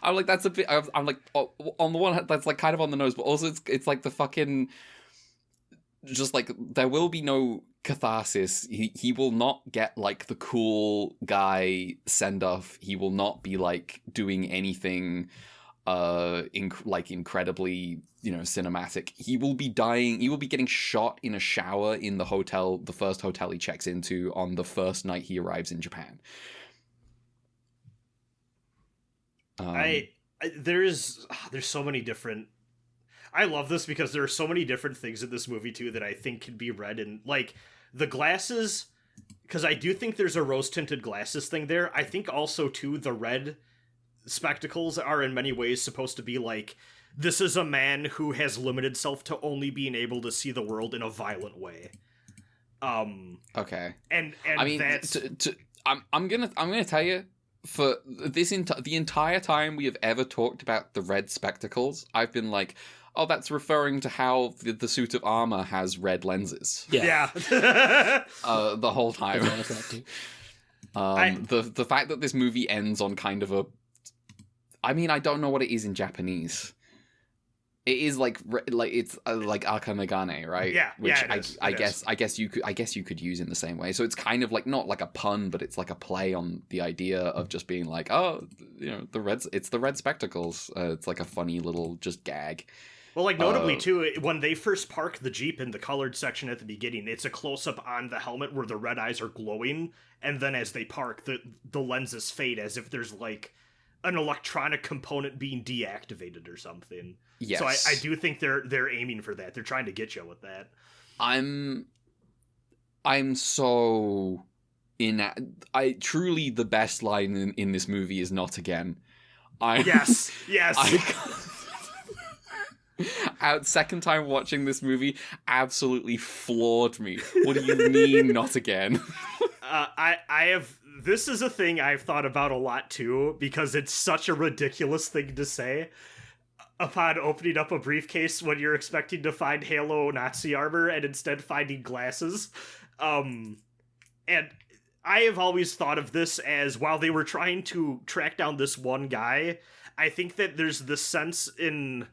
I'm like that's a bit. I'm like, on the one hand, that's like kind of on the nose, but also it's like the fucking. Just like there will be no catharsis. He will not get like the cool guy send off. He will not be like doing anything incredibly cinematic. He will be dying. He will be getting shot in a shower in the hotel, the first hotel he checks into on the first night he arrives in Japan. There's so many different. I love this because there are so many different things in this movie, too, that I think can be read in, like, the glasses, because I do think there's a rose-tinted glasses thing there. I think also, too, the red spectacles are in many ways supposed to be, like, this is a man who has limited self to only being able to see the world in a violent way. Okay. And I mean, that's... I'm gonna tell you, for this the entire time we have ever talked about the red spectacles, I've been like, oh, that's referring to how the suit of armor has red lenses. Yeah. The whole time. The fact that this movie ends on kind of a... I mean, I don't know what it is in Japanese. It is like it's like akamegane, right? Yeah, which I guess you could use in the same way. So it's kind of like not like a pun, but it's like a play on the idea of just being like, oh, it's the red spectacles. It's like a funny little just gag. Well, like, notably, too, when they first park the Jeep in the colored section at the beginning, it's a close-up on the helmet where the red eyes are glowing, and then as they park, the lenses fade as if there's, like, an electronic component being deactivated or something. Yes. So I do think they're aiming for that. They're trying to get you with that. I'm so... truly, the best line in this movie is "not again." Yes. Second time watching this movie absolutely floored me. What do you mean not again? This is a thing I've thought about a lot too, because it's such a ridiculous thing to say upon opening up a briefcase when you're expecting to find Halo Nazi armor and instead finding glasses. And I have always thought of this as, while they were trying to track down this one guy, I think that there's this sense in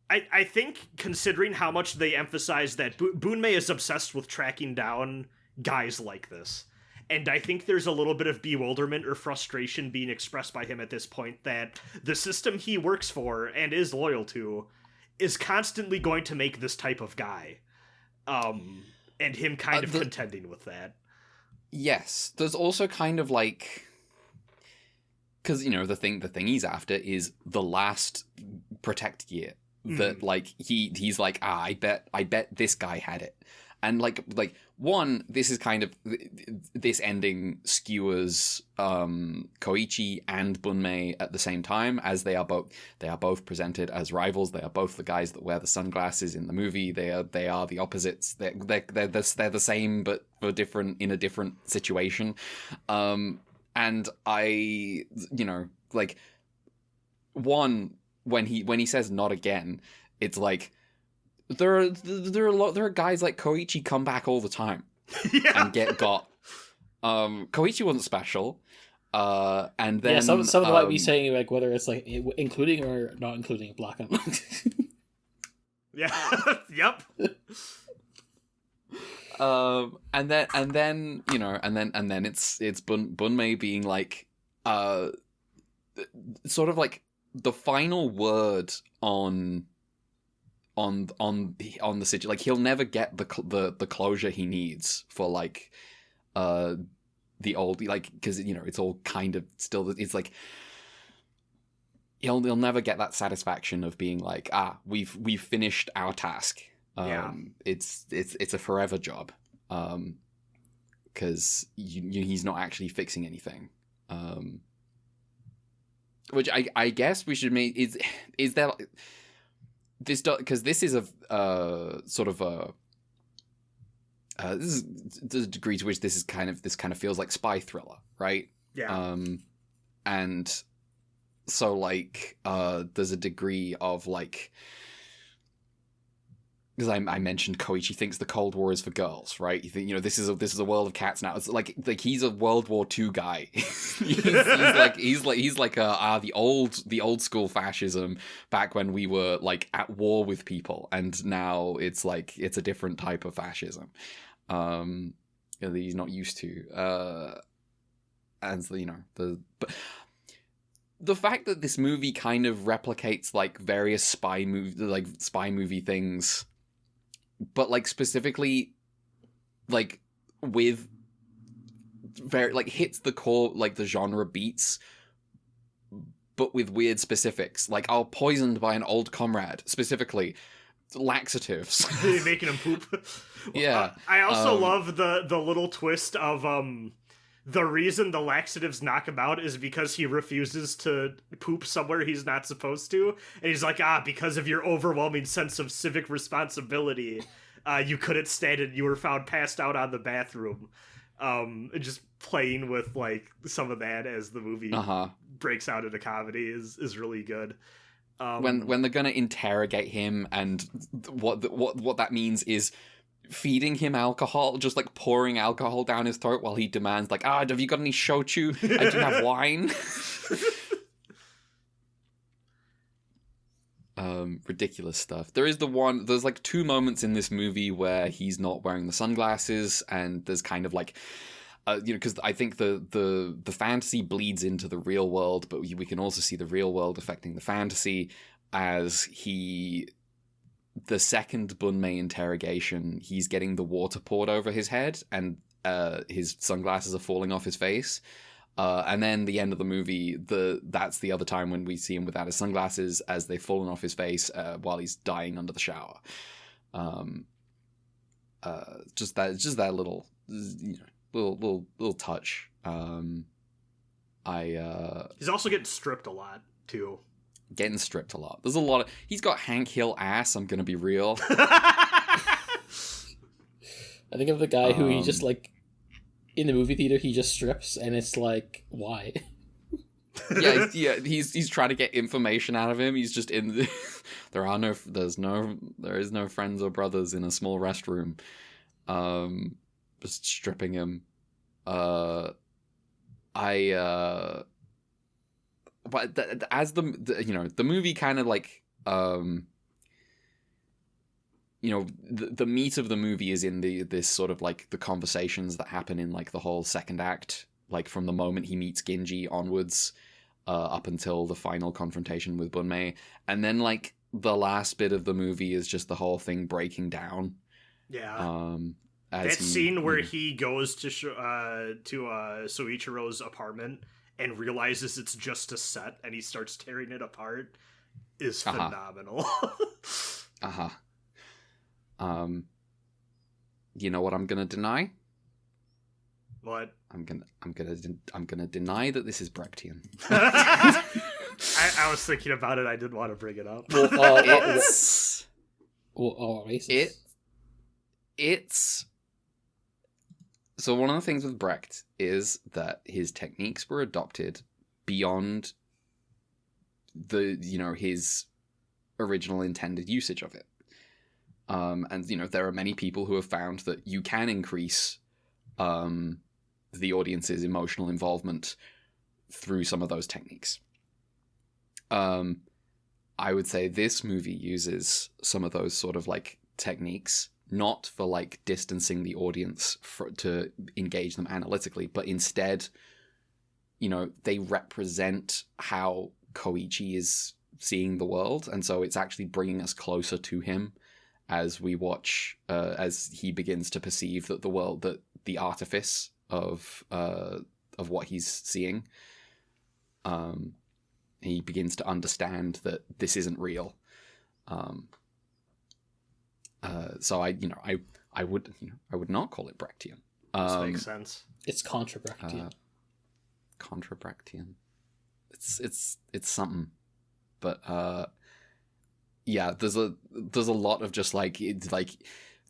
I think considering how much they emphasize that Bunmei is obsessed with tracking down guys like this. And I think there's a little bit of bewilderment or frustration being expressed by him at this point that the system he works for and is loyal to is constantly going to make this type of guy. And him kind of contending with that. Yes. There's also kind of like... Because, you know, the thing he's after is the last protect year. That, like, he's like, I bet this guy had it. And, like one, this is kind of... This ending skewers Koichi and Bunmei at the same time, as they are both presented as rivals. They are both the guys that wear the sunglasses in the movie. They are the opposites. They're the same, but for different, in a different situation. And I, you know, like, one... When he says not again, it's like there are guys like Koichi come back all the time and get got. Koichi wasn't special, and then some of them might be saying like whether it's like including or not including Black and Yeah. Yep. And then you know, and then it's Bunmei being like, sort of like. The final word on the situation, like he'll never get the closure he needs for like the old, like, because you know it's all kind of still, it's like he'll never get that satisfaction of being like, we've finished our task. It's a forever job, because he's not actually fixing anything. Which I guess we should make is there this, because this is a sort of a this is the degree to which this kind of feels like spy thriller, right? Yeah. And so like there's a degree of like, because I mentioned Koichi thinks the Cold War is for girls, right? You think, you know, this is a world of cats now. It's like he's a World War II guy. he's like the old school fascism back when we were like at war with people, and now it's like it's a different type of fascism that he's not used to. And so, you know, the fact that this movie kind of replicates like various spy movie things, but like specifically like with very like hits the core, like the genre beats, but with weird specifics, like poisoned by an old comrade, specifically laxatives. Making him poop. Yeah. I also love the little twist of the reason the laxatives knock him out is because he refuses to poop somewhere he's not supposed to. And he's like, because of your overwhelming sense of civic responsibility, you couldn't stand it. You were found passed out on the bathroom. Just playing with like some of that as the movie breaks out into comedy is really good. When they're gonna interrogate him, and what that means is feeding him alcohol, just like pouring alcohol down his throat while he demands like, have you got any shochu? I do have wine. Ridiculous stuff. There's like two moments in this movie where he's not wearing the sunglasses, and there's kind of like you know, because I think the fantasy bleeds into the real world, but we can also see the real world affecting the fantasy as the second Bunmei interrogation, he's getting the water poured over his head, and his sunglasses are falling off his face. And then the end of the movie, that's the other time when we see him without his sunglasses, as they've fallen off his face while he's dying under the shower. Just that little, you know, little touch. He's also getting stripped a lot too. Getting stripped a lot. There's a lot of... He's got Hank Hill ass, I'm gonna be real. I think of the guy who he just, like... In the movie theater, he just strips, and it's like, why? yeah, he's trying to get information out of him. He's just in the... There is no friends or brothers in a small restroom. Just stripping him. But as the you know, the movie kind of like the meat of the movie is in this sort of like the conversations that happen in like the whole second act, like from the moment he meets Ginji onwards, up until the final confrontation with Bunmei, and then like the last bit of the movie is just the whole thing breaking down. Yeah. That scene where he goes to Soichiro's apartment and realizes it's just a set, and he starts tearing it apart, is phenomenal. You know what I'm gonna deny? What? I'm gonna deny that this is Brechtian. I was thinking about it. I didn't want to bring it up. It's so one of the things with Brecht is that his techniques were adopted beyond his original intended usage of it. And there are many people who have found that you can increase the audience's emotional involvement through some of those techniques. I would say this movie uses some of those sort of like techniques not for like distancing the audience to engage them analytically, but instead, they represent how Koichi is seeing the world, and so it's actually bringing us closer to him as we watch, as he begins to perceive that the artifice of what he's seeing. He begins to understand that this isn't real. So I would not call it Brechtian. This makes sense. It's contra-Brechtian. Contra-Brechtian. It's something, but yeah. There's a lot of just like it's like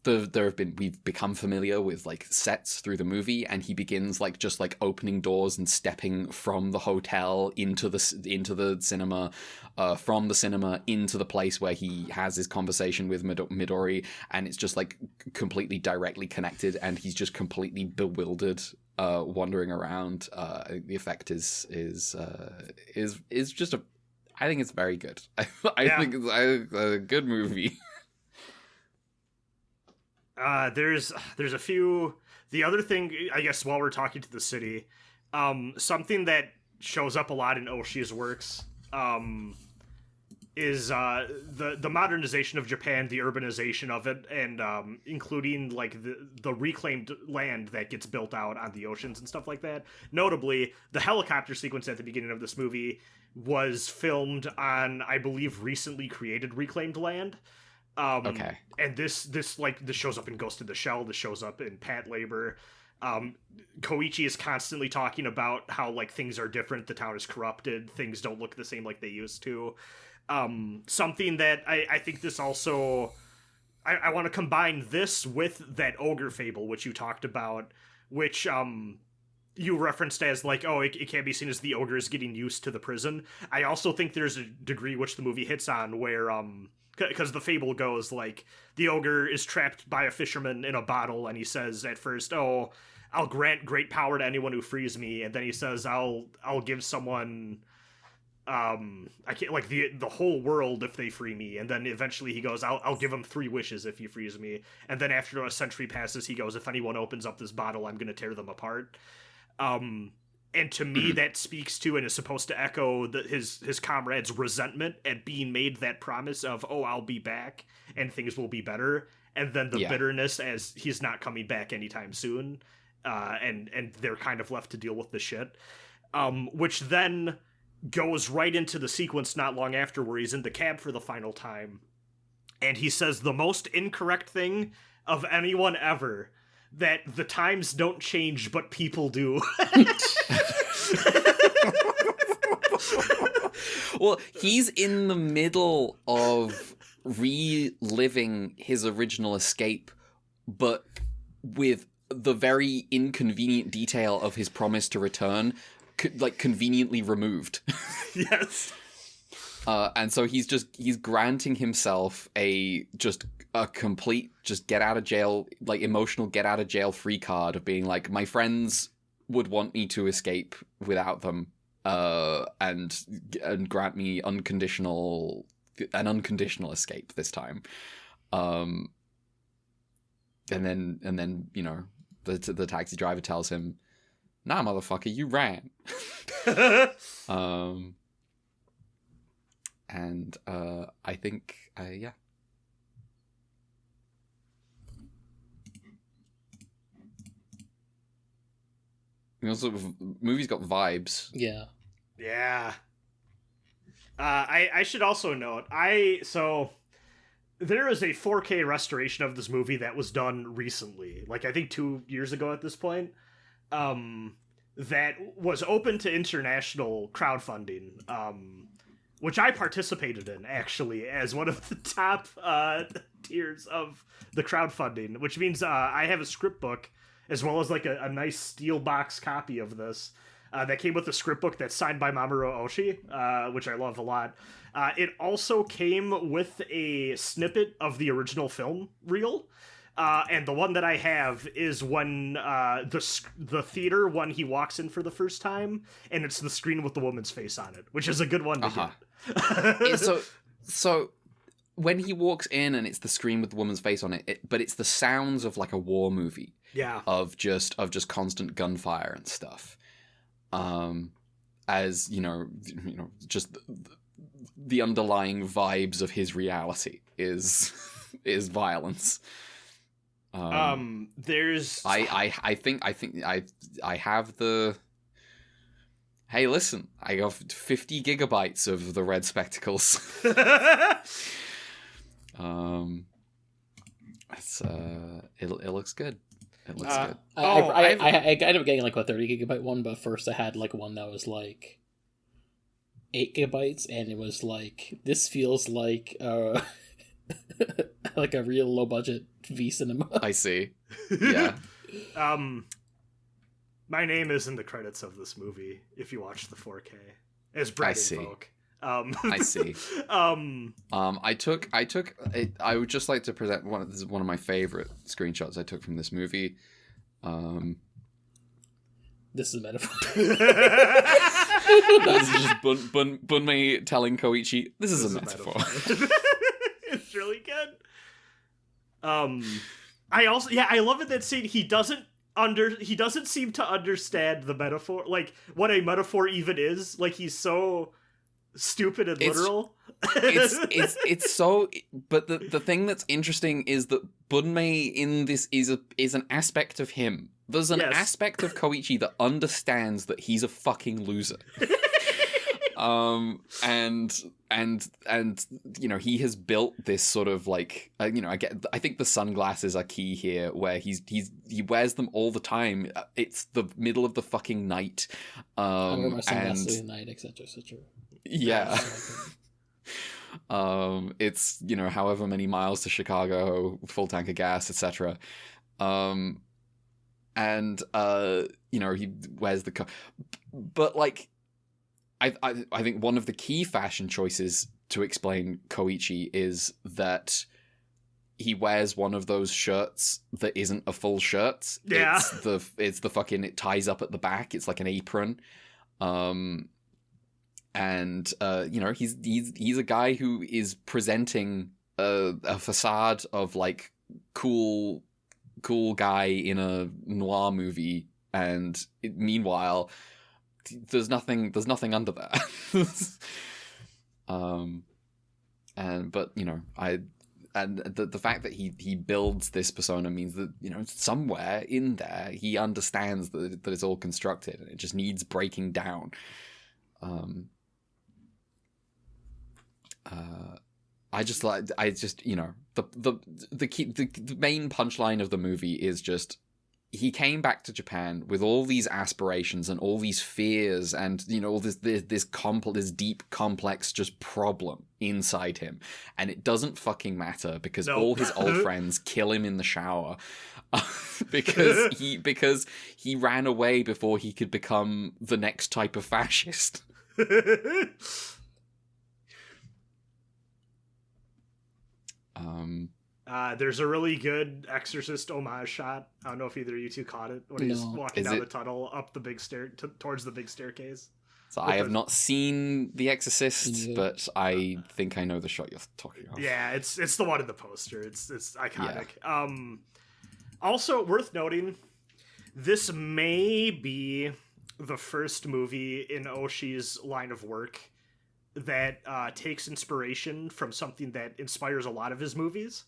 we've become familiar with like sets through the movie, and he begins like just like opening doors and stepping from the hotel into the cinema, from the cinema into the place where he has his conversation with Midori, and it's just like completely directly connected, and he's just completely bewildered, wandering around. The effect is just I think it's very good. I think it's a good movie. There's a few. The other thing, I guess, while we're talking to the city, something that shows up a lot in Oshii's works, is the modernization of Japan, the urbanization of it, and including like the reclaimed land that gets built out on the oceans and stuff like that. Notably, the helicopter sequence at the beginning of this movie was filmed on, I believe, recently created reclaimed land. Okay. And this shows up in Ghost in the Shell. This shows up in Pat Labor. Koichi is constantly talking about how like things are different. The town is corrupted. Things don't look the same like they used to. Something that I think this also, I want to combine this with that ogre fable, which you talked about, which you referenced as like, oh, it can't be seen as the ogre is getting used to the prison. I also think there's a degree which the movie hits on where because the fable goes like the ogre is trapped by a fisherman in a bottle, and he says at first, "Oh, I'll grant great power to anyone who frees me," and then he says, "I'll give someone, I can't like the whole world if they free me," and then eventually he goes, "I'll give him 3 wishes if he frees me," and then after a century passes, he goes, "If anyone opens up this bottle, I'm gonna tear them apart." And to me, that speaks to and is supposed to echo his comrades' resentment at being made that promise of, oh, I'll be back and things will be better. And then the bitterness as he's not coming back anytime soon. And they're kind of left to deal with the shit. Which then goes right into the sequence not long after where he's in the cab for the final time. And he says the most incorrect thing of anyone ever. That the times don't change, but people do. Well, he's in the middle of reliving his original escape, but with the very inconvenient detail of his promise to return, conveniently removed. Yes. And so he's granting himself a complete get out of jail, like emotional get out of jail free card of being like, my friends would want me to escape without them, and grant me an unconditional escape this time. then the taxi driver tells him, "Nah, motherfucker, you ran." And I think yeah. Also, movies got vibes. Yeah. Yeah. I should also note, so there is a 4K restoration of this movie that was done recently, like I think 2 years ago at this point, that was open to international crowdfunding, which I participated in, actually, as one of the top tiers of the crowdfunding, which means I have a script book, as well as like a nice steel box copy of this that came with a script book that's signed by Mamoru Oshii, which I love a lot. It also came with a snippet of the original film reel, and the one that I have is when the theater when he walks in for the first time, and it's the screen with the woman's face on it, which is a good one to get. So when he walks in and it's the screen with the woman's face on it, but it's the sounds of like a war movie. Yeah. Of just constant gunfire and stuff. As just the underlying vibes of his reality is violence. There's I think I have the. Hey, listen! I got 50 gigabytes of the red spectacles. It's it looks good. It looks good. I ended up getting like a 30 gigabyte one, but first I had like one that was like 8 gigabytes, and it was like, this feels like like a real low budget V cinema. I see. Yeah. My name is in the credits of this movie if you watch the 4K as Brad and Folk. I see. I would just like to present this is one of my favorite screenshots I took from this movie. This is a metaphor. This is just Bunmei telling Koichi, this is a metaphor. It's really good. I love in that scene, he doesn't seem to understand the metaphor, like what a metaphor even is. Like, he's so stupid and literal. It's so, but the thing that's interesting is that Bunmei in this is an aspect of him. There's an aspect of Koichi that understands that he's a fucking loser. And he has built this sort of like, I think the sunglasses are key here, where he wears them all the time. It's the middle of the fucking night. I wear my sunglasses at night, etc. Yeah. It's, however many miles to Chicago, full tank of gas, etc. He wears the coat. But like, I think one of the key fashion choices to explain Koichi is that he wears one of those shirts that isn't a full shirt. Yeah. It's the fucking, it ties up at the back. It's like an apron. He's a guy who is presenting a facade of like cool guy in a noir movie, and meanwhile there's nothing under that. The fact that he builds this persona means that somewhere in there he understands that it's all constructed and it just needs breaking down. The main punchline of the movie is just, he came back to Japan with all these aspirations and all these fears and all this deep complex just problem inside him, and it doesn't fucking matter because all his old friends kill him in the shower because he ran away before he could become the next type of fascist. There's a really good Exorcist homage shot. I don't know if either of you two caught it when he's walking down the tunnel up the big towards the big staircase. So I have not seen The Exorcist, but I think I know the shot you're talking about. Yeah, it's the one in the poster. It's iconic. Also, worth noting, this may be the first movie in Oshii's line of work that takes inspiration from something that inspires a lot of his movies.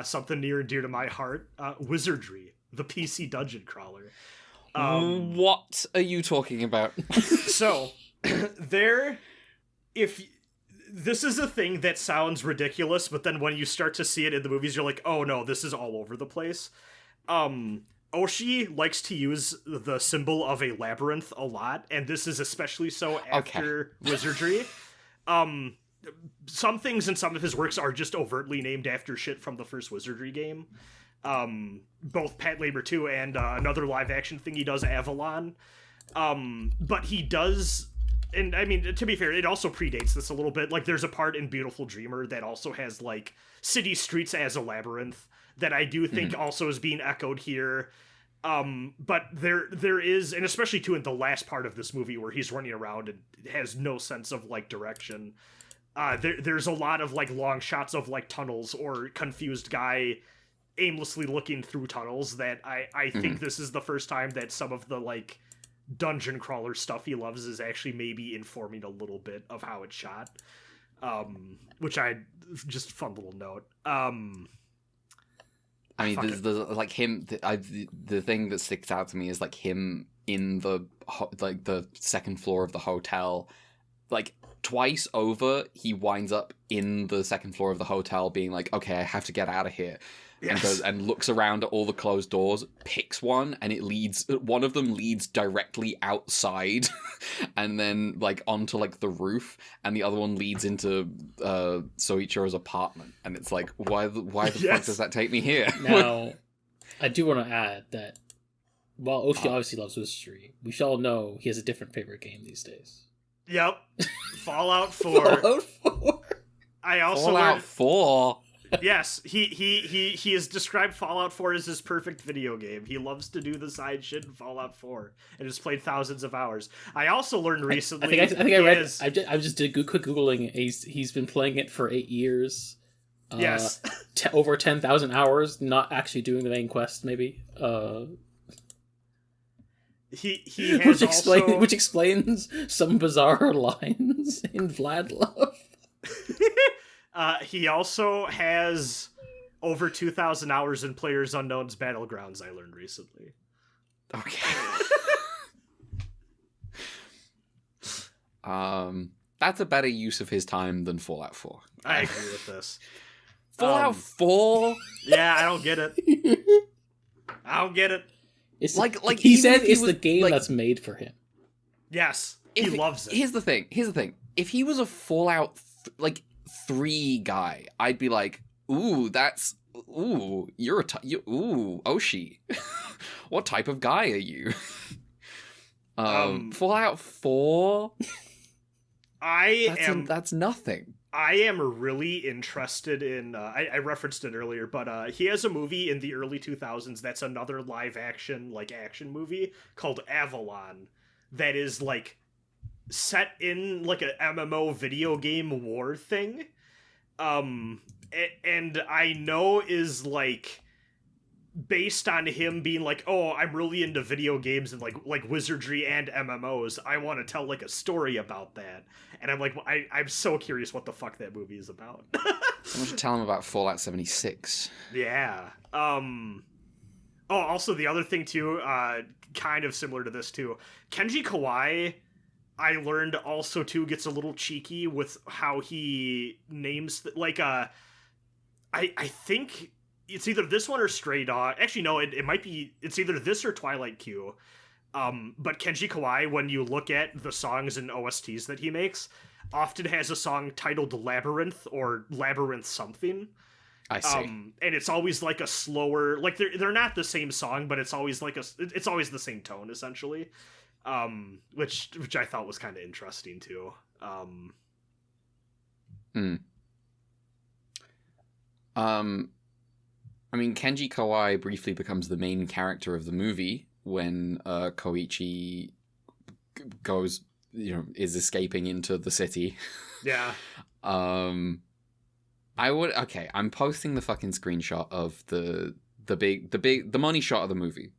Something near and dear to my heart, Wizardry, the PC dungeon crawler. What are you talking about? So, if this is a thing that sounds ridiculous, but then when you start to see it in the movies, you're like, oh no, this is all over the place. Oshii likes to use the symbol of a labyrinth a lot, and this is especially so after Wizardry. Some things in some of his works are just overtly named after shit from the first Wizardry game. Both Pat Labor 2 and another live action thing he does, Avalon. But he does, and I mean, to be fair, it also predates this a little bit. Like, there's a part in Beautiful Dreamer that also has, like, city streets as a labyrinth that I do think also is being echoed here. But there is, and especially too in the last part of this movie where he's running around and has no sense of, like, direction. There's a lot of, like, long shots of, like, tunnels or confused guy aimlessly looking through tunnels that I think this is the first time that some of the, like, dungeon crawler stuff he loves is actually maybe informing a little bit of how it's shot. Which just a fun little note. I mean, there's like him. The thing that sticks out to me is like him in the second floor of the hotel. Like twice over, he winds up in the second floor of the hotel, being like, "Okay, I have to get out of here." Yes. And looks around at all the closed doors, picks one, and one of them leads directly outside, and then like onto like the roof, and the other one leads into Soichiro's apartment, and it's like, why the fuck does that take me here? Now, I do want to add that while Oshii obviously loves Wizardry, we should all know he has a different favorite game these days. Yep, Fallout 4. Fallout 4. I also Fallout 4. Yes, he has described Fallout 4 as his perfect video game. He loves to do the side shit in Fallout 4 and has played thousands of hours. I also learned recently. I think I read. I just did quick googling. He's been playing it for 8 years. Yes, over 10,000 hours. Not actually doing the main quest. Maybe. He has which explains some bizarre lines in Vlad Love. He also has over 2,000 hours in PlayerUnknown's Battlegrounds, I learned recently. Okay. That's a better use of his time than Fallout 4. I agree with this. Fallout 4? Yeah, I don't get it. I don't get it. It's like he said it's the game that's made for him. Yes, he loves it. Here's the thing. If he was a Fallout 3 guy, I'd be like, ooh, you're Oshii. What type of guy are you? Fallout 4? That's nothing. I am really interested in, I referenced it earlier, but he has a movie in the early 2000s that's another live action, like, action movie called Avalon that is, like, set in like a MMO video game war thing, and I know is like based on him being like, oh, I'm really into video games and like wizardry and MMOs. I want to tell like a story about that, and I'm like, I'm so curious what the fuck that movie is about. Someone should tell him about Fallout 76. Yeah. Oh, also the other thing too, kind of similar to this too, Kenji Kawai, I learned also too gets a little cheeky with how he names I think it's either this one or Stray Dog. Actually, no, it might be, it's either this or Twilight Q. But Kenji Kawai, when you look at the songs and OSTs that he makes, often has a song titled Labyrinth or Labyrinth something. I see. And it's always like a slower, like they're not the same song, but it's always like it's always the same tone essentially. Which I thought was kind of interesting too. I mean, Kenji Kawai briefly becomes the main character of the movie when Koichi goes, is escaping into the city. Yeah. I'm posting the fucking screenshot of the the money shot of the movie,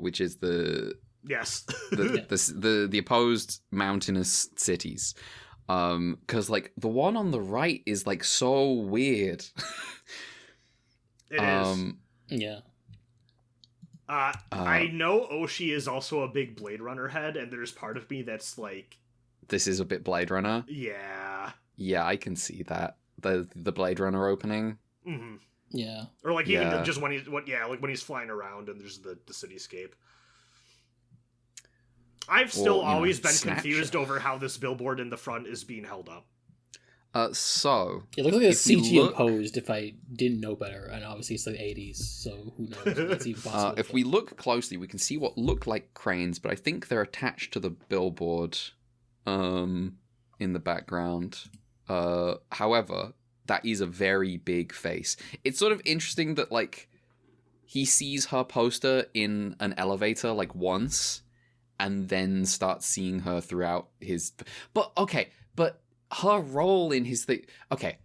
which is the opposed mountainous cities, because like the one on the right is like so weird. It is. Yeah. I know Oshii is also a big Blade Runner head, and there's part of me that's like, this is a bit Blade Runner. Yeah. Yeah, I can see that. The Blade Runner opening. Mm-hmm. Yeah. Or like even just when he's flying around and there's the cityscape. I've still always been confused over how this billboard in the front is being held up. So it looks like a CG imposed. If I didn't know better, and obviously it's the 80s, so who knows? That's even possible. If we look closely, we can see what look like cranes, but I think they're attached to the billboard, in the background. However, that is a very big face. It's sort of interesting that like he sees her poster in an elevator like once, and then starts seeing her throughout his. But her role in his thing. Okay,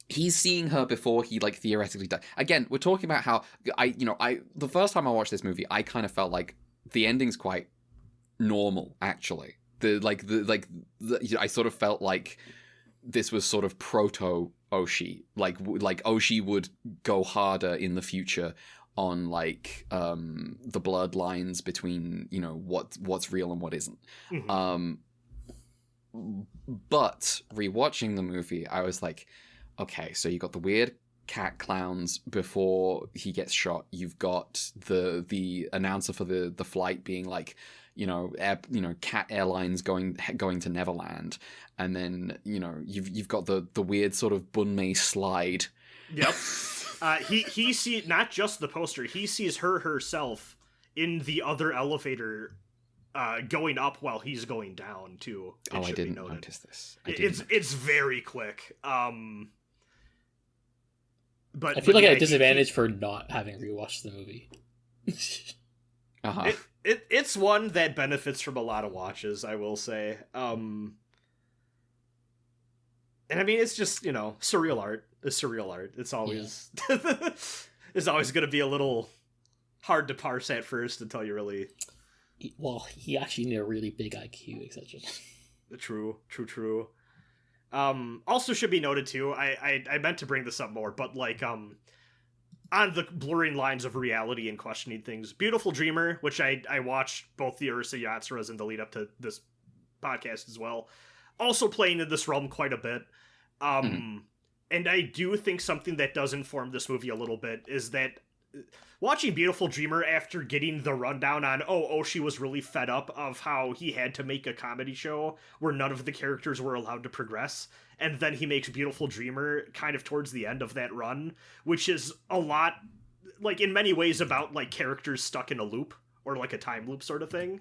he's seeing her before he like theoretically died. Again, we're talking about how the first time I watched this movie, I kind of felt like the ending's quite normal. Actually, I sort of felt like this was sort of proto Oshii. Like Oshii would go harder in the future on like the bloodlines between what's real and what isn't. Mm-hmm. But rewatching the movie, I was like, okay, so you got the weird cat clowns before he gets shot. You've got the announcer for the flight being like, Cat Airlines going to Neverland, and then you've got the weird sort of Bunmei slide. Yep. He see not just the poster. He sees her herself in the other elevator. Going up while he's going down too. I didn't notice this. It's very quick. But I feel like at a disadvantage for not having rewatched the movie. It's one that benefits from a lot of watches, I will say. And I mean, it's just surreal art is surreal art. It's always it's always going to be a little hard to parse at first until you really. Well, he actually need a really big IQ, etc. True. Also should be noted too, I meant to bring this up more, but like on the blurring lines of reality and questioning things, Beautiful Dreamer, which I watched both the Ursa Yatsuras in the lead up to this podcast as well, also playing in this realm quite a bit. And I do think something that does inform this movie a little bit is that watching Beautiful Dreamer after getting the rundown on, Oshii was really fed up of how he had to make a comedy show where none of the characters were allowed to progress, and then he makes Beautiful Dreamer kind of towards the end of that run, which is a lot, like, in many ways about, like, characters stuck in a loop, or, like, a time loop sort of thing.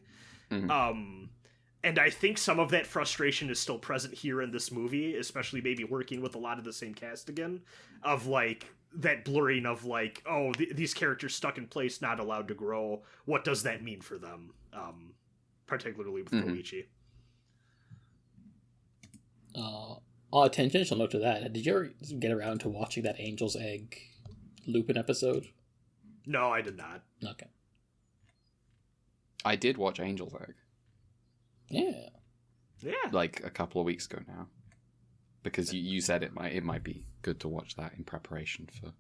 And I think some of that frustration is still present here in this movie, especially maybe working with a lot of the same cast again, of, like, that blurring of like, these characters stuck in place, not allowed to grow. What does that mean for them? Particularly with Koichi. Tangential note to that. Did you ever get around to watching that Angel's Egg Lupin episode? No, I did not. Okay. I did watch Angel's Egg. Yeah. Like a couple of weeks ago now. Because you said it might be good to watch that in preparation for.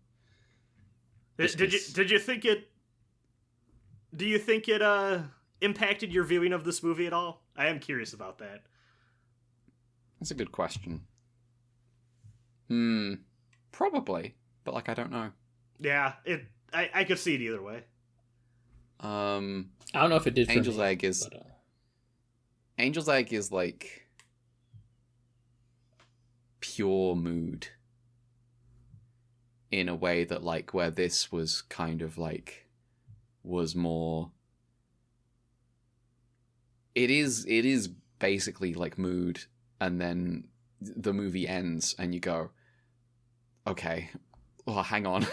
Did you think it? Do you think it impacted your viewing of this movie at all? I am curious about that. That's a good question. Probably, but like I don't know. Yeah, I could see it either way. I don't know if it did. Angel's Egg is. Angel's Egg is like pure mood in a way that like where this was kind of like was more it is basically like mood, and then the movie ends and you go, okay, well, hang on.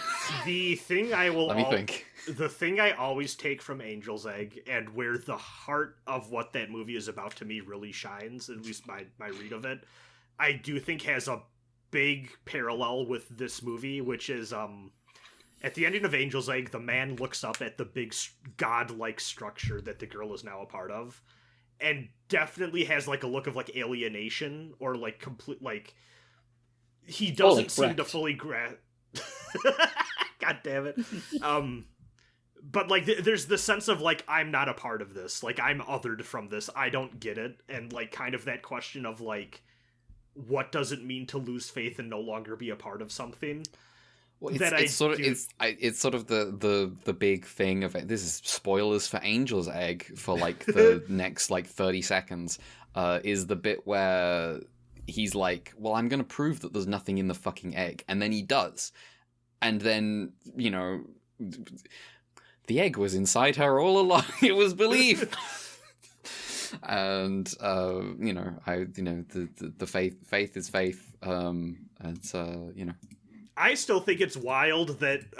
The thing I will let me think. The thing I always take from Angel's Egg, and where the heart of what that movie is about to me really shines, at least my read of it, I do think has a big parallel with this movie, which is At the ending of Angel's Egg, the man looks up at the big godlike structure that the girl is now a part of, and definitely has like a look of like alienation or like complete like he doesn't seem to fully grasp. God damn it. But like there's the sense of like I'm not a part of this, like I'm othered from this, I don't get it, and like kind of that question of like what does it mean to lose faith and no longer be a part of something. Well, it's sort of the big thing of it. This is spoilers for Angel's Egg for like the next like 30 seconds. Is the bit where he's like, "Well, I'm going to prove that there's nothing in the fucking egg," and then he does, and then you know, the egg was inside her all along. It was belief. And you know, the faith is faith. And you know. I still think it's wild that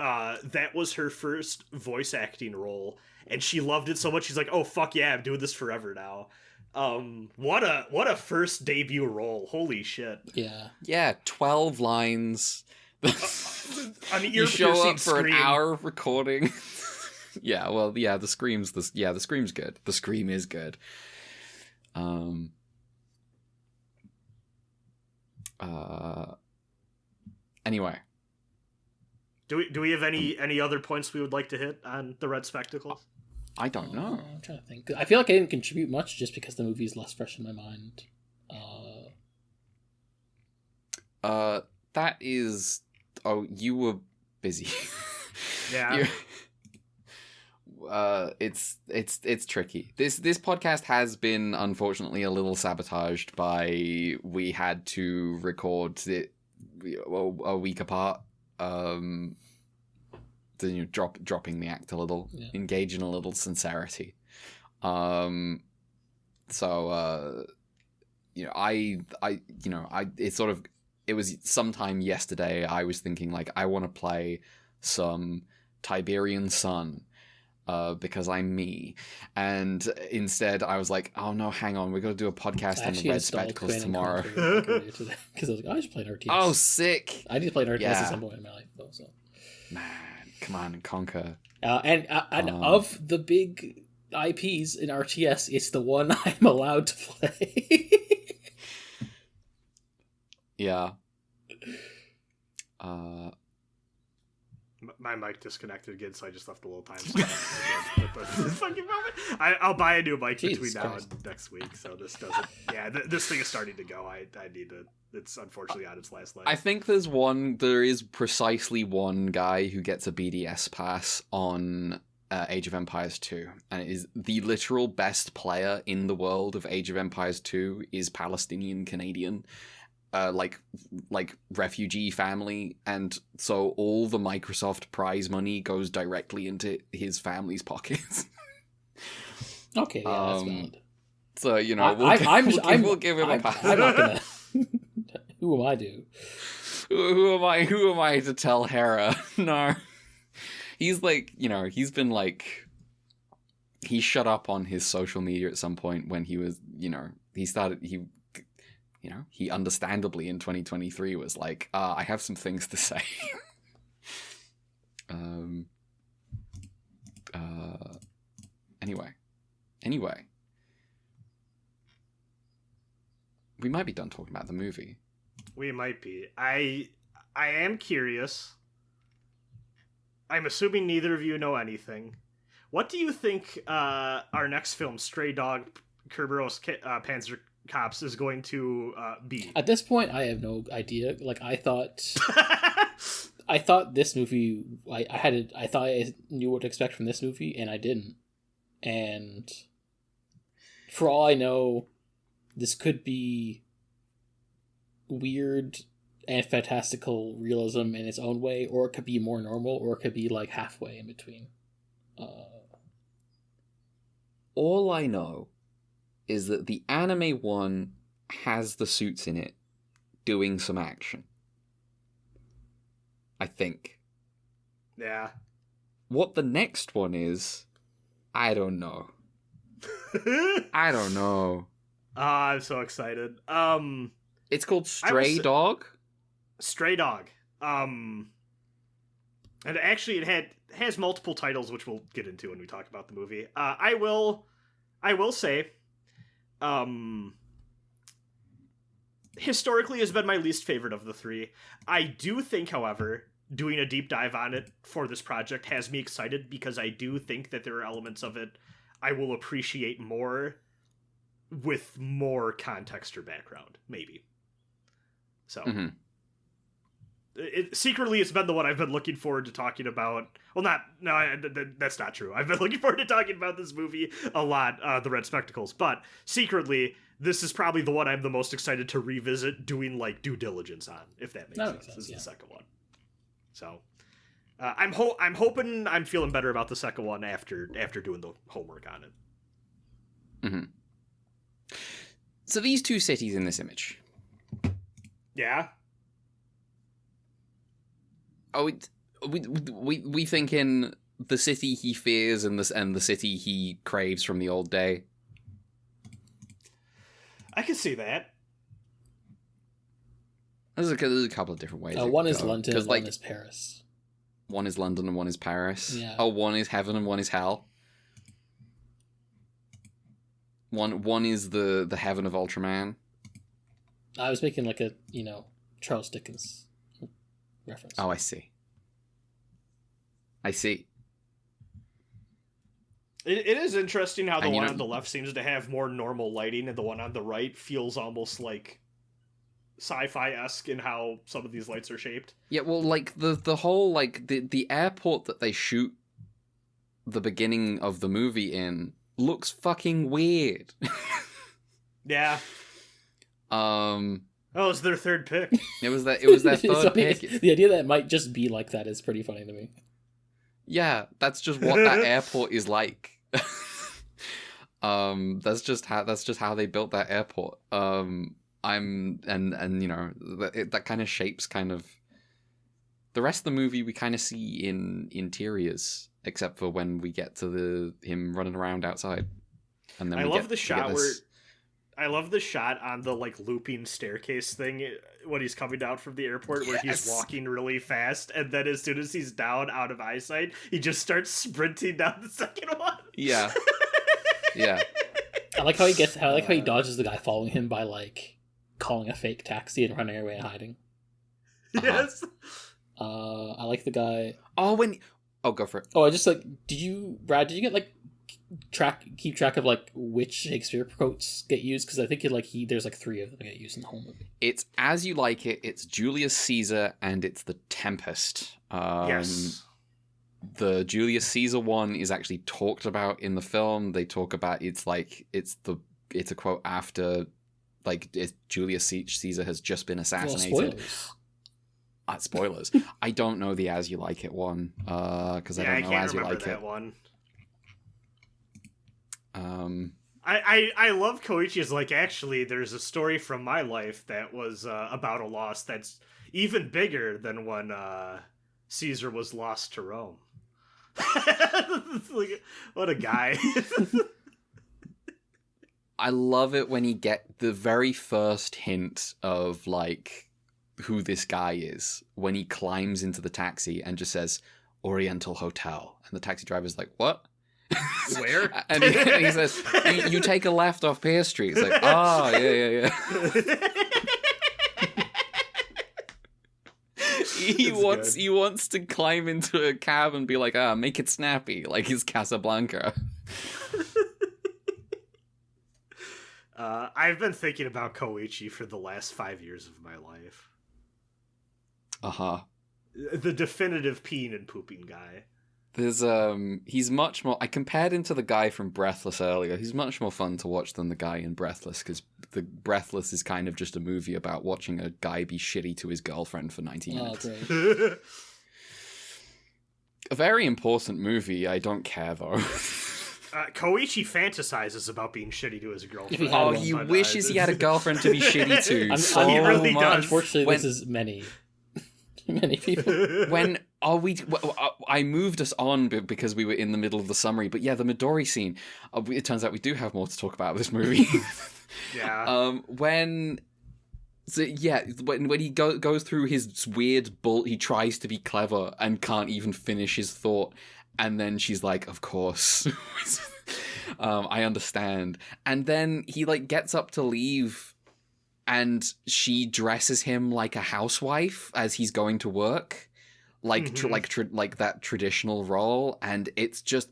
that was her first voice acting role, and she loved it so much. She's like, "Oh fuck yeah, I'm doing this forever now." What a first debut role! Holy shit! Yeah, 12 lines. An you show up for an hour of recording. Yeah, well, yeah, the scream's good. The scream is good. Anyway. Do we have any other points we would like to hit on the Red Spectacles? I don't know. I'm trying to think. I feel like I didn't contribute much just because the movie is less fresh in my mind. That is... Oh, you were busy. Yeah. It's tricky. This podcast has been unfortunately a little sabotaged by we had to record it a week apart. Dropping the act a little, engage in a little sincerity. So it was sometime yesterday. I was thinking like I want to play some Tiberian Sun. Because I'm me, and instead I was like, "Oh no, hang on, we got to do a podcast on the Red Spectacles tomorrow." Because I was like, "I just played RTS." Oh, sick! I did play RTS at some point in my life, though. So, man, come on and conquer. And of the big IPs in RTS, it's the one I'm allowed to play. Yeah. My mic disconnected again, so I just left a little time. This fucking moment. I'll buy a new mic between now and next week. So this doesn't. Yeah, this thing is starting to go. I need to. It's unfortunately on its last leg. I think there is precisely one guy who gets a BDS pass on Age of Empires 2, and it is the literal best player in the world of Age of Empires 2 is Palestinian Canadian. Like refugee family, and so all the Microsoft prize money goes directly into his family's pockets. Okay, yeah, that's valid. So you know, we'll give him a pass. I'm not gonna. Who am I to? Who am I to tell Hera? No, he's like, you know, he's been like, he shut up on his social media at some point when he was, you know, he understandably in 2023 was like, I have some things to say. Anyway. We might be done talking about the movie. We might be. I am curious. I'm assuming neither of you know anything. What do you think our next film, Stray Dog, Kerberos, Panzer Cops, is going to be? At this point, I have no idea. Like, I thought this movie, I thought I knew what to expect from this movie, and I didn't. And for all I know, this could be weird and fantastical realism in its own way, or it could be more normal, or it could be like halfway in between. All I know is that the anime one has the suits in it doing some action. I think. Yeah. What the next one is, I don't know. I don't know. I'm so excited. It's called Stray Dog? Stray Dog. And actually, it has multiple titles, which we'll get into when we talk about the movie. I will say, historically has been my least favorite of the three. I do think, however, doing a deep dive on it for this project has me excited, because I do think that there are elements of it I will appreciate more with more context or background, maybe. So, secretly, it's been the one I've been looking forward to talking about. Well, that's not true. I've been looking forward to talking about this movie a lot, The Red Spectacles. But secretly, this is probably the one I'm the most excited to revisit doing, like, due diligence on, if that makes sense. This is the second one. So, I'm hoping I'm feeling better about the second one after doing the homework on it. Mm-hmm. So these two cities in this image. Yeah. Oh, we thinking the city he fears and the city he craves from the old day. I can see that. There's a couple of different ways. One is London, and one is Paris. One is London and one is Paris. Yeah. Oh, one is heaven and one is hell. One is the heaven of Ultraman. I was making like a Charles Dickens reference. Oh, I see. It is interesting how the one on the left seems to have more normal lighting, and the one on the right feels almost like sci-fi-esque in how some of these lights are shaped. Yeah, well, like the whole like the airport that they shoot the beginning of the movie in looks fucking weird. Yeah. Oh, it's their third pick. It was their third pick. The idea that it might just be like that is pretty funny to me. Yeah, that's just what that airport is like. That's just how they built that airport. That kind of shapes kind of the rest of the movie. We kind of see in interiors, except for when we get to him running around outside. And then I love the shot on the like looping staircase thing when he's coming down from the airport, where he's walking really fast, and then as soon as he's down out of eyesight, he just starts sprinting down the second one. Yeah. Yeah. I like how he dodges the guy following him by like calling a fake taxi and running away and hiding. Yes. I like the guy. Go for it. Oh, I just like. Brad? Did you get like keep track of like which Shakespeare quotes get used? Because I think there's like 3 of them that get used in the whole movie. It's As You Like It. It's Julius Caesar, and it's The Tempest. Yes. The Julius Caesar one is actually talked about in the film. They talk about it's a quote after like Julius Caesar has just been assassinated. Well, spoilers. Spoilers. I don't know the As You Like It one because I don't know As You Like It one. I love Koichi's like, actually there's a story from my life that was about a loss that's even bigger than when Caesar was lost to Rome. Like, what a guy. I love it when you get the very first hint of like who this guy is when he climbs into the taxi and just says Oriental Hotel, and the taxi driver's like, what? Where? and he says, you take a left off Pear Street. It's like, oh, yeah. He wants to climb into a cab and be like, make it snappy, like it's Casablanca. I've been thinking about Koichi for the last 5 years of my life. The definitive peeing and pooping guy. There's he's much more. I compared him to the guy from Breathless earlier. He's much more fun to watch than the guy in Breathless, because the Breathless is kind of just a movie about watching a guy be shitty to his girlfriend for 90 minutes. Great. A very important movie. I don't care though. Koichi fantasizes about being shitty to his girlfriend. Oh, he wishes he had a girlfriend to be shitty to. He really does. Unfortunately, this is many people. I moved us on because we were in the middle of the summary, but yeah, the Midori scene. It turns out we do have more to talk about this movie. Yeah. So yeah, when he goes through his weird he tries to be clever and can't even finish his thought, and then she's like, "Of course, I understand." And then he like gets up to leave, and she dresses him like a housewife as he's going to work, like like that traditional role, and it's just.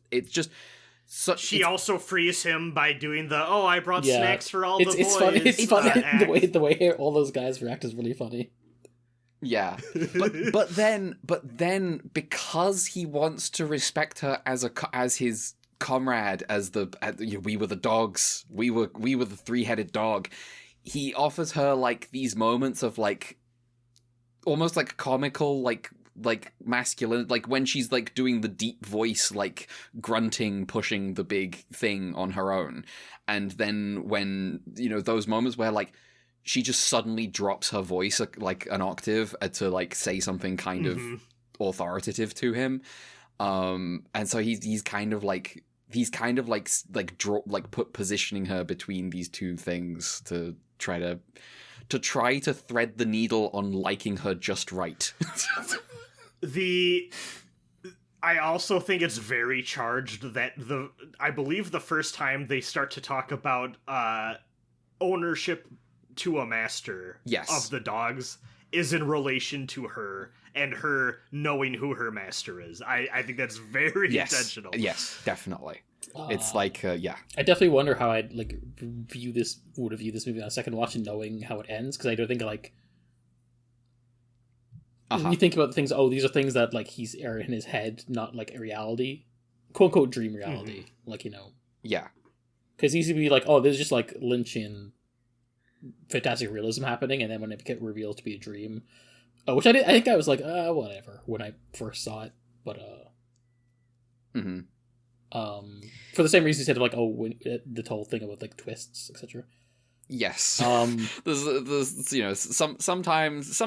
She also frees him by doing the I brought snacks for all the boys. It's funny. It's funny. The way all those guys react is really funny. Yeah, but then because he wants to respect her as his comrade, we were the dogs, we were the three-headed dog. He offers her like these moments of like almost like comical like masculine, like when she's like doing the deep voice, like grunting, pushing the big thing on her own, and then when those moments where like she just suddenly drops her voice like an octave to like say something kind of authoritative to him, and so he's kind of positioning her between these two things to try to thread the needle on liking her just right. I also think it's very charged that I believe the first time they start to talk about ownership to a master of the dogs is in relation to her and her knowing who her master is. I think that's very intentional. Yes, definitely. It's like I definitely wonder how I'd like would have viewed this movie on a second watch, knowing how it ends, because I don't think like. You think about things. These are things that like he's in his head, not like a reality, quote unquote dream reality. Like yeah, because he used to be like, there's just like Lynchian fantastic realism happening, and then when it became revealed to be a dream, which I think I was like, whatever when I first saw it, but for the same reason he said like, the whole thing about like twists, etc. Yes. There's sometimes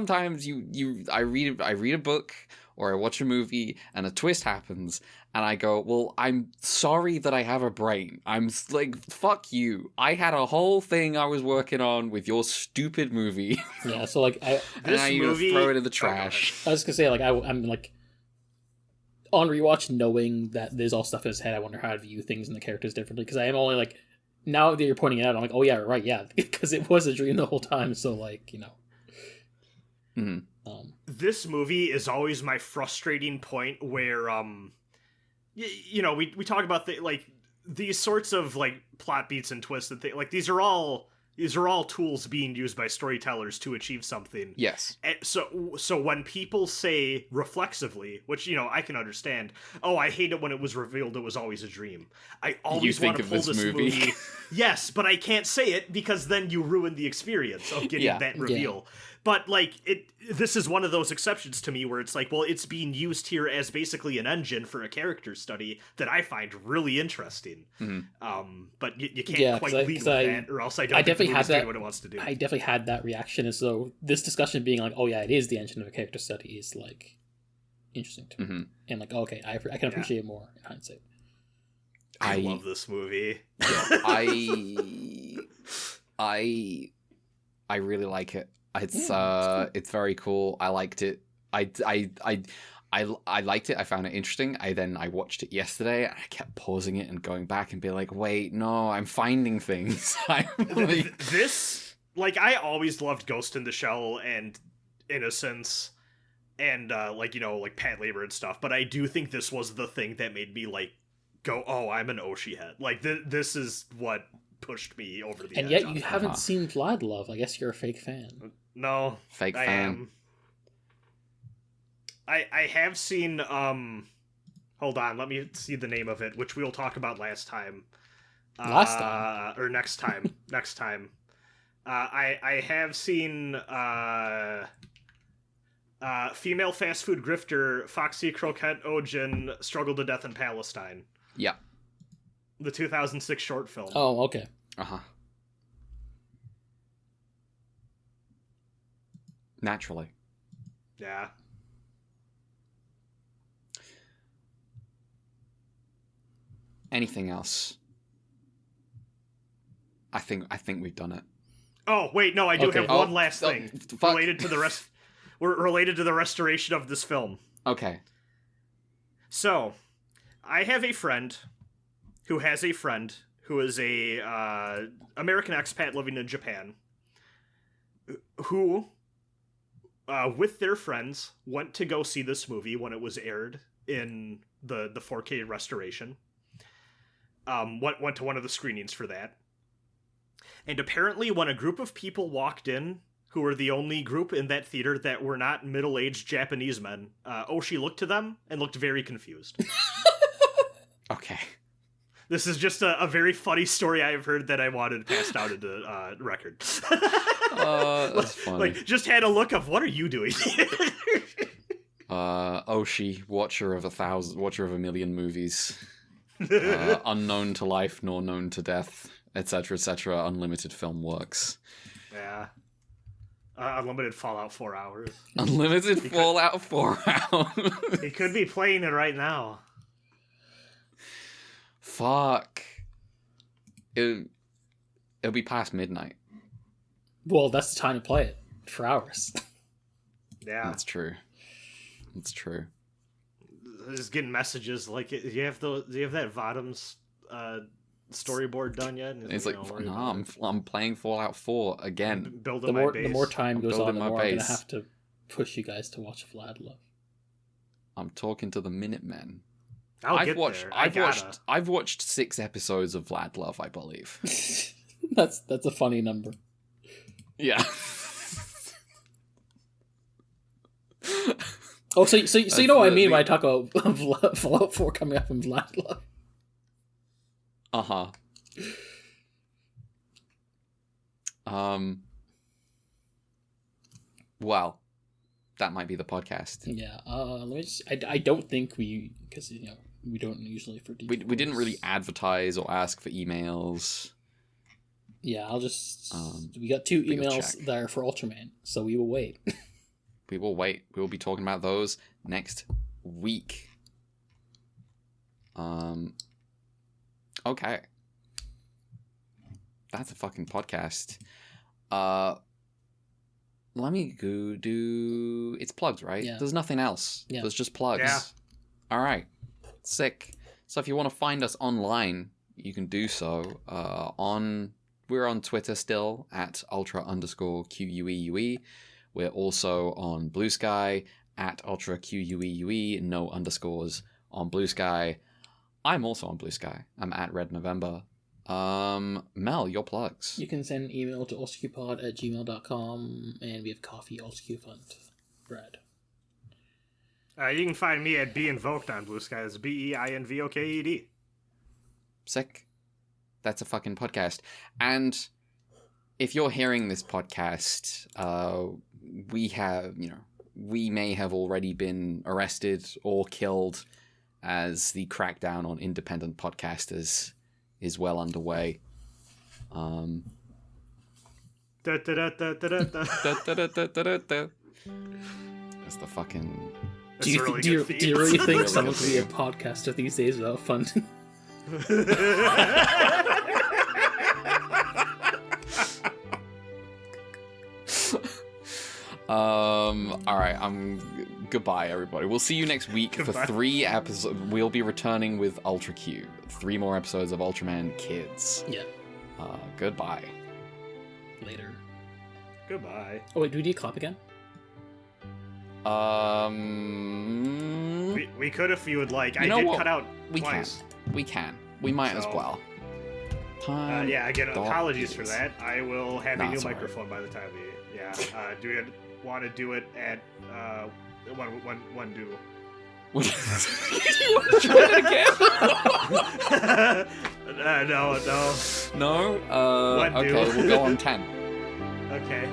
I read a book or I watch a movie and a twist happens and I go, well, I'm sorry that I have a brain. I'm like, fuck you. I had a whole thing I was working on with your stupid movie. Yeah, so like this movie, throw it in the trash. I was gonna say like I'm like on rewatch knowing that there's all stuff in his head. I wonder how I'd view things and the characters differently, because I am only like. Now that you're pointing it out, I'm like, oh yeah, right, yeah, because it was a dream the whole time. So like, this movie is always my frustrating point where, we talk about these sorts of like plot beats and twists and things. Like these are all tools being used by storytellers to achieve something. Yes. And so when people say reflexively, which I can understand, I hate it when it was revealed it was always a dream. I always want to pull this movie. Yes, but I can't say it because then you ruin the experience of getting that reveal. Yeah. But like this is one of those exceptions to me where it's like, well, it's being used here as basically an engine for a character study that I find really interesting. But you can't quite lead with that, or else I don't think the movie's doing what it wants to do. I definitely had that reaction, and so this discussion being like, oh yeah, it is the engine of a character study is like interesting to me, and like okay, I can appreciate it more in hindsight. I love this movie. I really like it. It's very cool. I liked it. I liked it. I found it interesting. I watched it yesterday. And I kept pausing it and going back and being like, wait, no, I'm finding things. This, like, I always loved Ghost in the Shell and Innocence and like Pat Labor and stuff. But I do think this was the thing that made me like go, I'm an Oshii head. Like this is what pushed me over the edge. And yet you haven't seen Vlad Love. I guess you're a fake fan. No, fake fan. I am. I have seen. Hold on, let me see the name of it, which we'll talk about next time. Next time. I have seen female fast food grifter Foxy Croquette Ojin struggle to death in Palestine. Yeah. The 2006 short film. Oh, okay. Naturally. Yeah. Anything else? I think we've done it. Oh wait, no, I do have one last thing related to the restoration of this film. Okay. So, I have a friend who has a friend who is a American expat living in Japan, who, with their friends, went to go see this movie when it was aired in the 4K restoration. Went to one of the screenings for that. And apparently when a group of people walked in, who were the only group in that theater that were not middle-aged Japanese men, Oshii looked to them and looked very confused. Okay. This is just a very funny story I have heard that I wanted to pass down into record. That's funny. Like, just had a look of, what are you doing? Oshii, watcher of a million movies. Unknown to life nor known to death, etc., etc. Unlimited film works. Yeah. Unlimited Fallout 4 hours. Unlimited Fallout 4 hours. He could be playing it right now. Fuck. It'll be past midnight. Well, that's the time to play it. For hours. Yeah. That's true. That's true. Just getting messages like, do you have that Vadam's storyboard done yet? And it's like, no, I'm playing Fallout 4 again. Building my base. The more time goes on, the more I'm gonna base. have to push you guys to watch Vlad Love. I'm talking to the Minutemen. I've watched 6 episodes of Vlad Love, I believe. That's a funny number. Yeah. Oh, so you know what I mean when I talk about Fallout 4 coming up in Vlad Love. Uh-huh. Well, that might be the podcast. Yeah. Let me just. I don't think because we don't usually for we didn't really advertise or ask for emails. Yeah, I'll just. We got 2 emails that are for Ultraman, so we will wait. We will wait. We will be talking about those next week. Okay. That's a fucking podcast. Let me go do... It's plugs, right? Yeah. There's nothing else. Yeah. There's just plugs. Yeah. All right. Sick. So if you want to find us online, you can do so. We're on Twitter still at @ultra_QUEUE. We're also on Blue Sky at @ultraQUEUE, no underscores on Blue Sky. I'm also on Blue Sky. I'm at Red November. Mel, your plugs. You can send an email to ultraQpod@gmail.com, and we have coffee, ultraQfund. Brad. You can find me at Beinvoked on Blue Sky. It's BEINVOKED. Sick. That's a fucking podcast. And if you're hearing this podcast, we may have already been arrested or killed, as the crackdown on independent podcasters is well underway. That's the fucking... Do you really think someone can be a podcaster these days without funding? Alright, goodbye everybody. We'll see you next week for 3 episodes. We'll be returning with Ultra Q. 3 more episodes of Ultraman Kids. Yeah. Goodbye. Later. Goodbye. Oh wait, do we need to clap again? We could if you would like. I did cut out twice. We can. We might as well. Yeah, again, apologies for that. I will have a new microphone by the time we... Yeah. Do we want to do it at... when do... You want to try it again? No. No? Okay, we'll go on 10. Okay.